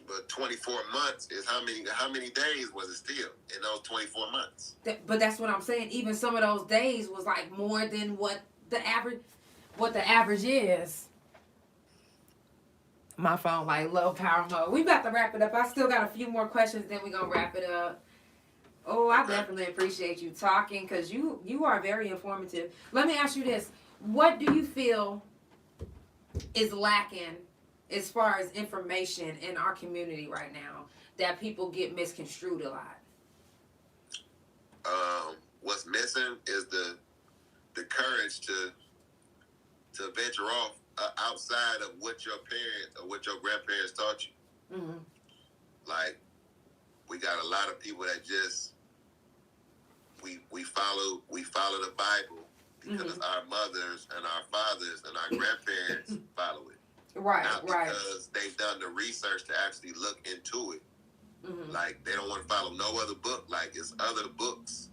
But 24 months is how many days was it still in those 24 months? But that's what I'm saying. Even some of those days was like more than what the average is. My phone like low power mode. We about to wrap it up. I still got a few more questions, then we gonna wrap it up. Oh, I definitely appreciate you talking because you are very informative. Let me ask you this. What do you feel is lacking as far as information in our community right now that people get misconstrued a lot? What's missing is the courage to venture off outside of what your parents or what your grandparents taught you. Mm-hmm. Like, we got a lot of people that just we follow the Bible because our mothers and our fathers and our grandparents follow it. Right, not right. because they've done the research to actually look into it. Mm-hmm. Like, they don't want to follow no other book. Like, it's other books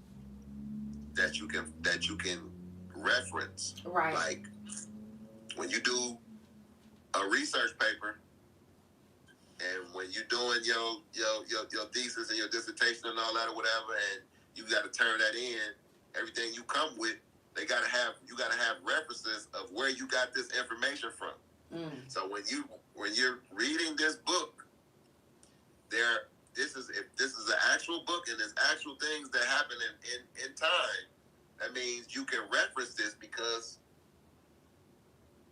that you can reference. Right. Like, when you do a research paper and when you're doing your thesis and your dissertation and all that or whatever, and you got to turn that in, everything you come with, you got to have references of where you got this information from. Mm. So when you're reading this book, if this is an actual book and there's actual things that happen in time, that means you can reference this because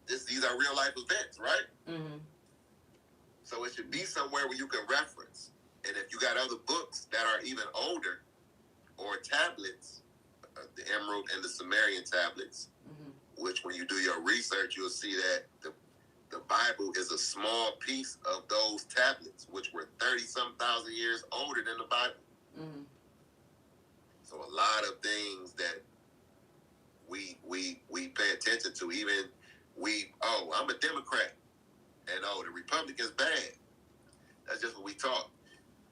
these are real life events, right? Mm-hmm. So it should be somewhere where you can reference. And if you got other books that are even older, or tablets, the Emerald and the Sumerian tablets, which when you do your research, you'll see that the Bible is a small piece of those tablets, which were 30-some thousand years older than the Bible. Mm-hmm. So a lot of things that we pay attention to, even I'm a Democrat, and the Republicans bad. That's just what we talk.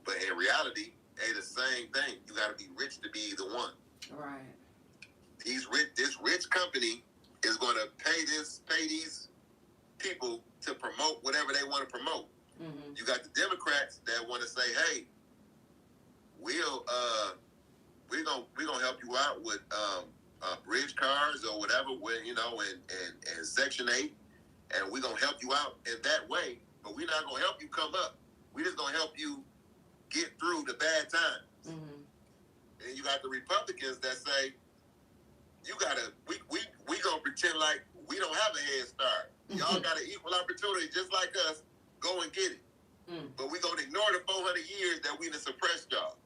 But in reality, the same thing. You got to be rich to be either one. Right. This rich company is going to pay these people to promote whatever they want to promote. You got the Democrats that want to say, hey, we'll we gonna help you out with bridge cars or whatever, and Section 8, and we're gonna help you out in that way. But we're not gonna help you come up. We're just gonna help you get through the bad times. Mm-hmm. And you got the Republicans that say we gonna pretend like we don't have a head start. Y'all got an equal opportunity just like us. Go and get it. But we gonna ignore the 400 years that we done suppressed y'all.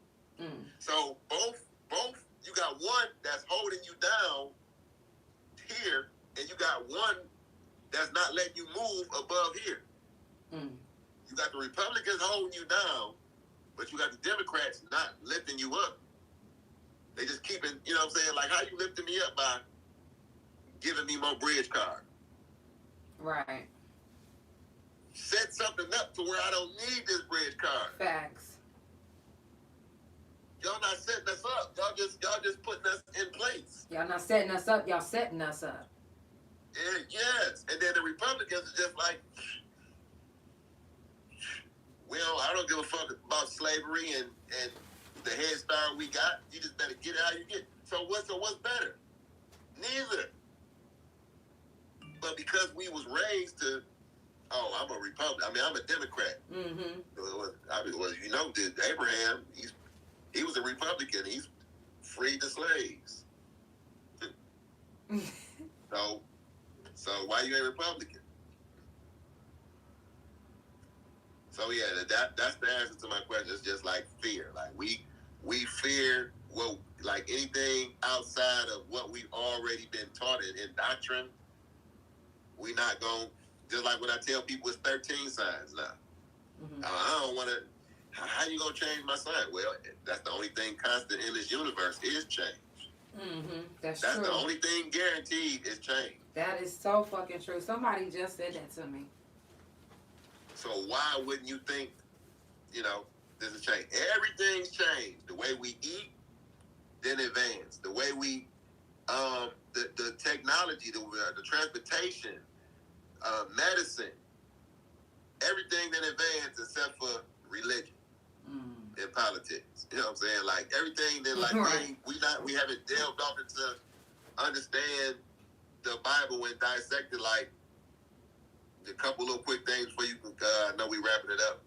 So both you got one that's holding you down here, and you got one that's not letting you move above here. You got the Republicans holding you down, but you got the Democrats not lifting you up. They just keeping, you know what I'm saying? Like, how you lifting me up by giving me more bridge card? Right. Set something up to where I don't need this bridge card. Facts. Y'all not setting us up. Y'all just putting us in place. Y'all not setting us up. Y'all setting us up. And yes. And then the Republicans are just like, well, I don't give a fuck about slavery and the head start we got. You just better get it how you get. So what's better? Neither. But because we was raised to, I'm a Republican. I mean, I'm a Democrat. Mm-hmm. Well, you know, Abraham, he was a Republican. He freed the slaves. So why you a Republican? So yeah, that's the answer to my question. It's just like fear. Like we fear like anything outside of what we've already been taught in doctrine. We not going, just like when I tell people it's 13 signs now. Mm-hmm. I don't want to. How you gonna change my sign? Well, that's the only thing constant in this universe is change. Mm-hmm. That's true. The only thing guaranteed is change. That is so fucking true. Somebody just said that to me. So why wouldn't you think, this is change? Everything's changed. The way we eat, then advance. The way we, the technology, the transportation, medicine, everything then advanced except for religion and politics. You know what I'm saying? Like everything then, like right. we haven't delved off into understand the Bible and dissect it. Like a couple little quick things before you can. I know we wrapping it up.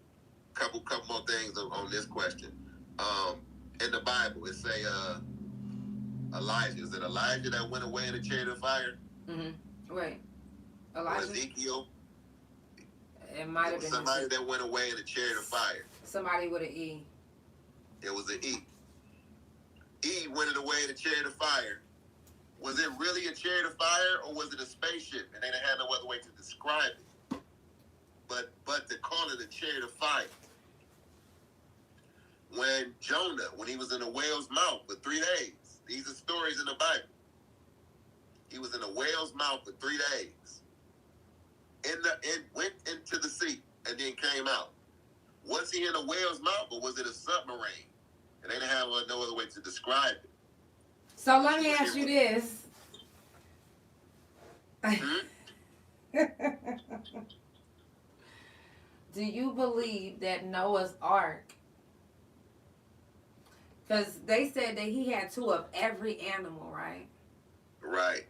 Couple more things on this question. In the Bible, it say Elijah. Is it Elijah that went away in a chariot of fire? Mm-hmm. Right. Elijah. Or Ezekiel. It might have been somebody that went away in a chariot of fire. Somebody with an E. It was an E. E went away in a chariot of fire. Was it really a chariot of fire, or was it a spaceship? And they didn't have no other way to describe it. But to call it a chariot of fire. When Jonah, when he was in a whale's mouth for 3 days, these are stories in the Bible. He was in a whale's mouth for 3 days. Went into the sea and then came out. Was he in a whale's mouth, or was it a submarine? And they didn't have no other way to describe it. So let me ask you this. Do you believe that Noah's Ark, because they said that he had 2 of every animal, right? Right.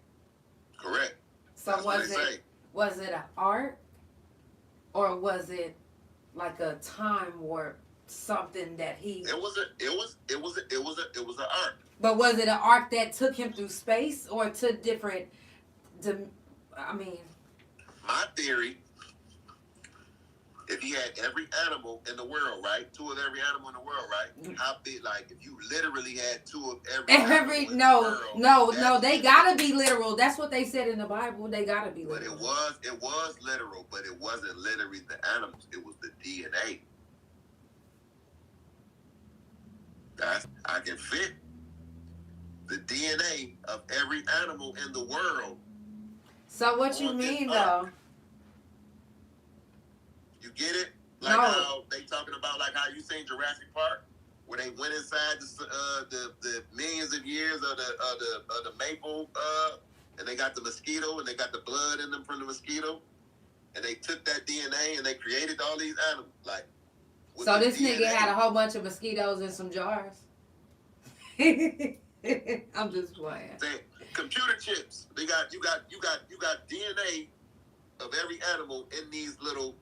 Correct. So was it an ark, or was it like a time warp, something that he? It was an ark. But was it an ark that took him through space, or to different? My theory. If he had every animal in the world, right? 2 of every animal in the world, right? How big? Like if you literally had 2 of every. No, they gotta be literal. That's what they said in the Bible. They gotta be literal. But it was literal, but it wasn't literally the animals. It was the DNA. I can fit the DNA of every animal in the world. So what you mean though? You get it? Like how they talking about, like how you seen Jurassic Park, where they went inside the millions of years of the maple, and they got the mosquito, and they got the blood in them from the mosquito, and they took that DNA and they created all these animals. Like, so this DNA, nigga had a whole bunch of mosquitoes in some jars. I'm just playing. Computer chips. You got DNA of every animal in these little.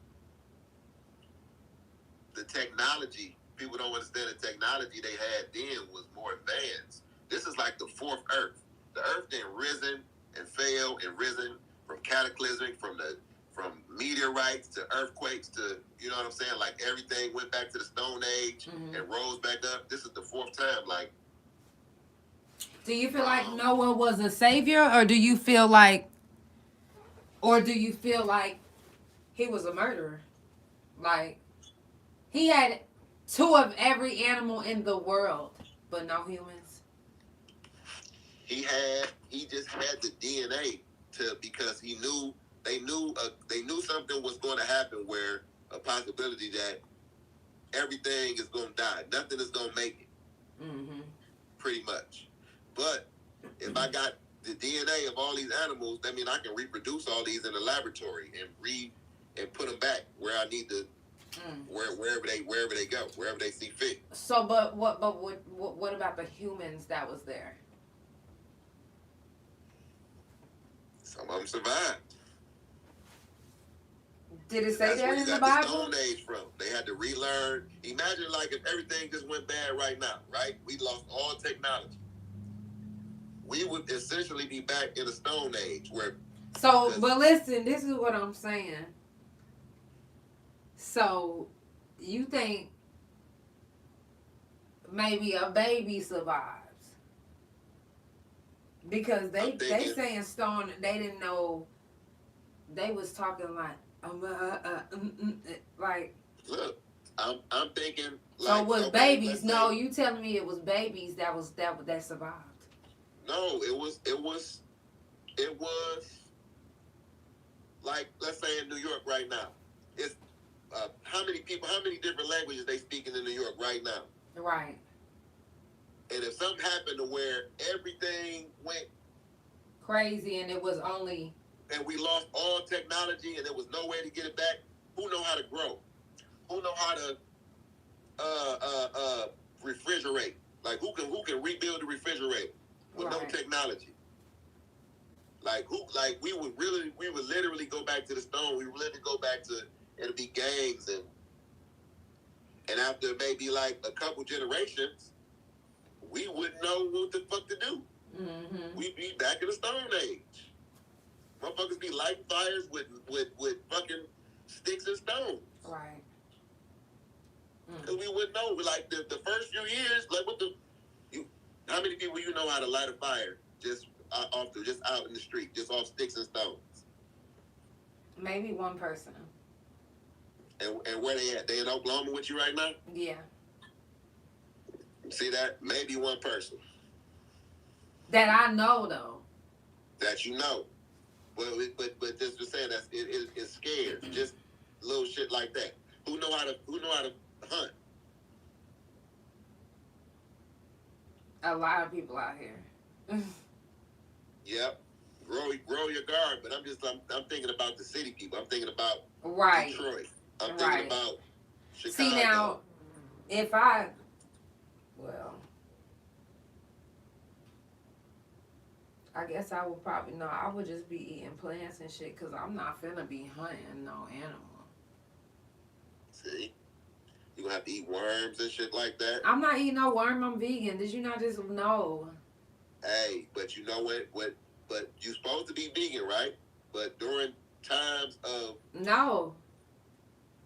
The technology, people don't understand the technology they had then was more advanced. This is like the fourth Earth. The Earth then risen and fell and risen from cataclysmic, from meteorites to earthquakes to, you know what I'm saying? Like everything went back to the Stone Age and rose back up. This is the fourth time. Like, do you feel like Noah was a savior, or do you feel like he was a murderer? Like, he had 2 of every animal in the world, but no humans. He just had the DNA because they knew something was going to happen where a possibility that everything is going to die. Nothing is going to make it. Pretty much. But if I got the DNA of all these animals, that means I can reproduce all these in the laboratory and put them back where I need to, wherever they go, wherever they see fit. So, but what about the humans that was there? Some of them survived. Did it say that in the Bible? That's where you got the Stone Age from. They had to relearn. Imagine like if everything just went bad right now, right? We lost all technology. We would essentially be back in the Stone Age where. So, but listen, this is what I'm saying. So, you think maybe a baby survives? Because they saying stone, they didn't know. They was talking like like. Look, I'm thinking. Like, so it was babies. No, you telling me it was babies that survived? No, it was like, let's say in New York right now. It's how many different languages they speaking in New York right now? Right. And if something happened to where everything went crazy and it was only, and we lost all technology and there was no way to get it back, who know how to grow? Who know how to refrigerate? Like who can rebuild the refrigerator with no technology? We would literally go back to the stone. We would literally go back to, it'll be gangs and after maybe like a couple generations, we wouldn't know what the fuck to do. We'd be back in the Stone Age. Motherfuckers be lighting fires with fucking sticks and stones. Right. Because we wouldn't know. Like the first few years, like how many people you know how to light a fire just out in the street, just off sticks and stones? Maybe one person. And where they at? They in Oklahoma with you right now? Yeah. See that? Maybe one person. That I know, though. That you know. But just saying that it's scared. Just little shit like that. Who know how to hunt? A lot of people out here. Yep. Grow your garden, but I'm thinking about the city people. I'm thinking about Detroit. I'm thinking about Chicago. See now, I guess I would probably, no, I would just be eating plants and shit because I'm not finna be hunting no animal. See? You gonna have to eat worms and shit like that? I'm not eating no worm, I'm vegan. Did you not just know? Hey, but you know what? But you supposed to be vegan, right? But during times of... No.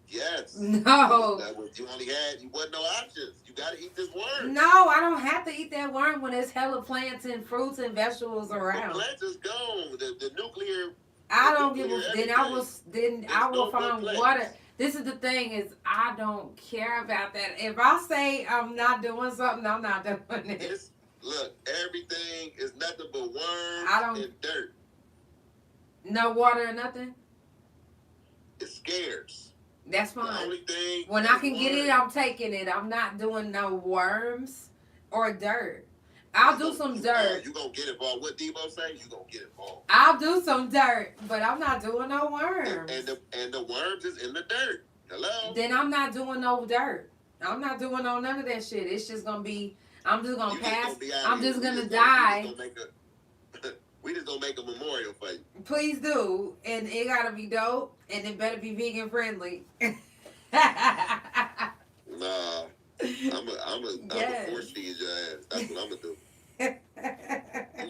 Yes. No. You wasn't no options. You gotta eat this worm. No, I don't have to eat that worm when there's hella plants and fruits and vegetables around. The plants is gone. The nuclear... I don't give a... Then I will find water. This is the thing is I don't care about that. If I say I'm not doing something, I'm not doing it. Look, everything is nothing but worms and dirt. No water or nothing? It's scarce. That's fine. The only thing when I can get it, I'm taking it. I'm not doing no worms or dirt. I'll do some dirt. You gonna get involved. What Debo say? You gonna get involved. I'll do some dirt, but I'm not doing no worms. And the worms is in the dirt. Hello? Then I'm not doing no dirt. I'm not doing none of that shit. It's just gonna be, I'm just gonna You pass. just gonna be out I'm here. just gonna We die. just gonna make a memorial for you. Please do, and it gotta be dope, and it better be vegan friendly. Nah, I'm a force feed your ass. That's what I'm gonna do. You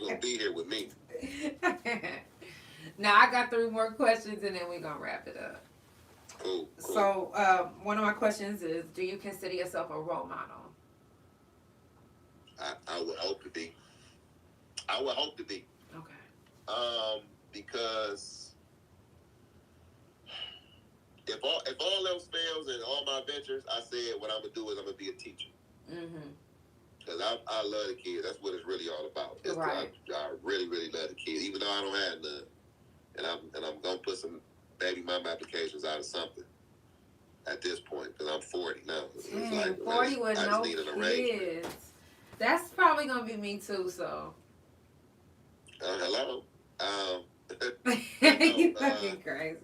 gonna be here with me. Now I got 3 more questions, and then we're gonna wrap it up. Cool. So, one of my questions is: do you consider yourself a role model? I would hope to be. I would hope to be. Okay. Because if all else fails in all my ventures, I said what I'm gonna do is I'm gonna be a teacher. Mm-hmm. Because I love the kids. That's what it's really all about. Right. I really, really love the kids, even though I don't have none. And I'm gonna put some baby mama applications out of something at this point because I'm 40 now. Dang, It's like 40 with I no just need an arrangement. kids. That's probably gonna be me too. So. Hello. You fucking crazy.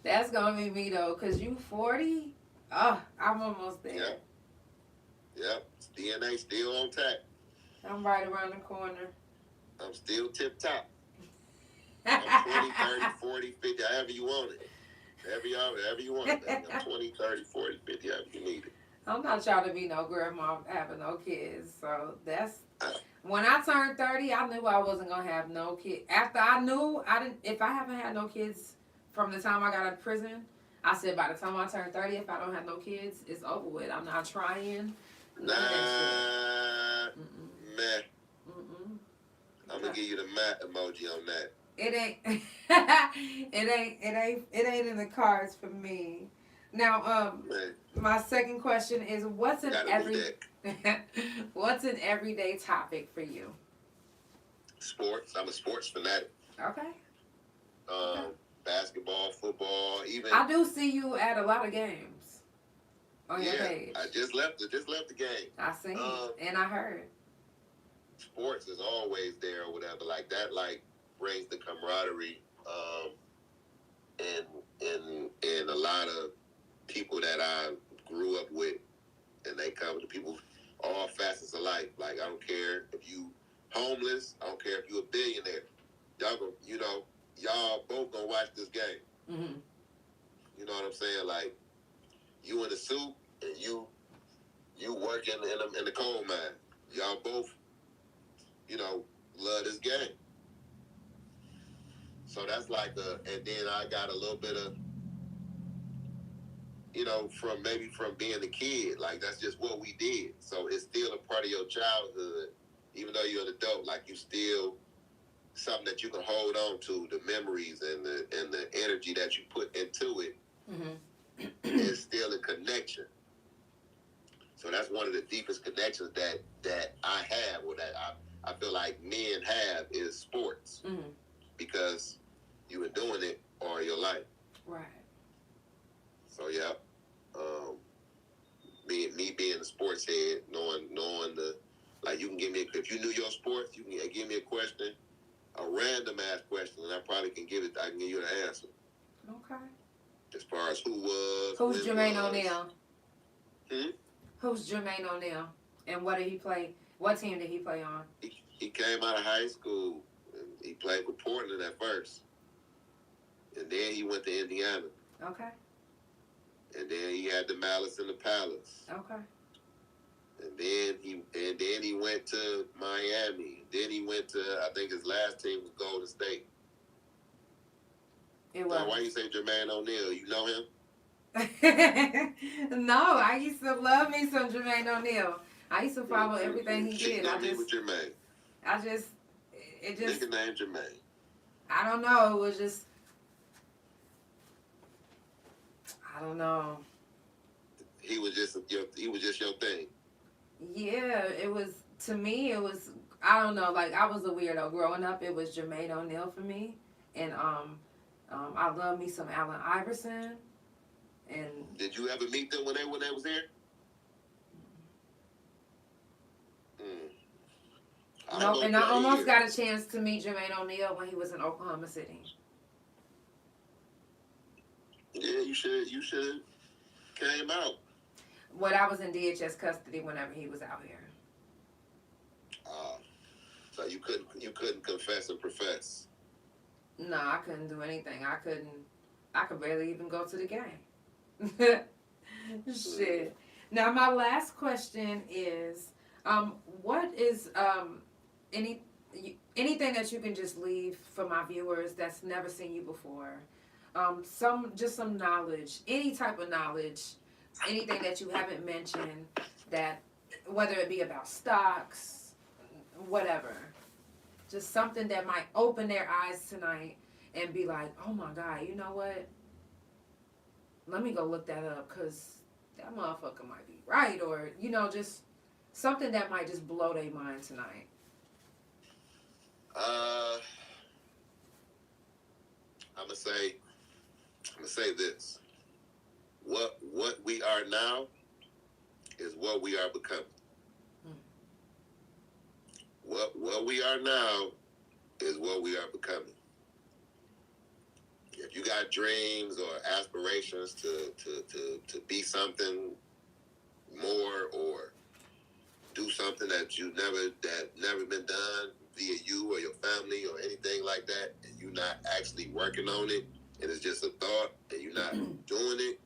That's gonna be me though, cause you 40. Oh, I'm almost there. Yep. DNA still on tap. I'm right around the corner. I'm still tip top. I'm 20, 30, 40, 50, however you want it. However you want it, baby. I'm 20, 30, 40, 50, however you need it. I'm not trying to be no grandma having no kids. So that's when I turned 30, I knew I wasn't gonna have no kids. After I knew if I haven't had no kids from the time I got out of prison, I said by the time I turn 30, if I don't have no kids, it's over with. I'm not trying. Nah, meh. I'm gonna give you the mat emoji on that. It ain't it ain't in the cards for me. Now, my second question is what's an everyday topic for you? Sports. I'm a sports fanatic. Okay. Basketball, football, even. I do see you at a lot of games on your page. I just left the game. I seen and I heard. Sports is always there or whatever like that. Like brings the camaraderie, and a lot of people that I grew up with, and they come to people all facets of life. Like I don't care if you homeless, I don't care if you a billionaire. Y'all both gonna watch this game. Mm-hmm. You know what I'm saying? Like you in a suit and you working in the coal mine. Y'all both, love this game. So that's like and then I got a little bit of, from being a kid, like that's just what we did. So it's still a part of your childhood, even though you're an adult. Like you still something that you can hold on to, the memories and the energy that you put into it. Mm-hmm. Is still a connection. So that's one of the deepest connections that I have, or that I feel like men have, is sports. Mm-hmm. Because you were doing it all your life. Right. So yeah, me being a sports head, knowing the, like, you can give me, if you knew your sports, you can give me a question, a random ass question, and I can give you the answer. Okay. As far as who's Jermaine O'Neal? Who's Jermaine O'Neal? And what did he play? What team did he play on? He came out of high school. And he played for Portland at first. And then he went to Indiana. Okay. And then he had the Malice in the Palace. Okay. And then he went to Miami. Then he went to, I think his last team was Golden State. It was. Now, why you say Jermaine O'Neal? You know him? No, I used to love me some Jermaine O'Neal. I used to follow everything he did. Jermaine. It just. Nigga named Jermaine. I don't know. It was just. I don't know. He was just your thing. Yeah, it was. To me, it was. I don't know. Like, I was a weirdo growing up. It was Jermaine O'Neal for me, and I love me some Allen Iverson. And did you ever meet them when they was here? No, and I almost got a chance to meet Jermaine O'Neal when he was in Oklahoma City. Yeah, you should have came out. When I was in DHS custody whenever he was out here. So you couldn't confess and profess. No, I couldn't do anything. I could barely even go to the game. Shit. Now my last question is, what is any anything that you can just leave for my viewers that's never seen you before? Some knowledge, any type of knowledge, anything that you haven't mentioned, that whether it be about stocks, whatever, just something that might open their eyes tonight and be like, oh my God, you know what? Let me go look that up because that motherfucker might be right, or just something that might just blow their mind tonight. I'm gonna say this. What we are now is what we are becoming. Mm. What we are now is what we are becoming. If you got dreams or aspirations to be something more or do something that never been done via you or your family or anything like that, and you're not actually working on it, and it's just a thought, and you're not doing it,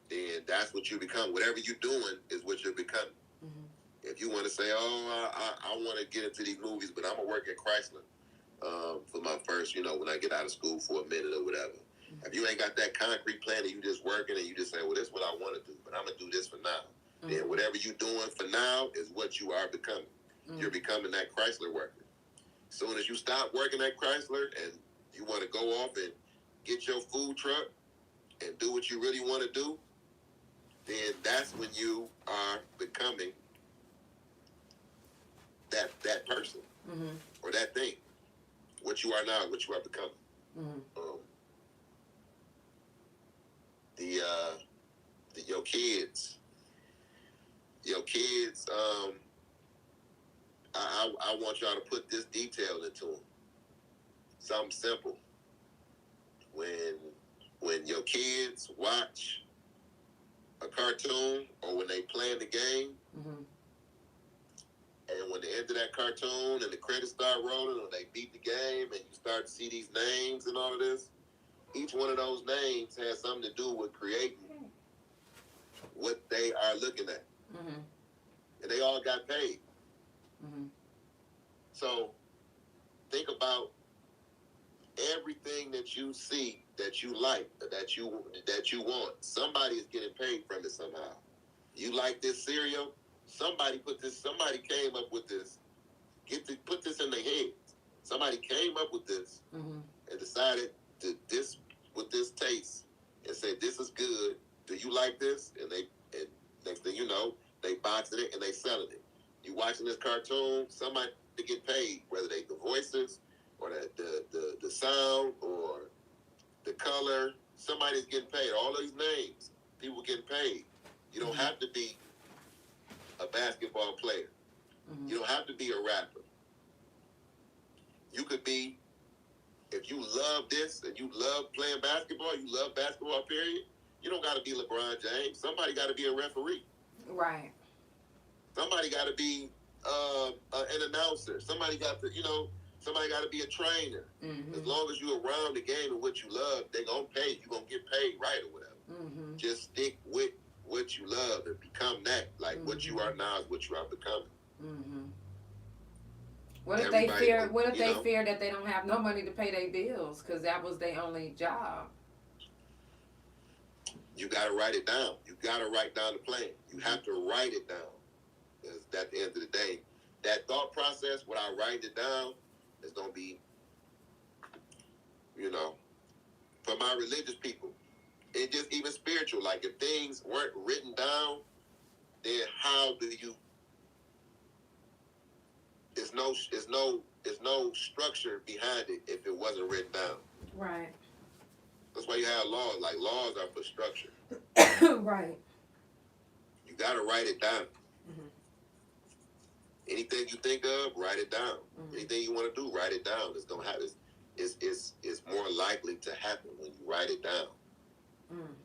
then that's what you become. Whatever you're doing is what you're becoming. Mm-hmm. If you want to say, oh, I want to get into these movies, but I'm going to work at Chrysler for my first, when I get out of school for a minute or whatever. Mm-hmm. If you ain't got that concrete plan and you just working and you just say, well, this is what I want to do, but I'm going to do this for now. Mm-hmm. Then whatever you're doing for now is what you are becoming. Mm-hmm. You're becoming that Chrysler worker. As soon as you stop working at Chrysler and you want to go off and get your food truck and do what you really want to do, then that's when you are becoming that person. Mm-hmm. Or that thing. What you are now is what you are becoming. Mm-hmm. Your kids, I want y'all to put this detail into them. Something simple. When your kids watch a cartoon or when they play in the game, mm-hmm. and when they enter that cartoon and the credits start rolling or they beat the game and you start to see these names and all of this, each one of those names has something to do with creating what they are looking at. Mm-hmm. And they all got paid. Mm-hmm. So think about everything that you see, that you like, that you want. Somebody is getting paid from it somehow. You like this cereal? Somebody came up with this. Put this in their heads. Somebody came up with this, mm-hmm. and decided to with this taste and said, this is good. Do you like this? And next thing you know, they boxing it and they selling it. You watching this cartoon, somebody get paid, whether they the voices or the sound or the color, somebody's getting paid. All these names, people getting paid. You don't have to be a basketball player. Mm-hmm. You don't have to be a rapper. You could be, if you love this and you love playing basketball, you love basketball, period, you don't got to be LeBron James. Somebody got to be a referee. Right. Somebody got to be an announcer. Somebody got to, somebody got to be a trainer. Mm-hmm. As long as you're around the game and what you love, they're going to pay you. You're going to get paid right or whatever. Mm-hmm. Just stick with what you love and become that. Like, mm-hmm. what you are now is what you are becoming. Mm-hmm. What if they fear that they don't have no money to pay their bills because that was their only job? You got to write it down. You got to write down the plan. You have to write it down. Because at the end of the day, that thought process, without writing it down, is going to be, for my religious people, and just even spiritual. Like, if things weren't written down, then how do you? There's no structure behind it if it wasn't written down. Right. That's why you have laws. Like, laws are for structure. Right. You got to write it down. Mm-hmm. Anything you think of, write it down. Mm-hmm. Anything you want to do, write it down. It's gonna happen. It's more likely to happen when you write it down. Mm.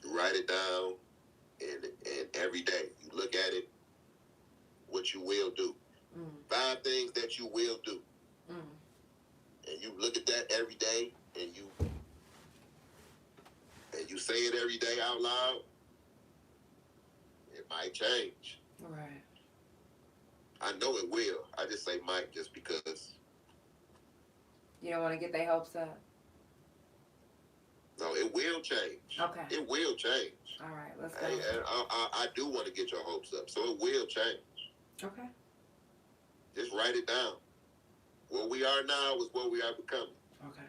You write it down, and every day you look at it, what you will do. Mm. every day out loud, it might change. Right. I know it will. I just say might just because. You don't want to get their hopes up? No, it will change. Okay. It will change. All right, let's go. And I do want to get your hopes up, so it will change. Okay. Just write it down. Where we are now is where we are becoming. Okay.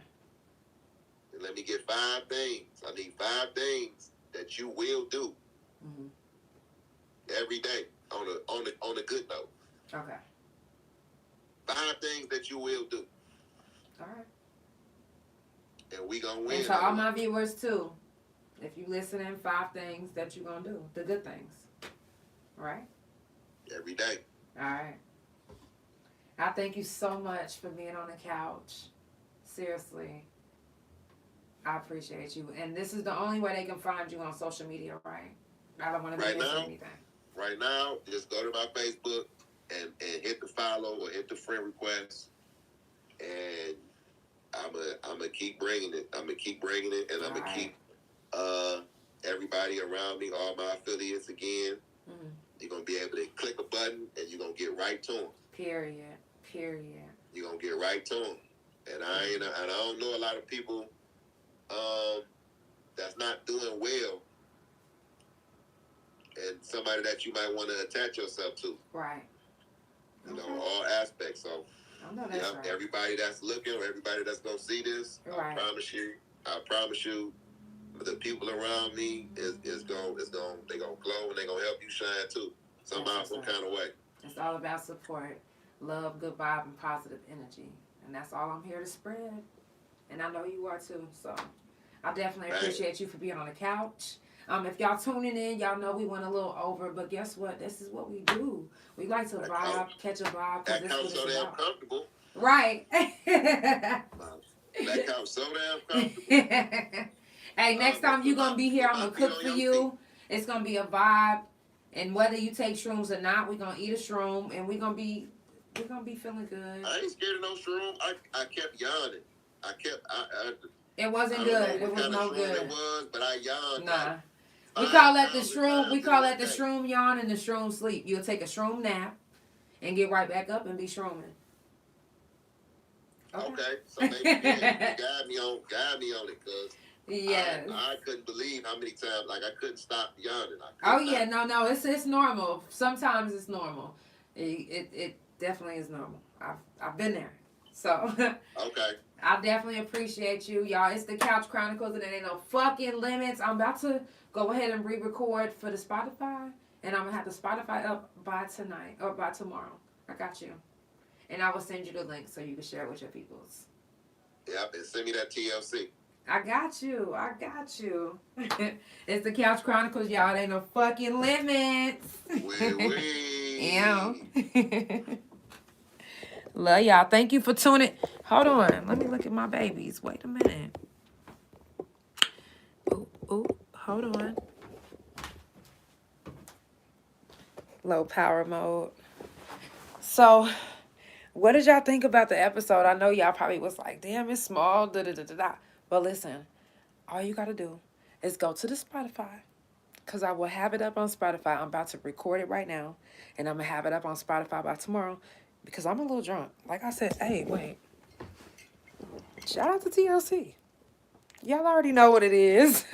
And let me get 5 things. I need 5 things that you will do every day on a good note. Okay. 5 things that you will do. All right. And we gonna win. And to all my viewers too, if you listening, 5 things that you gonna do, the good things. All right? Every day. All right. I thank you so much for being on the couch. Seriously. I appreciate you. And this is the only way they can find you on social media, right? I don't want to miss anything. Right now, just go to my Facebook and hit the follow or hit the friend request. And I'm gonna keep bringing it. And I'm gonna keep everybody around me, all my affiliates again. You're gonna be able to click a button and you're gonna get right to them. Period. You're gonna get right to them. And I don't know a lot of people that's not doing well, and somebody that you might want to attach yourself to. Right. You know, all aspects. So I know that's right. Everybody that's looking, or everybody that's gonna see this, right. I promise you, the people around me is gonna they gonna glow and they gonna help you shine too. Somehow, some kind of way. It's all about support, love, good vibe, and positive energy, and that's all I'm here to spread. And I know you are too. So I definitely appreciate you for being on the couch. If y'all tuning in, y'all know we went a little over, but guess what? This is what we do. We like to vibe, catch a vibe. That couch so damn comfortable. Right. That couch so damn comfortable. Hey, next time you're going to be here, I'm going to cook for you. It's going to be a vibe. And whether you take shrooms or not, we're going to eat a shroom, and we're going to be feeling good. I ain't scared of no shroom. I kept yawning. It wasn't good. It was no good. It was, but I yawned. Nah. We call that the shroom. We call that the shroom yawn and the shroom sleep. You'll take a shroom nap and get right back up and be shrooming. Okay. So maybe you guide me on it, cause yes. I couldn't believe how many times I couldn't stop yawning. No, it's normal. Sometimes it's normal. It definitely is normal. I've been there. So okay. I definitely appreciate you, y'all. It's the Couch Chronicles, and there ain't no fucking limits. I'm about to go ahead and re-record for the Spotify, and I'm gonna have the Spotify up by tonight or by tomorrow. I got you, and I will send you the link so you can share it with your peoples. Yep, and send me that TLC. I got you. It's the Couch Chronicles, y'all. There ain't no fucking limits. Yeah. Love y'all. Thank you for tuning. Hold on. Let me look at my babies. Wait a minute. Ooh. Hold on. Low power mode. So, what did y'all think about the episode? I know y'all probably was like, damn, it's small. Da. But listen, all you got to do is go to the Spotify. Because I will have it up on Spotify. I'm about to record it right now. And I'm going to have it up on Spotify by tomorrow. Because I'm a little drunk. Like I said, hey, wait. Shout out to TLC. Y'all already know what it is.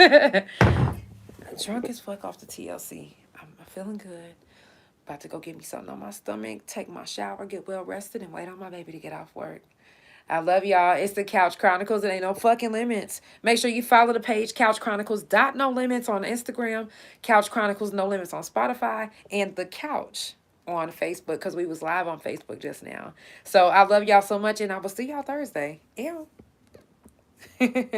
Drunk as fuck off the TLC. I'm feeling good. About to go get me something on my stomach, take my shower, get well rested, and wait on my baby to get off work. I love y'all. It's the Couch Chronicles. It ain't no fucking limits. Make sure you follow the page, couchchronicles.nolimits on Instagram, Couch Chronicles No Limits on Spotify, and The Couch on Facebook, because we was live on Facebook just now. So I love y'all so much, and I will see y'all Thursday. Ew.